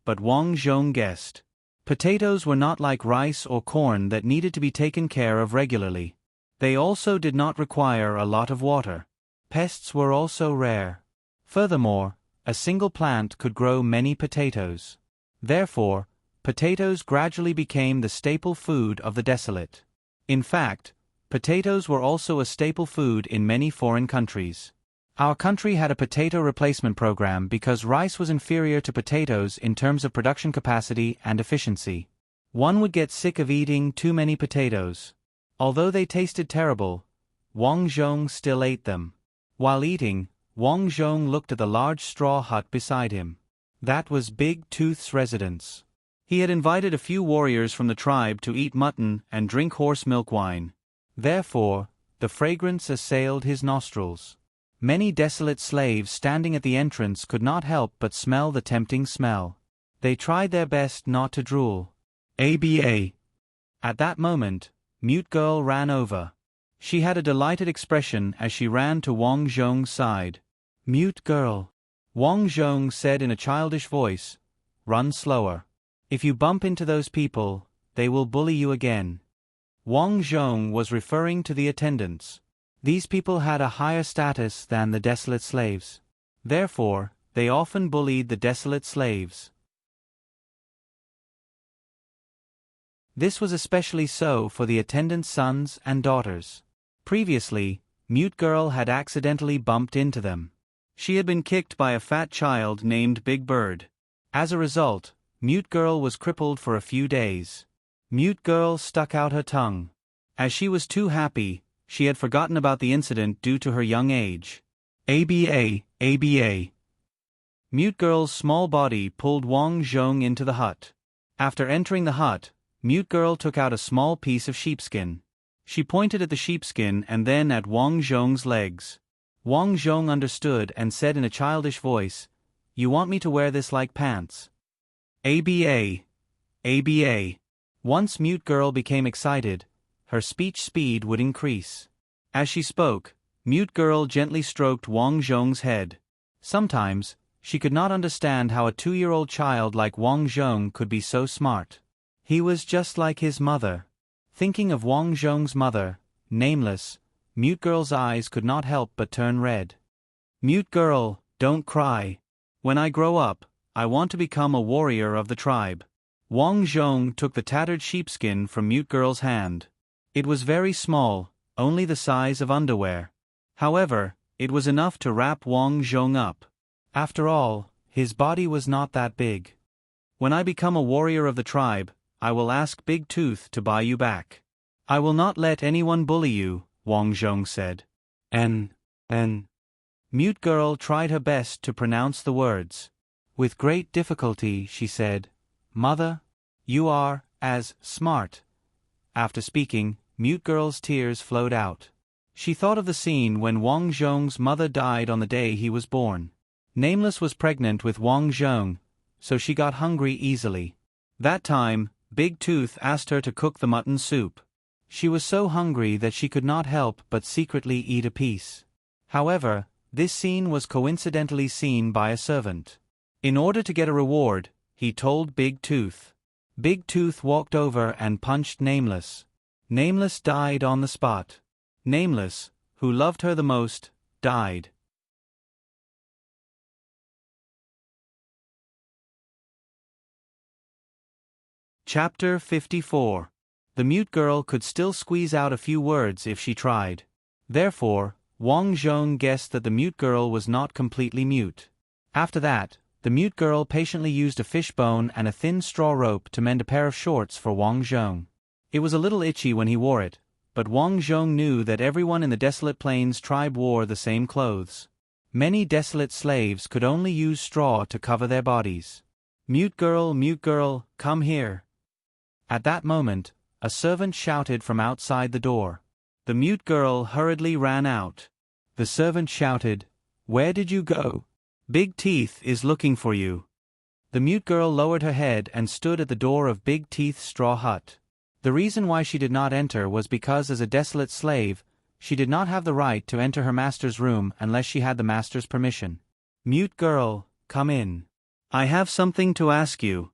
but Wang Zhong guessed. Potatoes were not like rice or corn that needed to be taken care of regularly. They also did not require a lot of water. Pests were also rare. Furthermore, a single plant could grow many potatoes. Therefore, potatoes gradually became the staple food of the desolate. In fact, potatoes were also a staple food in many foreign countries. Our country had a potato replacement program because rice was inferior to potatoes in terms of production capacity and efficiency. One would get sick of eating too many potatoes. Although they tasted terrible, Wang Zhong still ate them. While eating, Wang Zhong looked at the large straw hut beside him. That was Big Tooth's residence. He had invited a few warriors from the tribe to eat mutton and drink horse milk wine. Therefore, the fragrance assailed his nostrils. Many desolate slaves standing at the entrance could not help but smell the tempting smell. They tried their best not to drool. ABA. At that moment, Mute Girl ran over. She had a delighted expression as she ran to Wang Zhong's side. Mute Girl. Wang Zhong said in a childish voice, "Run slower. If you bump into those people, they will bully you again." Wang Zhong was referring to the attendants. These people had a higher status than the desolate slaves. Therefore, they often bullied the desolate slaves. This was especially so for the attendants' sons and daughters. Previously, Mute Girl had accidentally bumped into them. She had been kicked by a fat child named Big Bird. As a result, Mute Girl was crippled for a few days. Mute Girl stuck out her tongue. As she was too happy, she had forgotten about the incident due to her young age. ABA, ABA. Mute Girl's small body pulled Wang Zhong into the hut. After entering the hut, Mute Girl took out a small piece of sheepskin. She pointed at the sheepskin and then at Wang Zhong's legs. Wang Zhong understood and said in a childish voice, "You want me to wear this like pants?" ABA. ABA. Once Mute Girl became excited, her speech speed would increase. As she spoke, Mute Girl gently stroked Wang Zhong's head. Sometimes, she could not understand how a 2-year-old child like Wang Zhong could be so smart. He was just like his mother. Thinking of Wang Zhong's mother, Nameless, Mute Girl's eyes could not help but turn red. "Mute Girl, don't cry. When I grow up, I want to become a warrior of the tribe." Wang Zhong took the tattered sheepskin from Mute Girl's hand. It was very small, only the size of underwear. However, it was enough to wrap Wang Zhong up. After all, his body was not that big. "When I become a warrior of the tribe, I will ask Big Tooth to buy you back. I will not let anyone bully you," Wang Zhong said. N. Mute Girl tried her best to pronounce the words. With great difficulty she said, "Mother, you are as smart." After speaking, Mute Girl's tears flowed out. She thought of the scene when Wang Zhong's mother died on the day he was born. Nameless was pregnant with Wang Zhong, so she got hungry easily. That time, Big Tooth asked her to cook the mutton soup. She was so hungry that she could not help but secretly eat a piece. However, this scene was coincidentally seen by a servant. In order to get a reward, he told Big Tooth. Big Tooth walked over and punched Nameless. Nameless died on the spot. Nameless, who loved her the most, died. Chapter 54. The Mute Girl could still squeeze out a few words if she tried. Therefore, Wang Zhong guessed that the Mute Girl was not completely mute. After that, the Mute Girl patiently used a fishbone and a thin straw rope to mend a pair of shorts for Wang Zhong. It was a little itchy when he wore it, but Wang Zhong knew that everyone in the Desolate Plains tribe wore the same clothes. Many desolate slaves could only use straw to cover their bodies. Mute Girl, come here." At that moment, a servant shouted from outside the door. The Mute Girl hurriedly ran out. The servant shouted, "Where did you go? Big Teeth is looking for you." The Mute Girl lowered her head and stood at the door of Big Teeth's straw hut. The reason why she did not enter was because as a desolate slave, she did not have the right to enter her master's room unless she had the master's permission. "Mute Girl, come in. I have something to ask you."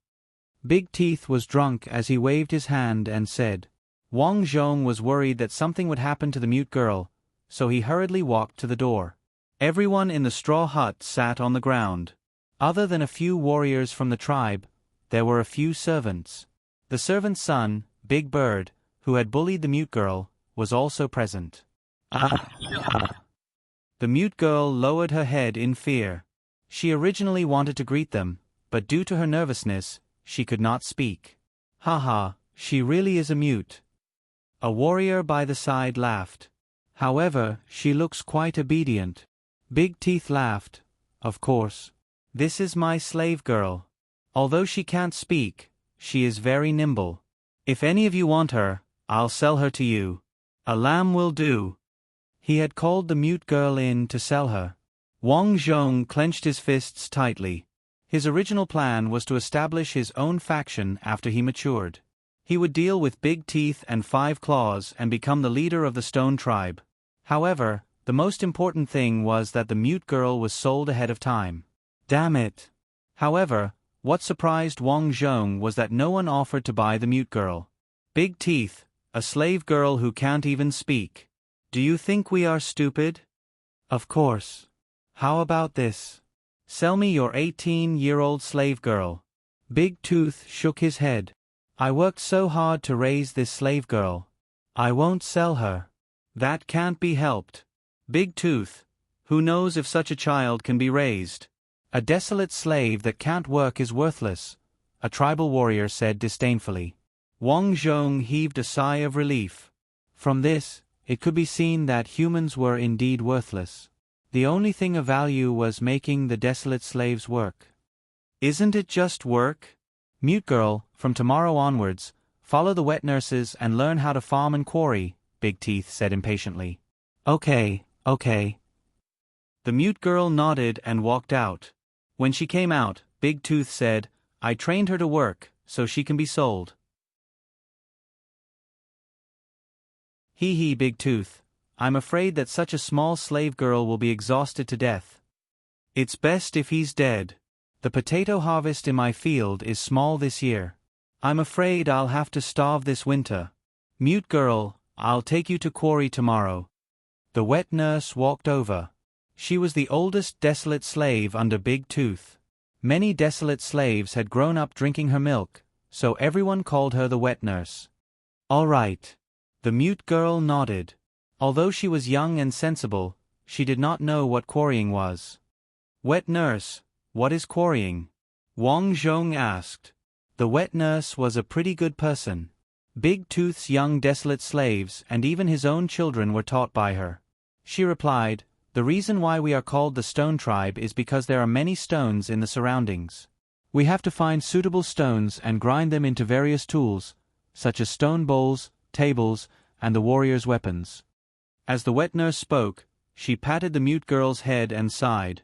Big Teeth was drunk as he waved his hand and said. Wang Zhong was worried that something would happen to the Mute Girl, so he hurriedly walked to the door. Everyone in the straw hut sat on the ground. Other than a few warriors from the tribe, there were a few servants. The servant's son, Big Bird, who had bullied the Mute Girl, was also present. The Mute Girl lowered her head in fear. She originally wanted to greet them, but due to her nervousness, she could not speak. "Haha, she really is a mute." A warrior by the side laughed. "However, she looks quite obedient." Big Teeth laughed. "Of course. This is my slave girl. Although she can't speak, she is very nimble. If any of you want her, I'll sell her to you. A lamb will do." He had called the Mute Girl in to sell her. Wang Zhong clenched his fists tightly. His original plan was to establish his own faction after he matured. He would deal with Big Teeth and 5 Claws and become the leader of the Stone Tribe. However, the most important thing was that the Mute Girl was sold ahead of time. Damn it. However, what surprised Wang Zhong was that no one offered to buy the mute girl. Big Teeth, a slave girl who can't even speak. Do you think we are stupid? Of course. How about this? Sell me your 18-year-old slave girl. Big Tooth shook his head. I worked so hard to raise this slave girl. I won't sell her. That can't be helped. Big Tooth, who knows if such a child can be raised? A desolate slave that can't work is worthless, a tribal warrior said disdainfully. Wang Zhong heaved a sigh of relief. From this, it could be seen that humans were indeed worthless. The only thing of value was making the desolate slaves work. Isn't it just work? Mute girl, from tomorrow onwards, follow the wet nurses and learn how to farm and quarry, Big Teeth said impatiently. Okay. The mute girl nodded and walked out. When she came out, Big Tooth said, I trained her to work, so she can be sold. Hee, Big Tooth. I'm afraid that such a small slave girl will be exhausted to death. It's best if he's dead. The potato harvest in my field is small this year. I'm afraid I'll have to starve this winter. Mute girl, I'll take you to quarry tomorrow. The wet nurse walked over. She was the oldest desolate slave under Big Tooth. Many desolate slaves had grown up drinking her milk, so everyone called her the wet nurse. All right. The mute girl nodded. Although she was young and sensible, she did not know what quarrying was. Wet nurse, what is quarrying? Wang Zhong asked. The wet nurse was a pretty good person. Big Tooth's young desolate slaves and even his own children were taught by her. She replied, the reason why we are called the Stone Tribe is because there are many stones in the surroundings. We have to find suitable stones and grind them into various tools, such as stone bowls, tables, and the warrior's weapons. As the wet nurse spoke, she patted the mute girl's head and sighed.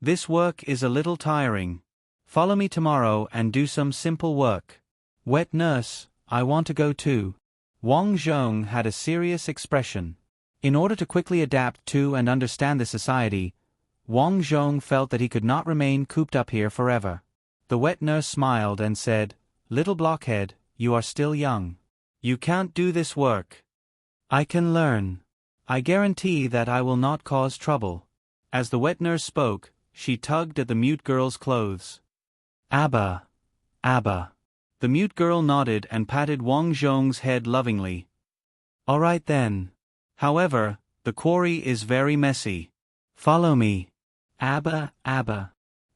This work is a little tiring. Follow me tomorrow and do some simple work. Wet nurse, I want to go too. Wang Zhong had a serious expression. In order to quickly adapt to and understand the society, Wang Zhong felt that he could not remain cooped up here forever. The wet nurse smiled and said, Little blockhead, you are still young. You can't do this work. I can learn. I guarantee that I will not cause trouble. As the wet nurse spoke, she tugged at the mute girl's clothes. Abba. The mute girl nodded and patted Wang Zhong's head lovingly. All right then. However, the quarry is very messy. Follow me. Abba.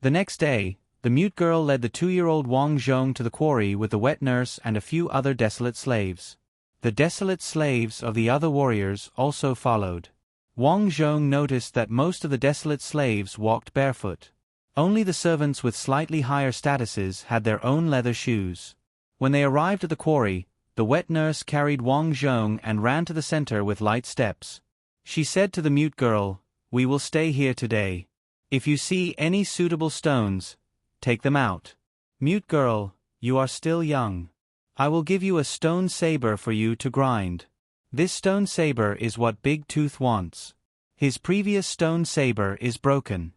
The next day, the mute girl led the 2-year-old Wang Zhong to the quarry with the wet nurse and a few other desolate slaves. The desolate slaves of the other warriors also followed. Wang Zhong noticed that most of the desolate slaves walked barefoot. Only the servants with slightly higher statuses had their own leather shoes. When they arrived at the quarry, the wet nurse carried Wang Zhong and ran to the center with light steps. She said to the mute girl, We will stay here today. If you see any suitable stones, take them out. Mute girl, you are still young. I will give you a stone saber for you to grind. This stone saber is what Big Tooth wants. His previous stone saber is broken.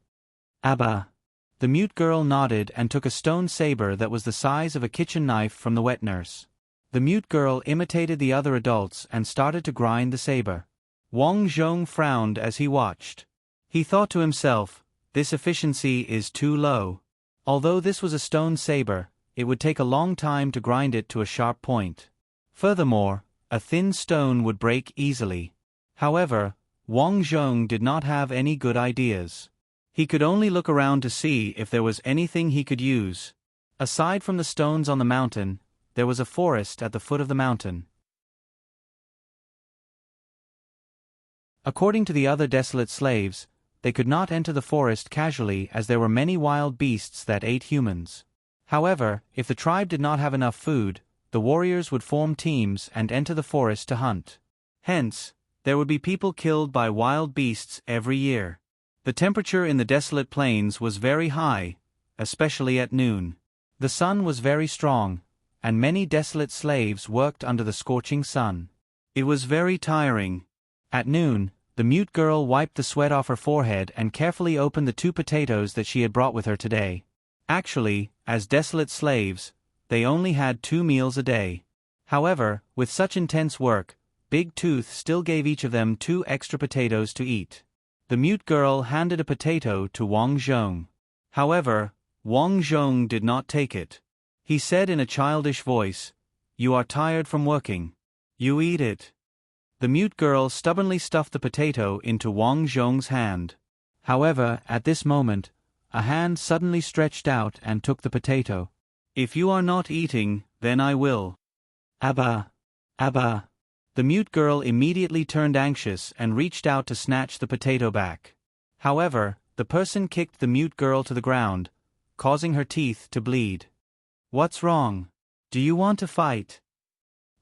Abba. The mute girl nodded and took a stone saber that was the size of a kitchen knife from the wet nurse. The mute girl imitated the other adults and started to grind the saber. Wang Zhong frowned as he watched. He thought to himself, this efficiency is too low. Although this was a stone saber, it would take a long time to grind it to a sharp point. Furthermore, a thin stone would break easily. However, Wang Zhong did not have any good ideas. He could only look around to see if there was anything he could use. Aside from the stones on the mountain, there was a forest at the foot of the mountain. According to the other desolate slaves, they could not enter the forest casually as there were many wild beasts that ate humans. However, if the tribe did not have enough food, the warriors would form teams and enter the forest to hunt. Hence, there would be people killed by wild beasts every year. The temperature in the desolate plains was very high, especially at noon. The sun was very strong, and many desolate slaves worked under the scorching sun. It was very tiring. At noon, The mute girl wiped the sweat off her forehead and carefully opened the 2 potatoes that she had brought with her today. Actually, as desolate slaves, they only had 2 meals a day. However, with such intense work, Big Tooth still gave each of them 2 extra potatoes to eat. The mute girl handed a potato to Wang Zhong. However, Wang Zhong did not take it. He said in a childish voice, "You are tired from working. You eat it." The mute girl stubbornly stuffed the potato into Wang Zhong's hand. However, at this moment, a hand suddenly stretched out and took the potato. "If you are not eating, then I will." "Abba! Abba!" The mute girl immediately turned anxious and reached out to snatch the potato back. However, the person kicked the mute girl to the ground, causing her teeth to bleed. "What's wrong? Do you want to fight?"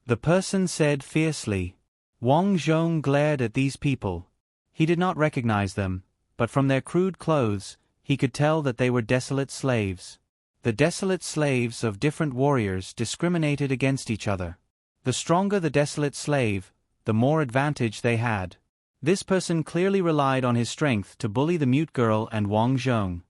the person said fiercely. Wang Zhong glared at these people. He did not recognize them, but from their crude clothes, he could tell that they were desolate slaves. The desolate slaves of different warriors discriminated against each other. The stronger the desolate slave, the more advantage they had. This person clearly relied on his strength to bully the mute girl and Wang Zhong.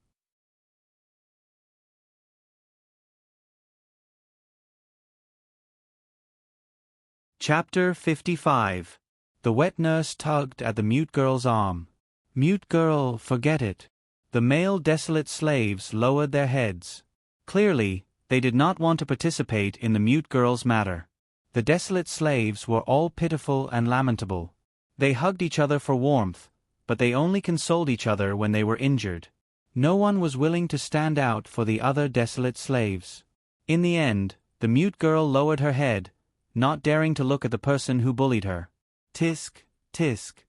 Chapter 55. The wet nurse tugged at the mute girl's arm. "Mute girl, forget it." The male desolate slaves lowered their heads. Clearly, they did not want to participate in the mute girl's matter. The desolate slaves were all pitiful and lamentable. They hugged each other for warmth, but they only consoled each other when they were injured. No one was willing to stand out for the other desolate slaves. In the end, the mute girl lowered her head, not daring to look at the person who bullied her. Tisk, tisk.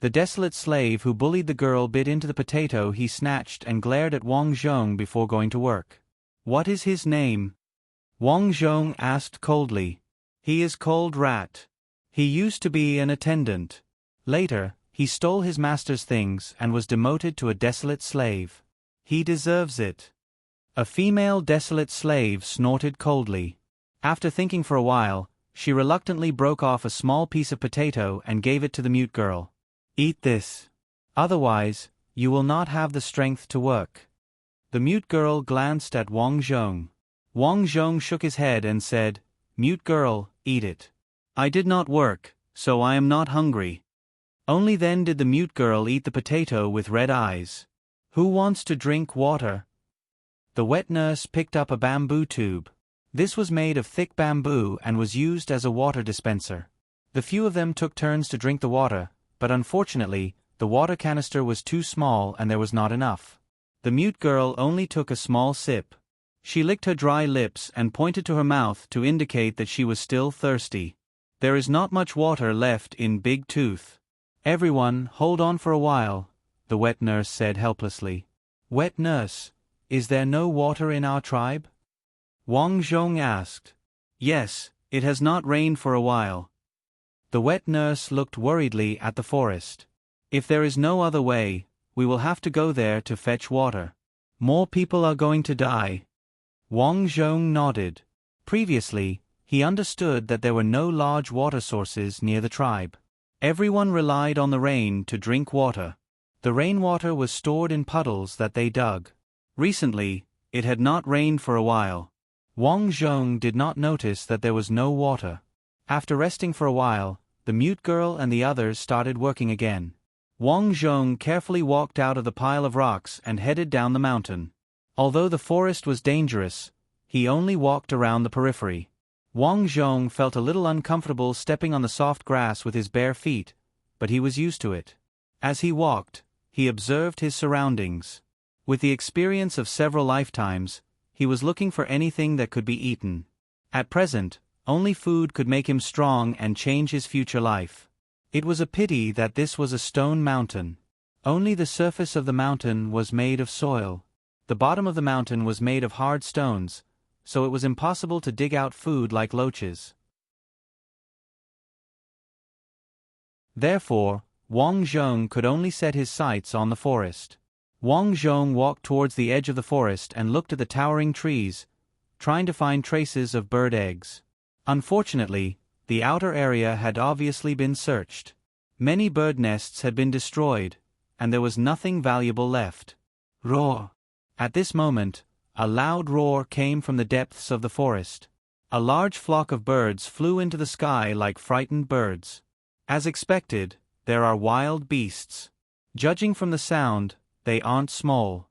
The desolate slave who bullied the girl bit into the potato he snatched and glared at Wang Zhong before going to work. "What is his name?" Wang Zhong asked coldly. "He is called Rat. He used to be an attendant. Later, he stole his master's things and was demoted to a desolate slave. He deserves it." A female desolate slave snorted coldly. After thinking for a while, she reluctantly broke off a small piece of potato and gave it to the mute girl. "Eat this. Otherwise, you will not have the strength to work." The mute girl glanced at Wang Zhong. Wang Zhong shook his head and said, "Mute girl, eat it. I did not work, so I am not hungry." Only then did the mute girl eat the potato with red eyes. "Who wants to drink water?" The wet nurse picked up a bamboo tube. This was made of thick bamboo and was used as a water dispenser. The few of them took turns to drink the water, but unfortunately, the water canister was too small and there was not enough. The mute girl only took a small sip. She licked her dry lips and pointed to her mouth to indicate that she was still thirsty. "There is not much water left in Big Tooth." "Everyone, hold on for a while," the wet nurse said helplessly. "Wet nurse, is there no water in our tribe?" Wang Zhong asked. "Yes, it has not rained for a while." The wet nurse looked worriedly at the forest. "If there is no other way, we will have to go there to fetch water. More people are going to die." Wang Zhong nodded. Previously, he understood that there were no large water sources near the tribe. Everyone relied on the rain to drink water. The rainwater was stored in puddles that they dug. Recently, it had not rained for a while. Wang Zhong did not notice that there was no water. After resting for a while, the mute girl and the others started working again. Wang Zhong carefully walked out of the pile of rocks and headed down the mountain. Although the forest was dangerous, he only walked around the periphery. Wang Zhong felt a little uncomfortable stepping on the soft grass with his bare feet, but he was used to it. As he walked, he observed his surroundings. With the experience of several lifetimes, he was looking for anything that could be eaten. At present, only food could make him strong and change his future life. It was a pity that this was a stone mountain. Only the surface of the mountain was made of soil. The bottom of the mountain was made of hard stones, so it was impossible to dig out food like loaches. Therefore, Wang Zhong could only set his sights on the forest. Wang Zhong walked towards the edge of the forest and looked at the towering trees, trying to find traces of bird eggs. Unfortunately, the outer area had obviously been searched. Many bird nests had been destroyed, and there was nothing valuable left. Roar! At this moment, a loud roar came from the depths of the forest. A large flock of birds flew into the sky like frightened birds. As expected, there are wild beasts. Judging from the sound, they aren't small.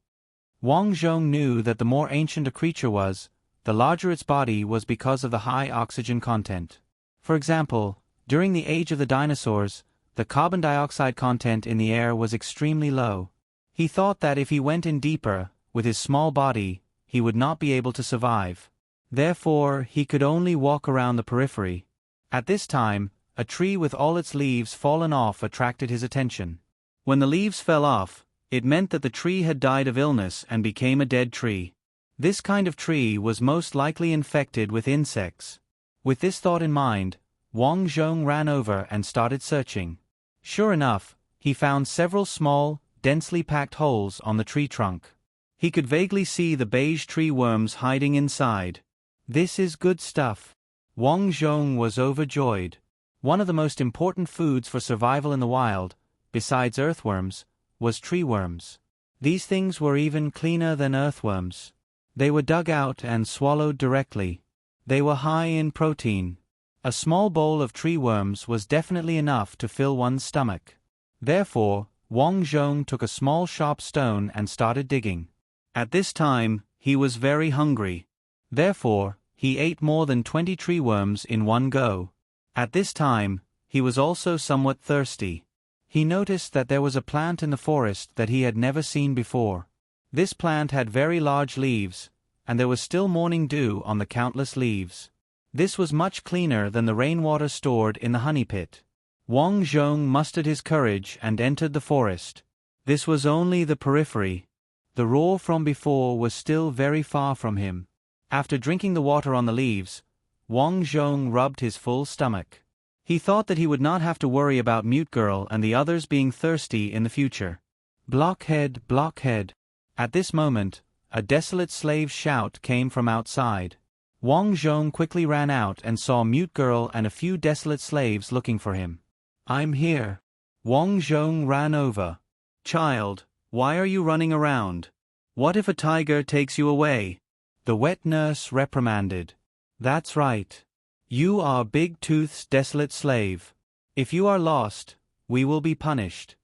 Wang Zhong knew that the more ancient a creature was, the larger its body was because of the high oxygen content. For example, during the age of the dinosaurs, the carbon dioxide content in the air was extremely low. He thought that if he went in deeper, with his small body, he would not be able to survive. Therefore, he could only walk around the periphery. At this time, a tree with all its leaves fallen off attracted his attention. When the leaves fell off, it meant that the tree had died of illness and became a dead tree. This kind of tree was most likely infected with insects. With this thought in mind, Wang Zhong ran over and started searching. Sure enough, he found several small, densely packed holes on the tree trunk. He could vaguely see the beige tree worms hiding inside. This is good stuff. Wang Zhong was overjoyed. One of the most important foods for survival in the wild, besides earthworms, was tree worms. These things were even cleaner than earthworms. They were dug out and swallowed directly. They were high in protein. A small bowl of tree worms was definitely enough to fill one's stomach. Therefore, Wang Zhong took a small sharp stone and started digging. At this time, he was very hungry. Therefore, he ate more than 20 tree worms in one go. At this time, he was also somewhat thirsty. He noticed that there was a plant in the forest that he had never seen before. This plant had very large leaves, and there was still morning dew on the countless leaves. This was much cleaner than the rainwater stored in the honey pit. Wang Zhong mustered his courage and entered the forest. This was only the periphery. The roar from before was still very far from him. After drinking the water on the leaves, Wang Zhong rubbed his full stomach. He thought that he would not have to worry about Mute Girl and the others being thirsty in the future. Blockhead, blockhead. At this moment, a desolate slave's shout came from outside. Wang Zhong quickly ran out and saw Mute Girl and a few desolate slaves looking for him. I'm here. Wang Zhong ran over. Child, why are you running around? What if a tiger takes you away? The wet nurse reprimanded. That's right. You are Big Tooth's desolate slave. If you are lost, we will be punished.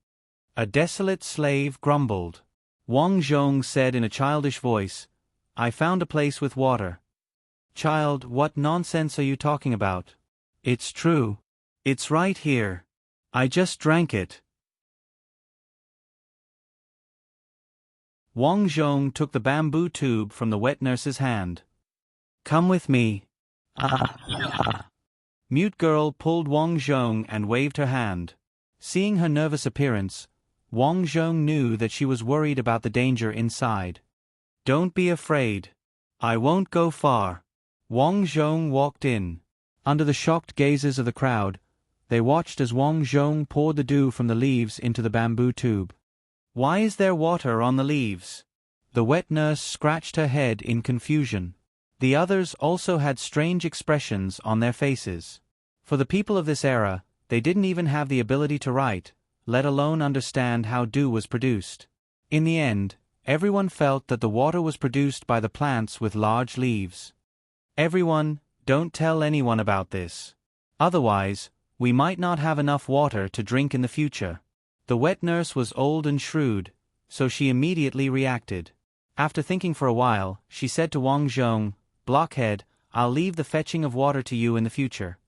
A desolate slave grumbled. Wang Zhong said in a childish voice, I found a place with water. Child, what nonsense are you talking about? It's true. It's right here. I just drank it. Wang Zhong took the bamboo tube from the wet nurse's hand. Come with me. Mute Girl pulled Wang Zhong and waved her hand. Seeing her nervous appearance, Wang Zhong knew that she was worried about the danger inside. Don't be afraid. I won't go far. Wang Zhong walked in. Under the shocked gazes of the crowd, they watched as Wang Zhong poured the dew from the leaves into the bamboo tube. Why is there water on the leaves? The wet nurse scratched her head in confusion. The others also had strange expressions on their faces. For the people of this era, they didn't even have the ability to write, let alone understand how dew was produced. In the end, everyone felt that the water was produced by the plants with large leaves. Everyone, don't tell anyone about this. Otherwise, we might not have enough water to drink in the future. The wet nurse was old and shrewd, so she immediately reacted. After thinking for a while, she said to Wang Zhong, Blockhead, I'll leave the fetching of water to you in the future.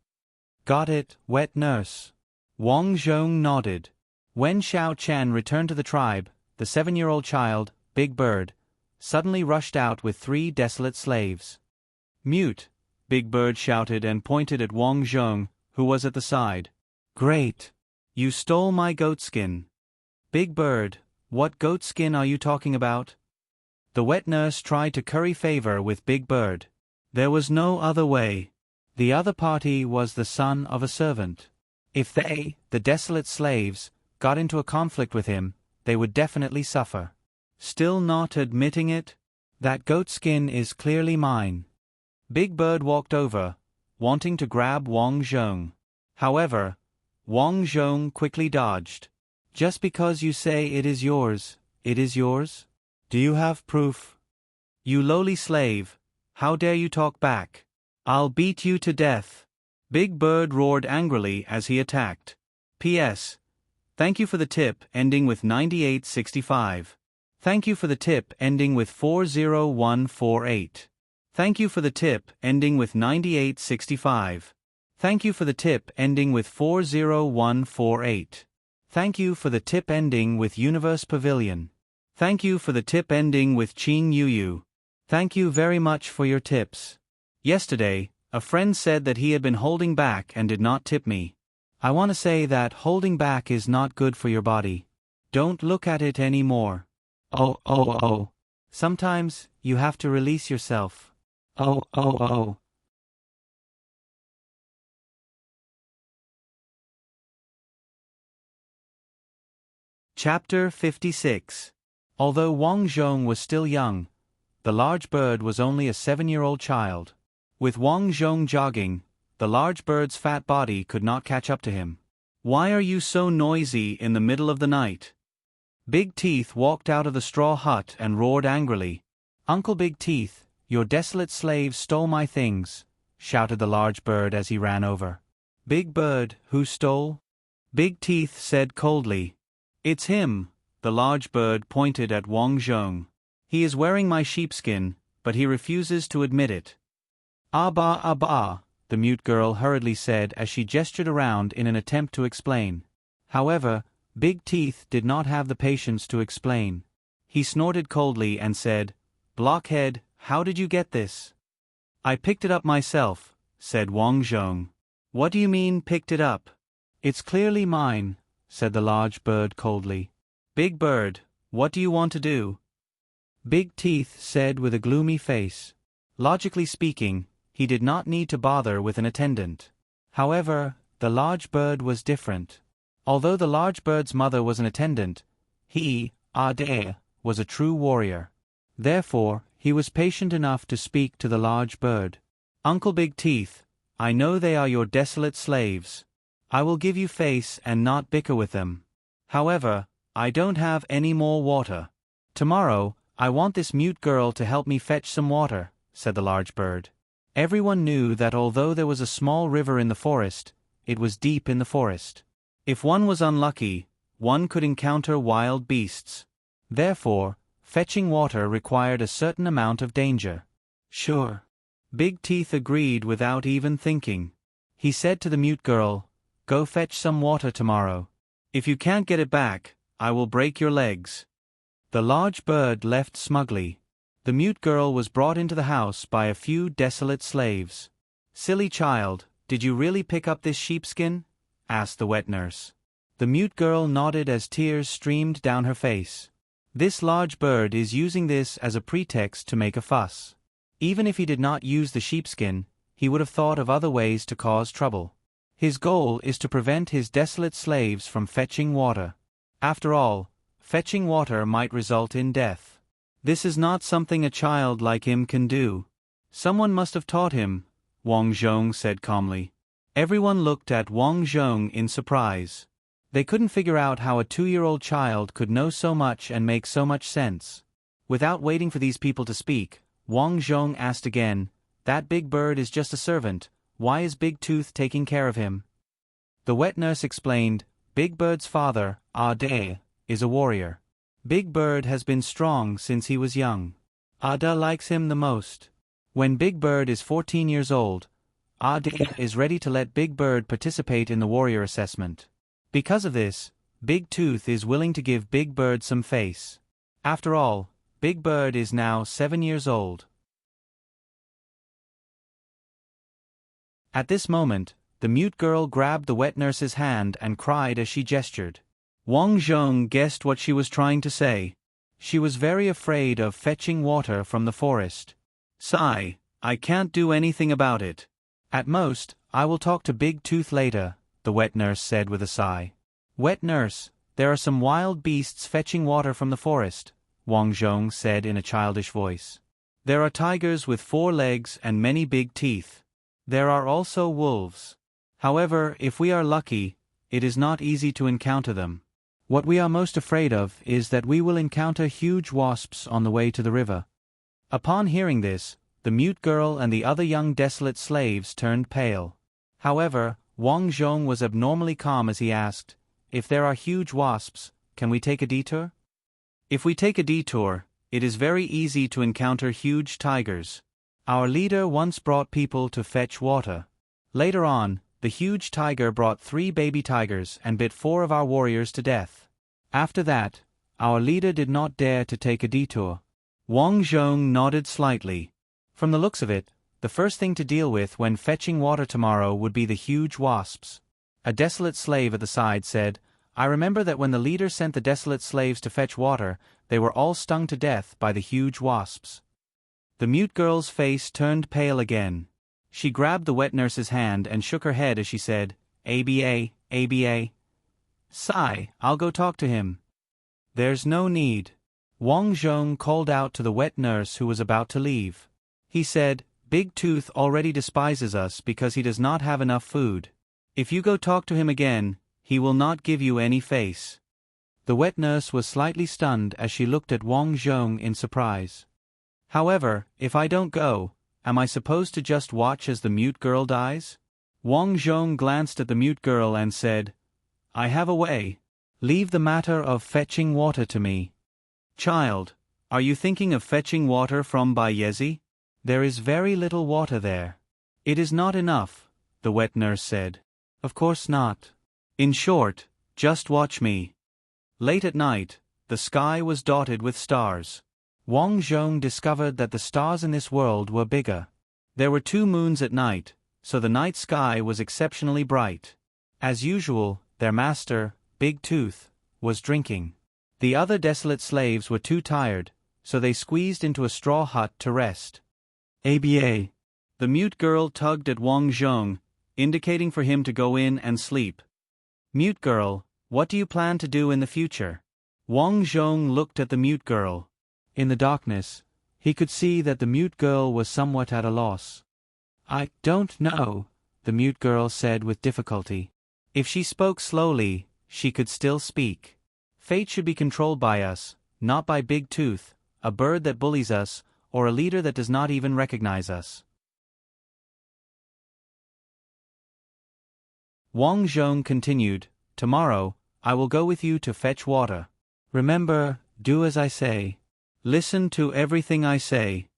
Got it, wet nurse. Wang Zhong nodded. When Xiao Chen returned to the tribe, the 7-year-old child, Big Bird, suddenly rushed out with 3 desolate slaves. Mute, Big Bird shouted and pointed at Wang Zhong, who was at the side. Great! You stole my goatskin. Big Bird, what goatskin are you talking about? The wet nurse tried to curry favor with Big Bird. There was no other way. The other party was the son of a servant. If they, the desolate slaves, got into a conflict with him, they would definitely suffer. Still not admitting it? That goatskin is clearly mine. Big Bird walked over, wanting to grab Wang Zhong. However, Wang Zhong quickly dodged. Just because you say it is yours, it is yours? Do you have proof? You lowly slave, how dare you talk back? I'll beat you to death. Big Bird roared angrily as he attacked. P.S. Thank you for the tip ending with 9865. Thank you for the tip ending with 40148. Thank you for the tip ending with 9865. Thank you for the tip ending with 40148. Thank you for the tip ending with Universe Pavilion. Thank you for the tip ending with Qing Yuyu. Thank you very much for your tips. Yesterday, a friend said that he had been holding back and did not tip me. I want to say that holding back is not good for your body. Don't look at it anymore. Oh. Sometimes, you have to release yourself. Oh. Chapter 56. Although Wang Zhong was still young, the large bird was only a 7-year-old child. With Wang Zhong jogging, the large bird's fat body could not catch up to him. Why are you so noisy in the middle of the night? Big Teeth walked out of the straw hut and roared angrily. Uncle Big Teeth, your desolate slaves stole my things, shouted the large bird as he ran over. Big Bird, who stole? Big Teeth said coldly. It's him. The large bird pointed at Wang Zhong. He is wearing my sheepskin, but he refuses to admit it. Abba, the mute girl hurriedly said as she gestured around in an attempt to explain. However, Big Teeth did not have the patience to explain. He snorted coldly and said, Blockhead, how did you get this? I picked it up myself, said Wang Zhong. What do you mean, picked it up? It's clearly mine, said the large bird coldly. Big Bird, what do you want to do? Big Teeth said with a gloomy face. Logically speaking, he did not need to bother with an attendant. However, the large bird was different. Although the large bird's mother was an attendant, he, Ade, was a true warrior. Therefore, he was patient enough to speak to the large bird. Uncle Big Teeth, I know they are your desolate slaves. I will give you face and not bicker with them. However, I don't have any more water. Tomorrow, I want this mute girl to help me fetch some water, said the large bird. Everyone knew that although there was a small river in the forest, it was deep in the forest. If one was unlucky, one could encounter wild beasts. Therefore, fetching water required a certain amount of danger. Sure. Big Teeth agreed without even thinking. He said to the mute girl, Go fetch some water tomorrow. If you can't get it back, I will break your legs. The large bird left smugly. The mute girl was brought into the house by a few desolate slaves. Silly child, did you really pick up this sheepskin? Asked the wet nurse. The mute girl nodded as tears streamed down her face. This large bird is using this as a pretext to make a fuss. Even if he did not use the sheepskin, he would have thought of other ways to cause trouble. His goal is to prevent his desolate slaves from fetching water. After all, fetching water might result in death. This is not something a child like him can do. Someone must have taught him, Wang Zhong said calmly. Everyone looked at Wang Zhong in surprise. They couldn't figure out how a 2-year-old child could know so much and make so much sense. Without waiting for these people to speak, Wang Zhong asked again, That big bird is just a servant, why is Big Tooth taking care of him? The wet nurse explained, Big Bird's father, Ade, is a warrior. Big Bird has been strong since he was young. Ada likes him the most. When Big Bird is 14 years old, Ade is ready to let Big Bird participate in the warrior assessment. Because of this, Big Tooth is willing to give Big Bird some face. After all, Big Bird is now 7 years old. At this moment, the mute girl grabbed the wet nurse's hand and cried as she gestured. Wang Zhong guessed what she was trying to say. She was very afraid of fetching water from the forest. Sigh, I can't do anything about it. At most, I will talk to Big Tooth later, the wet nurse said with a sigh. Wet nurse, there are some wild beasts fetching water from the forest, Wang Zhong said in a childish voice. There are tigers with 4 legs and many big teeth. There are also wolves. However, if we are lucky, it is not easy to encounter them. What we are most afraid of is that we will encounter huge wasps on the way to the river." Upon hearing this, the mute girl and the other young desolate slaves turned pale. However, Wang Zhong was abnormally calm as he asked, "If there are huge wasps, can we take a detour?" "If we take a detour, it is very easy to encounter huge tigers. Our leader once brought people to fetch water. Later on, the huge tiger brought 3 baby tigers and bit 4 of our warriors to death. After that, our leader did not dare to take a detour." Wang Zhong nodded slightly. From the looks of it, the first thing to deal with when fetching water tomorrow would be the huge wasps. A desolate slave at the side said, "I remember that when the leader sent the desolate slaves to fetch water, they were all stung to death by the huge wasps." The mute girl's face turned pale again. She grabbed the wet nurse's hand and shook her head as she said, "ABA, ABA. Sigh, I'll go talk to him." "There's no need." Wang Zhong called out to the wet nurse who was about to leave. He said, "Big Tooth already despises us because he does not have enough food. If you go talk to him again, he will not give you any face." The wet nurse was slightly stunned as she looked at Wang Zhong in surprise. "However, if I don't go, am I supposed to just watch as the mute girl dies?" Wang Zhong glanced at the mute girl and said, "I have a way. Leave the matter of fetching water to me." "Child, are you thinking of fetching water from Bayezi? There is very little water there." "It is not enough," the wet nurse said. "Of course not. In short, just watch me." Late at night, the sky was dotted with stars. Wang Zhong discovered that the stars in this world were bigger. There were 2 moons at night, so the night sky was exceptionally bright. As usual, their master, Big Tooth, was drinking. The other desolate slaves were too tired, so they squeezed into a straw hut to rest. "ABA." The mute girl tugged at Wang Zhong, indicating for him to go in and sleep. "Mute girl, what do you plan to do in the future?" Wang Zhong looked at the mute girl. In the darkness, he could see that the mute girl was somewhat at a loss. "I don't know," the mute girl said with difficulty. If she spoke slowly, she could still speak. "Fate should be controlled by us, not by Big Tooth, a bird that bullies us, or a leader that does not even recognize us." Wang Zhong continued, "Tomorrow, I will go with you to fetch water. Remember, do as I say. Listen to everything I say."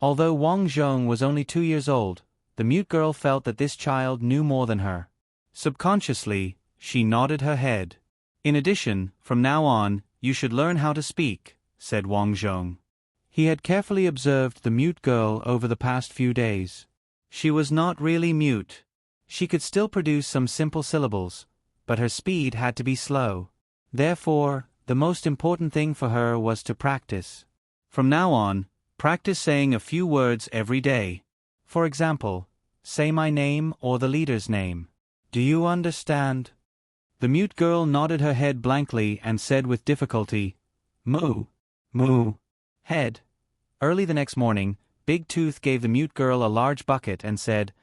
Although Wang Zhong was only 2 years old, the mute girl felt that this child knew more than her. Subconsciously, she nodded her head. "In addition, from now on, you should learn how to speak," said Wang Zhong. He had carefully observed the mute girl over the past few days. She was not really mute. She could still produce some simple syllables, but her speed had to be slow. Therefore, the most important thing for her was to practice. From now on, practice saying a few words every day. For example, say my name or the leader's name. Do you understand? The mute girl nodded her head blankly and said with difficulty, "Moo, moo." Head. Early the next morning, Big Tooth gave the mute girl a large bucket and said,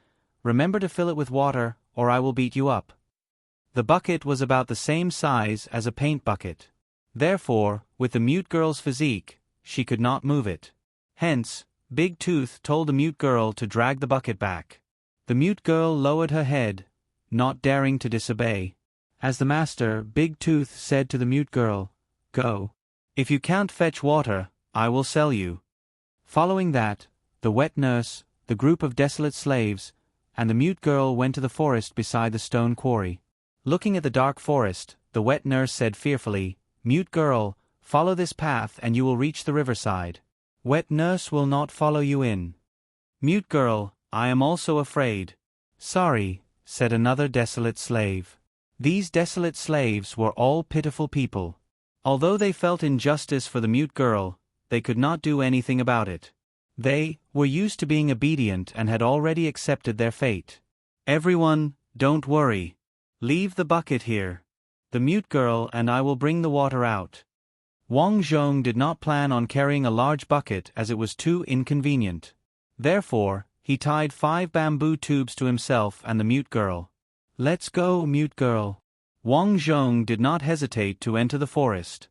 "Remember to fill it with water, or I will beat you up." The bucket was about the same size as a paint bucket. Therefore, with the mute girl's physique, she could not move it. Hence, Big Tooth told the mute girl to drag the bucket back. The mute girl lowered her head, not daring to disobey. As the master, Big Tooth said to the mute girl, "Go. If you can't fetch water, I will sell you." Following that, the wet nurse, the group of desolate slaves, and the mute girl went to the forest beside the stone quarry. Looking at the dark forest, the wet nurse said fearfully, "Mute girl, follow this path and you will reach the riverside. Wet nurse will not follow you in." "Mute girl, I am also afraid." "Sorry," said another desolate slave. These desolate slaves were all pitiful people. Although they felt injustice for the mute girl, they could not do anything about it. They were used to being obedient and had already accepted their fate. "Everyone, don't worry. Leave the bucket here. The mute girl and I will bring the water out." Wang Zhong did not plan on carrying a large bucket as it was too inconvenient. Therefore, he tied 5 bamboo tubes to himself and the mute girl. "Let's go, mute girl." Wang Zhong did not hesitate to enter the forest.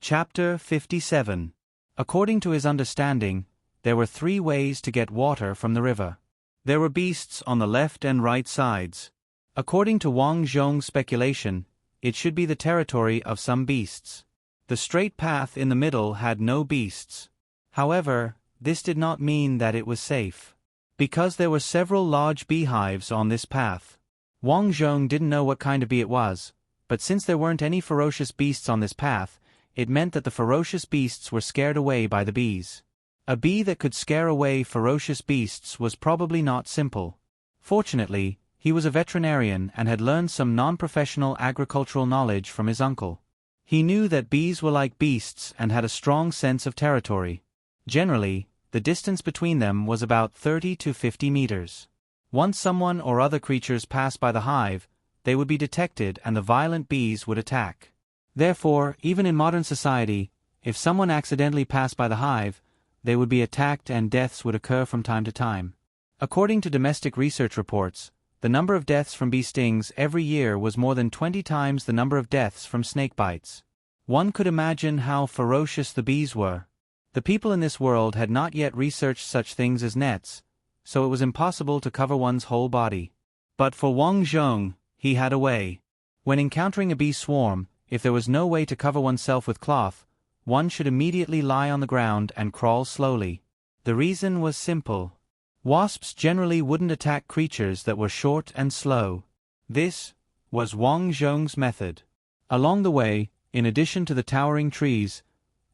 Chapter 57. According to his understanding, there were 3 ways to get water from the river. There were beasts on the left and right sides. According to Wang Zhong's speculation, it should be the territory of some beasts. The straight path in the middle had no beasts. However, this did not mean that it was safe, because there were several large beehives on this path. Wang Zhong didn't know what kind of bee it was, but since there weren't any ferocious beasts on this path, it meant that the ferocious beasts were scared away by the bees. A bee that could scare away ferocious beasts was probably not simple. Fortunately, he was a veterinarian and had learned some non-professional agricultural knowledge from his uncle. He knew that bees were like beasts and had a strong sense of territory. Generally, the distance between them was about 30 to 50 meters. Once someone or other creatures passed by the hive, they would be detected and the violent bees would attack. Therefore, even in modern society, if someone accidentally passed by the hive, they would be attacked and deaths would occur from time to time. According to domestic research reports, the number of deaths from bee stings every year was more than 20 times the number of deaths from snake bites. One could imagine how ferocious the bees were. The people in this world had not yet researched such things as nets, so it was impossible to cover one's whole body. But for Wang Zhong, he had a way. When encountering a bee swarm, if there was no way to cover oneself with cloth, one should immediately lie on the ground and crawl slowly. The reason was simple. Wasps generally wouldn't attack creatures that were short and slow. This was Wang Zhong's method. Along the way, in addition to the towering trees,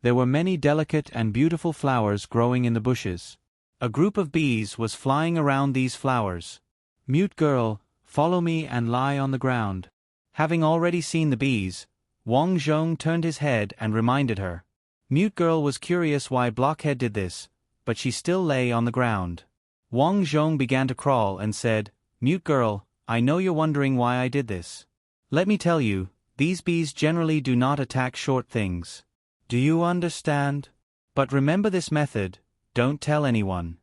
there were many delicate and beautiful flowers growing in the bushes. A group of bees was flying around these flowers. "Mute girl, follow me and lie on the ground." Having already seen the bees, Wang Zhong turned his head and reminded her. Mute girl was curious why Blockhead did this, but she still lay on the ground. Wang Zhong began to crawl and said, "Mute girl, I know you're wondering why I did this. Let me tell you, these bees generally do not attack short things. Do you understand? But remember this method, don't tell anyone."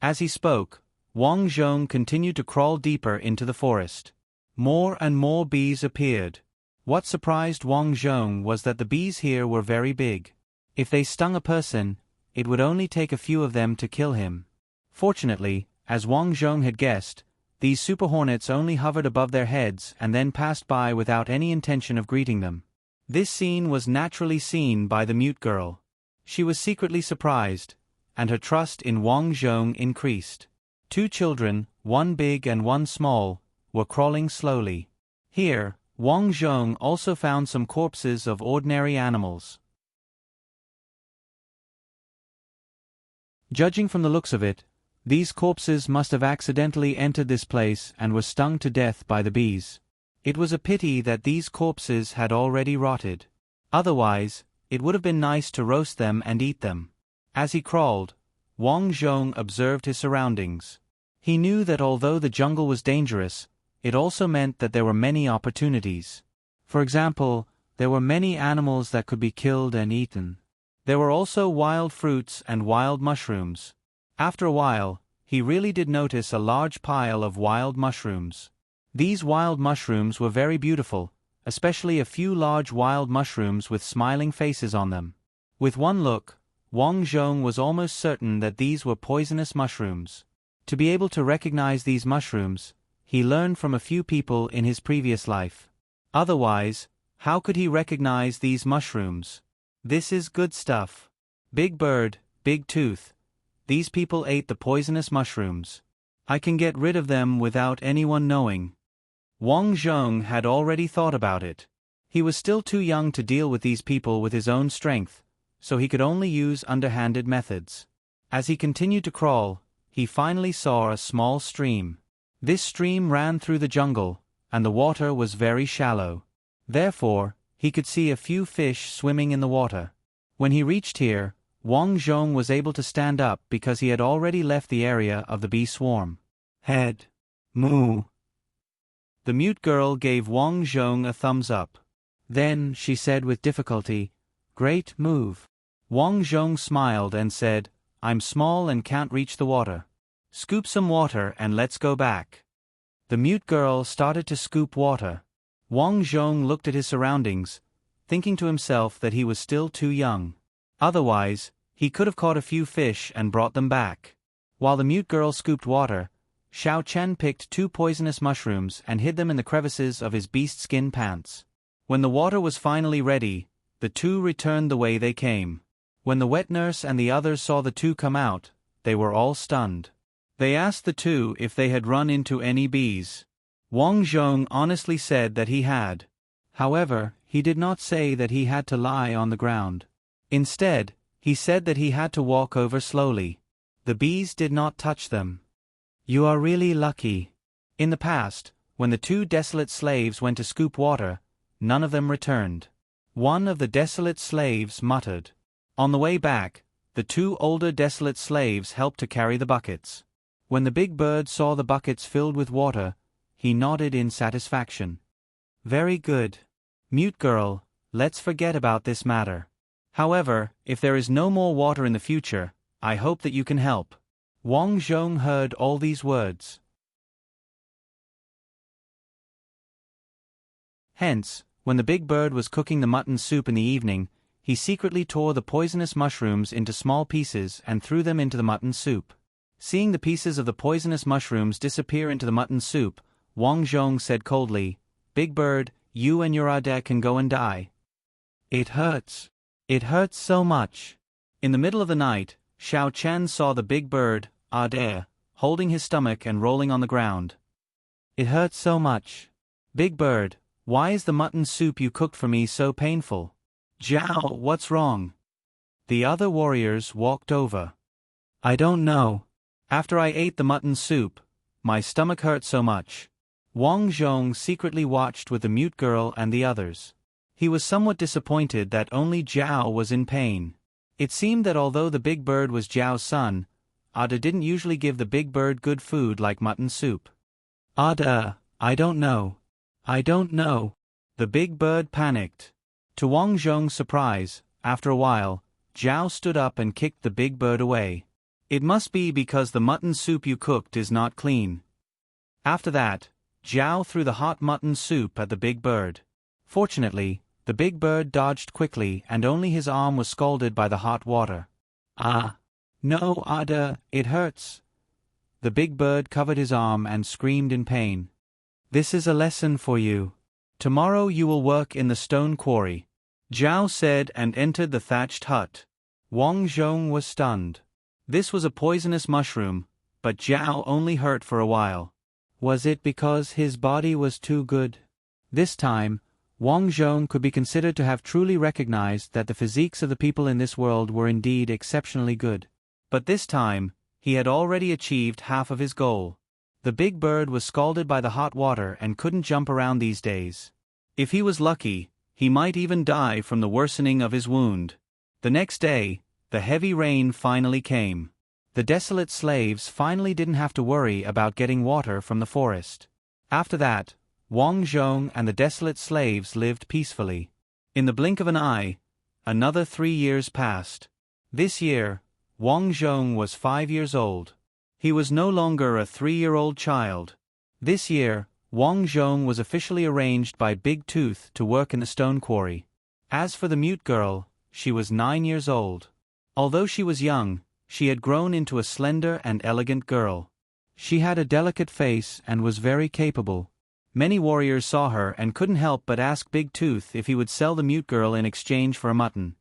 As he spoke, Wang Zhong continued to crawl deeper into the forest. More and more bees appeared. What surprised Wang Zhong was that the bees here were very big. If they stung a person, it would only take a few of them to kill him. Fortunately, as Wang Zhong had guessed, these super hornets only hovered above their heads and then passed by without any intention of greeting them. This scene was naturally seen by the mute girl. She was secretly surprised, and her trust in Wang Zhong increased. 2 children, one big and one small, were crawling slowly. Here, Wang Zhong also found some corpses of ordinary animals. Judging from the looks of it, these corpses must have accidentally entered this place and were stung to death by the bees. It was a pity that these corpses had already rotted. Otherwise, it would have been nice to roast them and eat them. As he crawled, Wang Zhong observed his surroundings. He knew that although the jungle was dangerous, it also meant that there were many opportunities. For example, there were many animals that could be killed and eaten. There were also wild fruits and wild mushrooms. After a while, he really did notice a large pile of wild mushrooms. These wild mushrooms were very beautiful, especially a few large wild mushrooms with smiling faces on them. With one look, Wang Zhong was almost certain that these were poisonous mushrooms. To be able to recognize these mushrooms, he learned from a few people in his previous life. Otherwise, how could he recognize these mushrooms? This is good stuff. Big bird, big tooth. These people ate the poisonous mushrooms. I can get rid of them without anyone knowing. Wang Zhong had already thought about it. He was still too young to deal with these people with his own strength, so he could only use underhanded methods. As he continued to crawl, he finally saw a small stream. This stream ran through the jungle, and the water was very shallow. Therefore, he could see a few fish swimming in the water. When he reached here, Wang Zhong was able to stand up because he had already left the area of the bee swarm. Head. Moo. The mute girl gave Wang Zhong a thumbs up. Then, she said with difficulty, "Great move." Wang Zhong smiled and said, I'm small and can't reach the water. Scoop some water and let's go back." The mute girl started to scoop water. Wang Zhong looked at his surroundings, thinking to himself that he was still too young. Otherwise, he could have caught a few fish and brought them back. While the mute girl scooped water, Xiao Chen picked 2 poisonous mushrooms and hid them in the crevices of his beast skin pants. When the water was finally ready, the 2 returned the way they came. When the wet nurse and the others saw the 2 come out, they were all stunned. They asked the 2 if they had run into any bees. Wang Zhong honestly said that he had. However, he did not say that he had to lie on the ground. Instead, he said that he had to walk over slowly. The bees did not touch them. "You are really lucky." In the past, when the 2 desolate slaves went to scoop water, none of them returned. One of the desolate slaves muttered. On the way back, the 2 older desolate slaves helped to carry the buckets. When the big bird saw the buckets filled with water, he nodded in satisfaction. "Very good. Mute girl, let's forget about this matter. However, if there is no more water in the future, I hope that you can help." Wang Zhong heard all these words. Hence, when the big bird was cooking the mutton soup in the evening, he secretly tore the poisonous mushrooms into small pieces and threw them into the mutton soup. Seeing the pieces of the poisonous mushrooms disappear into the mutton soup, Wang Zhong said coldly, "Big bird, you and your Ade can go and die." "It hurts. It hurts so much." In the middle of the night, Xiao Chen saw the big bird, Ade, holding his stomach and rolling on the ground. "It hurts so much. Big bird, why is the mutton soup you cooked for me so painful?" "Jiao, what's wrong?" The other warriors walked over. "I don't know. After I ate the mutton soup, my stomach hurt so much." Wang Zhong secretly watched with the mute girl and the others. He was somewhat disappointed that only Jiao was in pain. It seemed that although the big bird was Jiao's son, Ada didn't usually give the big bird good food like mutton soup. "Ada, I don't know. I don't know." The big bird panicked. To Wang Zhong's surprise, after a while, Jiao stood up and kicked the big bird away. "It must be because the mutton soup you cooked is not clean." After that, Jiao threw the hot mutton soup at the big bird. Fortunately, the big bird dodged quickly and only his arm was scalded by the hot water. "Ah! No, Ada, it hurts." The big bird covered his arm and screamed in pain. "This is a lesson for you. Tomorrow you will work in the stone quarry," Jiao said and entered the thatched hut. Wang Zhong was stunned. This was a poisonous mushroom, but Jiao only hurt for a while. Was it because his body was too good? This time, Wang Zhong could be considered to have truly recognized that the physiques of the people in this world were indeed exceptionally good. But this time, he had already achieved half of his goal. The big bird was scalded by the hot water and couldn't jump around these days. If he was lucky, he might even die from the worsening of his wound. The next day, the heavy rain finally came. The desolate slaves finally didn't have to worry about getting water from the forest. After that, Wang Zhong and the desolate slaves lived peacefully. In the blink of an eye, another 3 years passed. This year, Wang Zhong was 5 years old. He was no longer a 3-year-old child. This year, Wang Zhong was officially arranged by Big Tooth to work in the stone quarry. As for the mute girl, she was 9 years old. Although she was young, she had grown into a slender and elegant girl. She had a delicate face and was very capable. Many warriors saw her and couldn't help but ask Big Tooth if he would sell the mute girl in exchange for a mutton.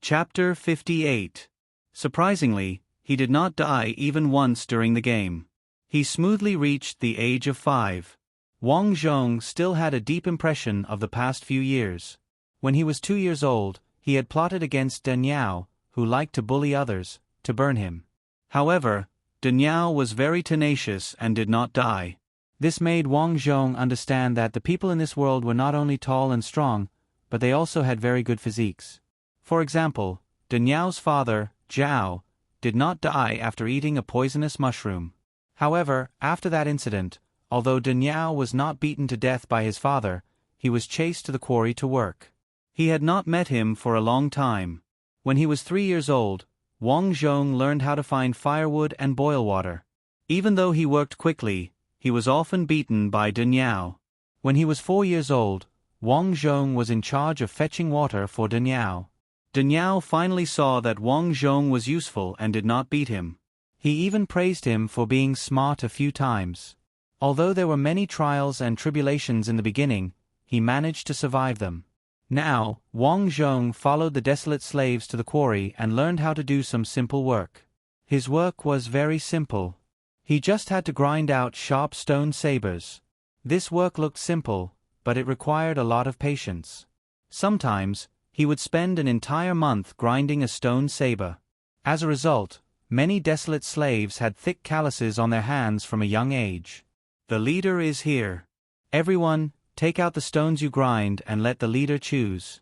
Chapter 58. Surprisingly, he did not die even once during the game. He smoothly reached the age of 5. Wang Zhong still had a deep impression of the past few years. When he was 2 years old, he had plotted against Deng Yao, who liked to bully others, to burn him. However, Deng Yao was very tenacious and did not die. This made Wang Zhong understand that the people in this world were not only tall and strong, but they also had very good physiques. For example, Deng Yao's father, Zhao, did not die after eating a poisonous mushroom. However, after that incident, although Deng Yao was not beaten to death by his father, he was chased to the quarry to work. He had not met him for a long time. When he was 3 years old, Wang Zhong learned how to find firewood and boil water. Even though he worked quickly, he was often beaten by Dun Yao. When he was 4 years old, Wang Zhong was in charge of fetching water for Dun Yao. Dun Yao finally saw that Wang Zhong was useful and did not beat him. He even praised him for being smart a few times. Although there were many trials and tribulations in the beginning, he managed to survive them. Now, Wang Zhong followed the desolate slaves to the quarry and learned how to do some simple work. His work was very simple. He just had to grind out sharp stone sabers. This work looked simple, but it required a lot of patience. Sometimes, he would spend an entire month grinding a stone saber. As a result, many desolate slaves had thick calluses on their hands from a young age. The leader is here. Everyone, take out the stones you grind and let the leader choose.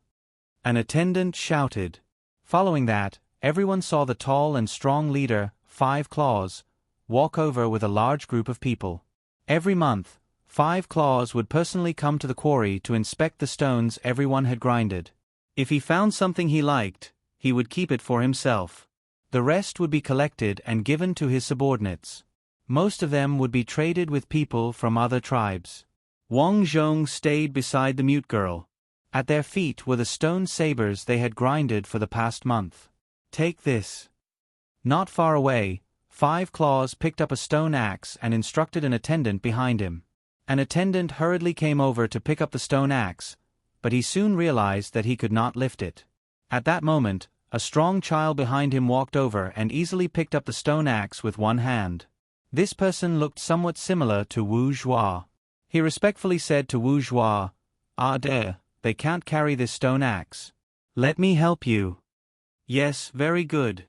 An attendant shouted. Following that, everyone saw the tall and strong leader, Five Claws, walk over with a large group of people. Every month, Five Claws would personally come to the quarry to inspect the stones everyone had grinded. If he found something he liked, he would keep it for himself. The rest would be collected and given to his subordinates. Most of them would be traded with people from other tribes. Wang Zhong stayed beside the mute girl. At their feet were the stone sabers they had grinded for the past month. Take this. Not far away, Five Claws picked up a stone axe and instructed an attendant behind him. An attendant hurriedly came over to pick up the stone axe, but he soon realized that he could not lift it. At that moment, a strong child behind him walked over and easily picked up the stone axe with one hand. This person looked somewhat similar to Wu Zhua. He respectfully said to Wu Zhua, "Dear, they can't carry this stone axe. Let me help you." "Yes, very good."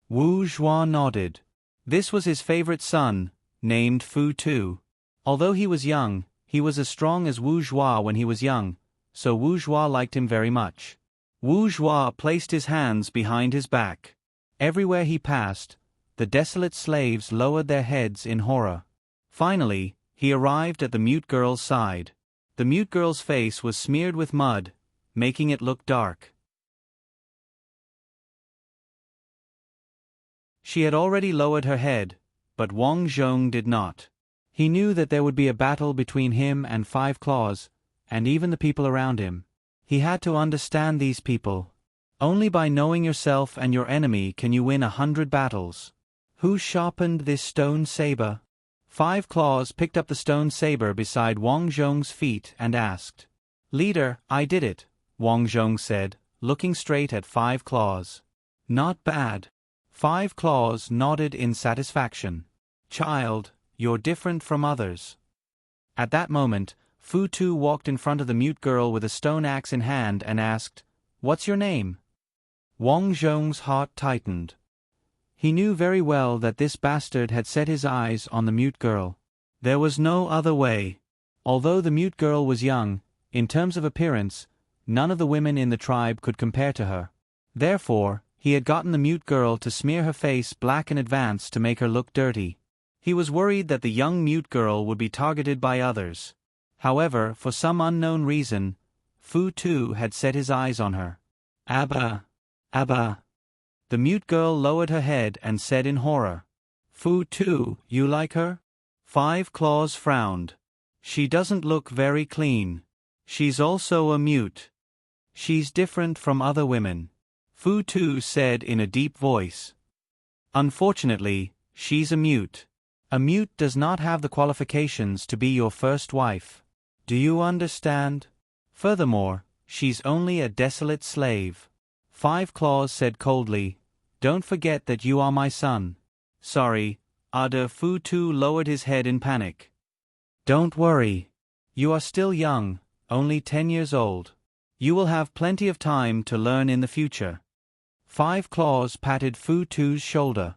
Wu Zhua nodded. This was his favorite son, named Fu Tu. Although he was young, he was as strong as Wu Zhua when he was young, so Wu Zhua liked him very much. Wu Zhua placed his hands behind his back. Everywhere he passed, the desolate slaves lowered their heads in horror. Finally, he arrived at the mute girl's side. The mute girl's face was smeared with mud, making it look dark. She had already lowered her head, but Wang Zhong did not. He knew that there would be a battle between him and Five Claws, and even the people around him. He had to understand these people. Only by knowing yourself and your enemy can you win 100 battles. Who sharpened this stone saber? Five Claws picked up the stone saber beside Wang Zhong's feet and asked. "Leader, I did it," Wang Zhong said, looking straight at Five Claws. "Not bad." Five Claws nodded in satisfaction. "Child, you're different from others." At that moment, Fu Tu walked in front of the mute girl with a stone axe in hand and asked, "What's your name?" Wang Zhong's heart tightened. He knew very well that this bastard had set his eyes on the mute girl. There was no other way. Although the mute girl was young, in terms of appearance, none of the women in the tribe could compare to her. Therefore, he had gotten the mute girl to smear her face black in advance to make her look dirty. He was worried that the young mute girl would be targeted by others. However, for some unknown reason, Fu Tu had set his eyes on her. "Abba! Abba!" The mute girl lowered her head and said in horror, "Fu Tu, you like her?" Five Claws frowned. "She doesn't look very clean. She's also a mute. She's different from other women," Fu Tu said in a deep voice. "Unfortunately, she's a mute. A mute does not have the qualifications to be your first wife. Do you understand? Furthermore, she's only a desolate slave." Five Claws said coldly, "Don't forget that you are my son." "Sorry, Ada." Fu Tu lowered his head in panic. "Don't worry. You are still young, only 10 years old. You will have plenty of time to learn in the future." Five Claws patted Fu Tu's shoulder.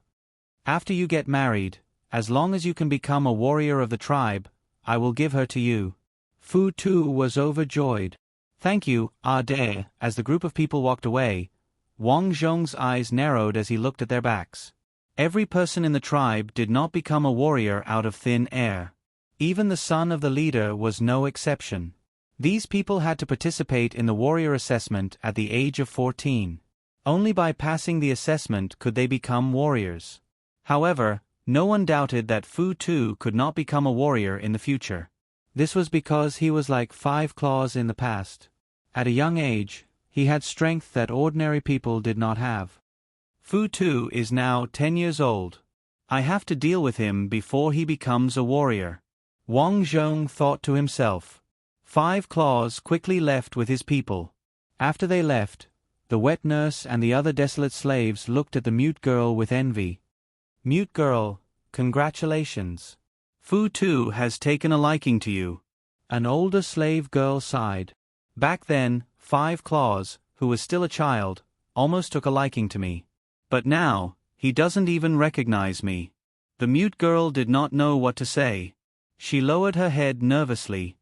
"After you get married, as long as you can become a warrior of the tribe, I will give her to you." Fu Tu was overjoyed. "Thank you, Ade." As the group of people walked away, Wang Zhong's eyes narrowed as he looked at their backs. Every person in the tribe did not become a warrior out of thin air. Even the son of the leader was no exception. These people had to participate in the warrior assessment at the age of 14. Only by passing the assessment could they become warriors. However, no one doubted that Fu too could not become a warrior in the future. This was because he was like Five Claws in the past. At a young age, he had strength that ordinary people did not have. Fu too is now 10 years old. I have to deal with him before he becomes a warrior. Wang Zhong thought to himself. Five Claws quickly left with his people. After they left, the wet nurse and the other desolate slaves looked at the mute girl with envy. Mute girl, congratulations. Fu too has taken a liking to you. An older slave girl sighed. Back then, Five Claws, who was still a child, almost took a liking to me. But now, he doesn't even recognize me. The mute girl did not know what to say. She lowered her head nervously.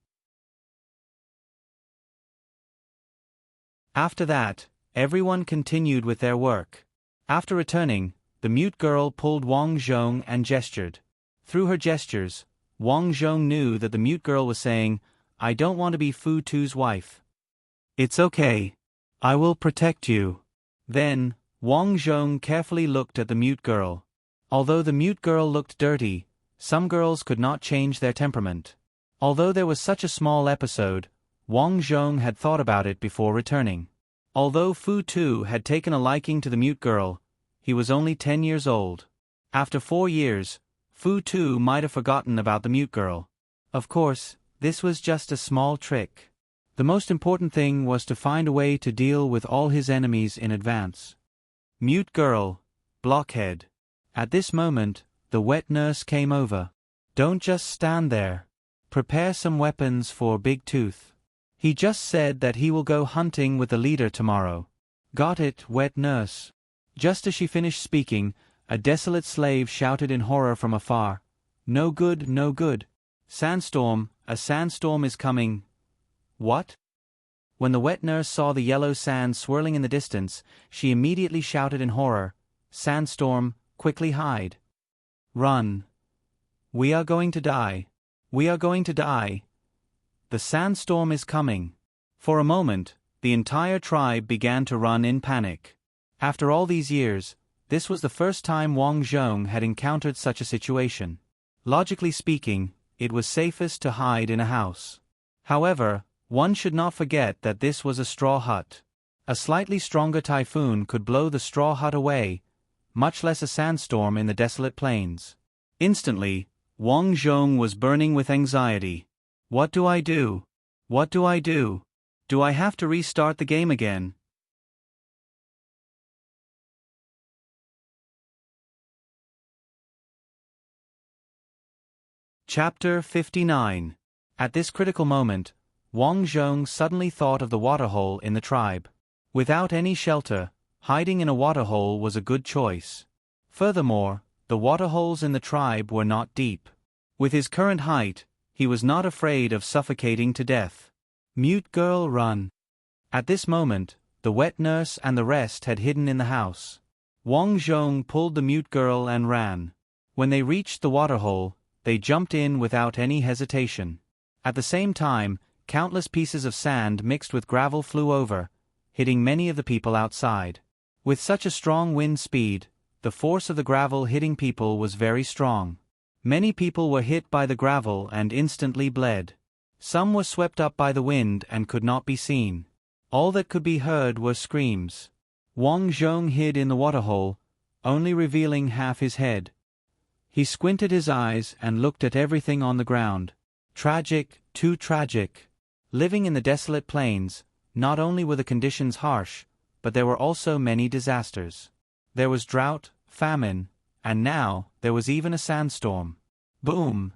After that, everyone continued with their work. After returning, the mute girl pulled Wang Zhong and gestured. Through her gestures, Wang Zhong knew that the mute girl was saying, I don't want to be Fu Tu's wife. It's okay. I will protect you. Then, Wang Zhong carefully looked at the mute girl. Although the mute girl looked dirty, some girls could not change their temperament. Although there was such a small episode, Wang Zhong had thought about it before returning. Although Fu Tu had taken a liking to the mute girl, he was only 10 years old. After 4 years, Fu Tu might have forgotten about the mute girl. Of course, this was just a small trick. The most important thing was to find a way to deal with all his enemies in advance. Mute girl, blockhead. At this moment, the wet nurse came over. Don't just stand there. Prepare some weapons for Big Tooth. He just said that he will go hunting with the leader tomorrow. Got it, wet nurse. Just as she finished speaking, a desolate slave shouted in horror from afar. No good, no good. Sandstorm, a sandstorm is coming. What? When the wet nurse saw the yellow sand swirling in the distance, she immediately shouted in horror. Sandstorm, quickly hide. Run. We are going to die. We are going to die. The sandstorm is coming. For a moment, the entire tribe began to run in panic. After all these years, this was the first time Wang Zhong had encountered such a situation. Logically speaking, it was safest to hide in a house. However, one should not forget that this was a straw hut. A slightly stronger typhoon could blow the straw hut away, much less a sandstorm in the desolate plains. Instantly, Wang Zhong was burning with anxiety. What do I do? What do I do? Do I have to restart the game again? Chapter 59. At this critical moment, Wang Zhong suddenly thought of the waterhole in the tribe. Without any shelter, hiding in a waterhole was a good choice. Furthermore, the waterholes in the tribe were not deep. With his current height, he was not afraid of suffocating to death. Mute girl, run. At this moment, the wet nurse and the rest had hidden in the house. Wang Zhong pulled the mute girl and ran. When they reached the waterhole, they jumped in without any hesitation. At the same time, countless pieces of sand mixed with gravel flew over, hitting many of the people outside. With such a strong wind speed, the force of the gravel hitting people was very strong. Many people were hit by the gravel and instantly bled. Some were swept up by the wind and could not be seen. All that could be heard were screams. Wang Zhong hid in the waterhole, only revealing half his head. He squinted his eyes and looked at everything on the ground. Tragic, too tragic. Living in the desolate plains, not only were the conditions harsh, but there were also many disasters. There was drought, famine, and now there was even a sandstorm. Boom!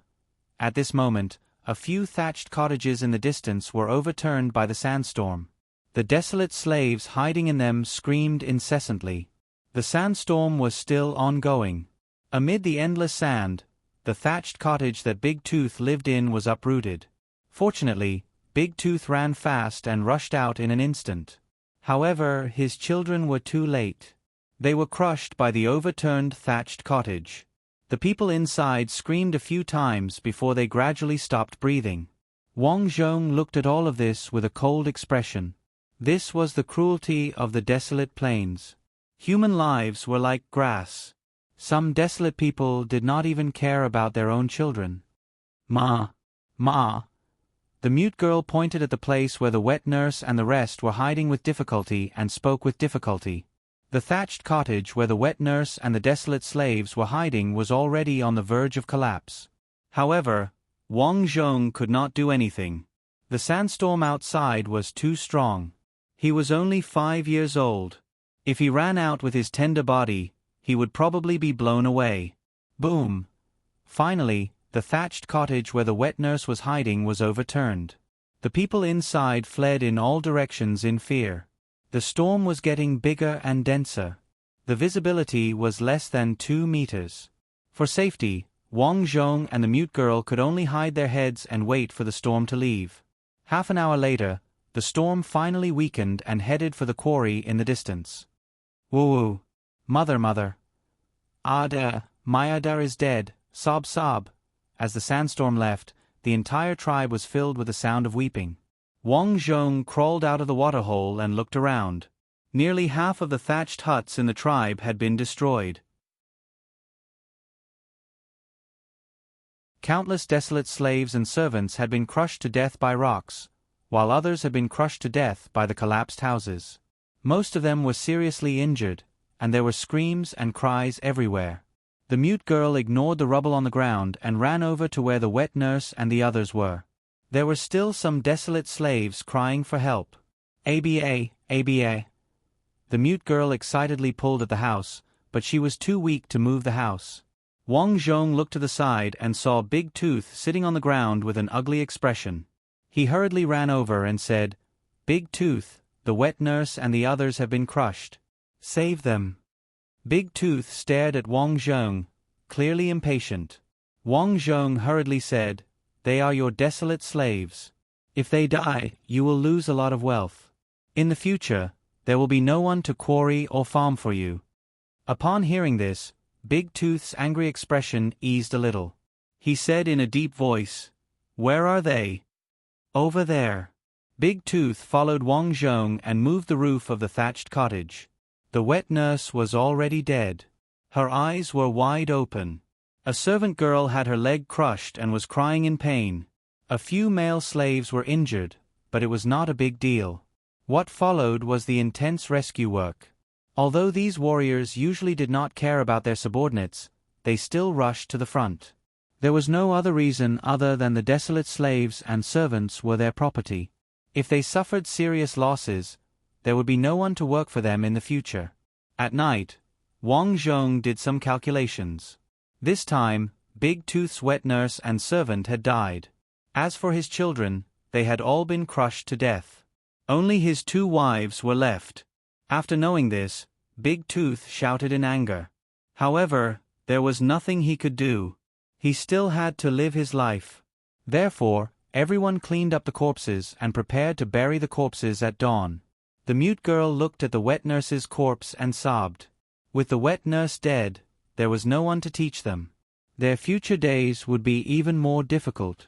At this moment, a few thatched cottages in the distance were overturned by the sandstorm. The desolate slaves hiding in them screamed incessantly. The sandstorm was still ongoing. Amid the endless sand, the thatched cottage that Big Tooth lived in was uprooted. Fortunately, Big Tooth ran fast and rushed out in an instant. However, his children were too late. They were crushed by the overturned thatched cottage. The people inside screamed a few times before they gradually stopped breathing. Wang Zhong looked at all of this with a cold expression. This was the cruelty of the desolate plains. Human lives were like grass. Some desolate people did not even care about their own children. Ma. Ma. The mute girl pointed at the place where the wet nurse and the rest were hiding with difficulty and spoke with difficulty. The thatched cottage where the wet nurse and the desolate slaves were hiding was already on the verge of collapse. However, Wang Zhong could not do anything. The sandstorm outside was too strong. He was only 5 years old. If he ran out with his tender body, he would probably be blown away. Boom! Finally, the thatched cottage where the wet nurse was hiding was overturned. The people inside fled in all directions in fear. The storm was getting bigger and denser. The visibility was less than 2 meters. For safety, Wang Zhong and the mute girl could only hide their heads and wait for the storm to leave. Half an hour later, the storm finally weakened and headed for the quarry in the distance. Woo-woo. Mother. Ada, my Ada is dead, sob. As the sandstorm left, the entire tribe was filled with the sound of weeping. Wang Zhong crawled out of the waterhole and looked around. Nearly half of the thatched huts in the tribe had been destroyed. Countless desolate slaves and servants had been crushed to death by rocks, while others had been crushed to death by the collapsed houses. Most of them were seriously injured, and there were screams and cries everywhere. The mute girl ignored the rubble on the ground and ran over to where the wet nurse and the others were. There were still some desolate slaves crying for help. ABA. The mute girl excitedly pulled at the house, but she was too weak to move the house. Wang Zhong looked to the side and saw Big Tooth sitting on the ground with an ugly expression. He hurriedly ran over and said, "Big Tooth, the wet nurse and the others have been crushed. Save them." Big Tooth stared at Wang Zhong, clearly impatient. Wang Zhong hurriedly said, "They are your desolate slaves. If they die, you will lose a lot of wealth. In the future, there will be no one to quarry or farm for you." Upon hearing this, Big Tooth's angry expression eased a little. He said in a deep voice, "Where are they?" "Over there." Big Tooth followed Wang Zhong and moved the roof of the thatched cottage. The wet nurse was already dead. Her eyes were wide open. A servant girl had her leg crushed and was crying in pain. A few male slaves were injured, but it was not a big deal. What followed was the intense rescue work. Although these warriors usually did not care about their subordinates, they still rushed to the front. There was no other reason other than the desolate slaves and servants were their property. If they suffered serious losses, there would be no one to work for them in the future. At night, Wang Zhong did some calculations. This time, Big Tooth's wet nurse and servant had died. As for his children, they had all been crushed to death. Only his 2 wives were left. After knowing this, Big Tooth shouted in anger. However, there was nothing he could do. He still had to live his life. Therefore, everyone cleaned up the corpses and prepared to bury the corpses at dawn. The mute girl looked at the wet nurse's corpse and sobbed. With the wet nurse dead, there was no one to teach them. Their future days would be even more difficult.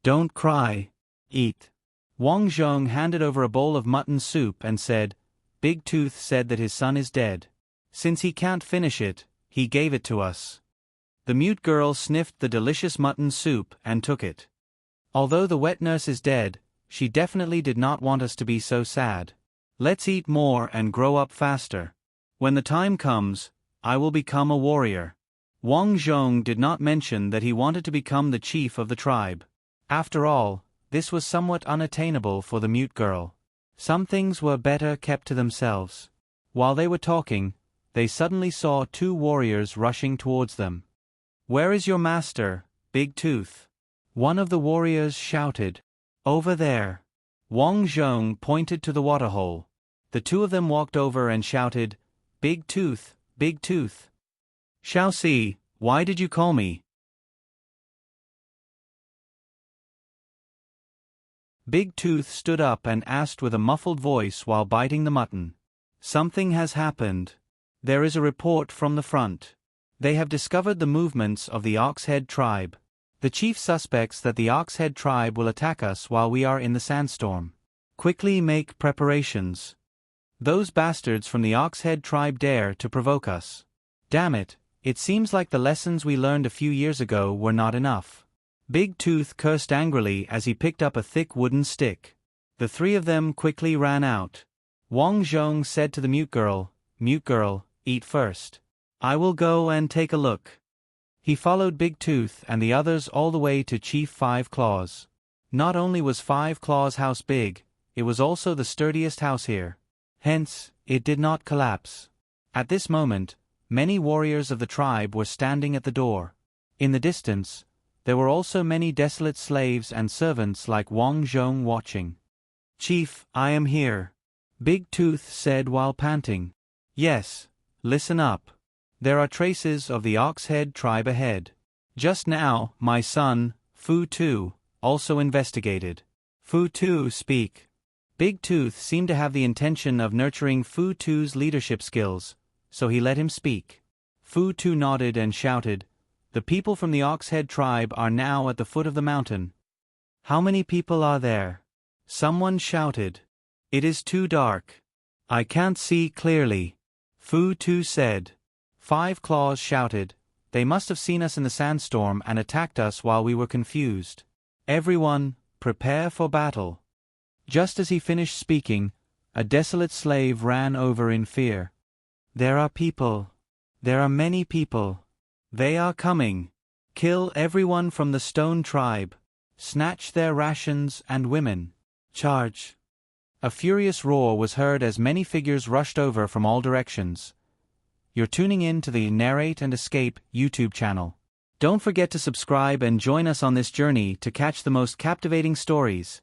"Don't cry. Eat." Wang Zhong handed over a bowl of mutton soup and said, "Big Tooth said that his son is dead. Since he can't finish it, he gave it to us." The mute girl sniffed the delicious mutton soup and took it. "Although the wet nurse is dead, she definitely did not want us to be so sad. Let's eat more and grow up faster. When the time comes, I will become a warrior." Wang Zhong did not mention that he wanted to become the chief of the tribe. After all, this was somewhat unattainable for the mute girl. Some things were better kept to themselves. While they were talking, they suddenly saw 2 warriors rushing towards them. "Where is your master, Big Tooth?" One of the warriors shouted. "Over there." Wang Zhong pointed to the waterhole. The 2 of them walked over and shouted, "Big Tooth, Big Tooth." "Xiaoxi, why did you call me?" Big Tooth stood up and asked with a muffled voice while biting the mutton. "Something has happened. There is a report from the front. They have discovered the movements of the Oxhead tribe. The chief suspects that the Oxhead tribe will attack us while we are in the sandstorm. Quickly make preparations. Those bastards from the Oxhead tribe dare to provoke us. Damn it, it seems like the lessons we learned a few years ago were not enough. Big Tooth cursed angrily as he picked up a thick wooden stick. The three of them quickly ran out. Wang Zhong said to the Mute Girl, eat first. I will go and take a look. He followed Big Tooth and the others all the way to Chief Five Claws. Not only was Five Claws' house big, it was also the sturdiest house here. Hence, it did not collapse. At this moment, many warriors of the tribe were standing at the door. In the distance, there were also many desolate slaves and servants like Wang Zhong watching. Chief, I am here, Big Tooth said while panting. Yes, listen up. There are traces of the Oxhead tribe ahead. Just now, my son, Fu Tu, also investigated. Fu Tu, speak. Big Tooth seemed to have the intention of nurturing Fu Tu's leadership skills, so he let him speak. Fu Tu nodded and shouted, The people from the Oxhead tribe are now at the foot of the mountain. How many people are there? Someone shouted. It is too dark. I can't see clearly. Fu Tu said. Five Claws shouted, They must have seen us in the sandstorm and attacked us while we were confused. Everyone, prepare for battle. Just as he finished speaking, a desolate slave ran over in fear. There are people. There are many people. They are coming. Kill everyone from the Stone tribe. Snatch their rations and women. Charge. A furious roar was heard as many figures rushed over from all directions. You're tuning in to the Narrate and Escape YouTube channel. Don't forget to subscribe and join us on this journey to catch the most captivating stories.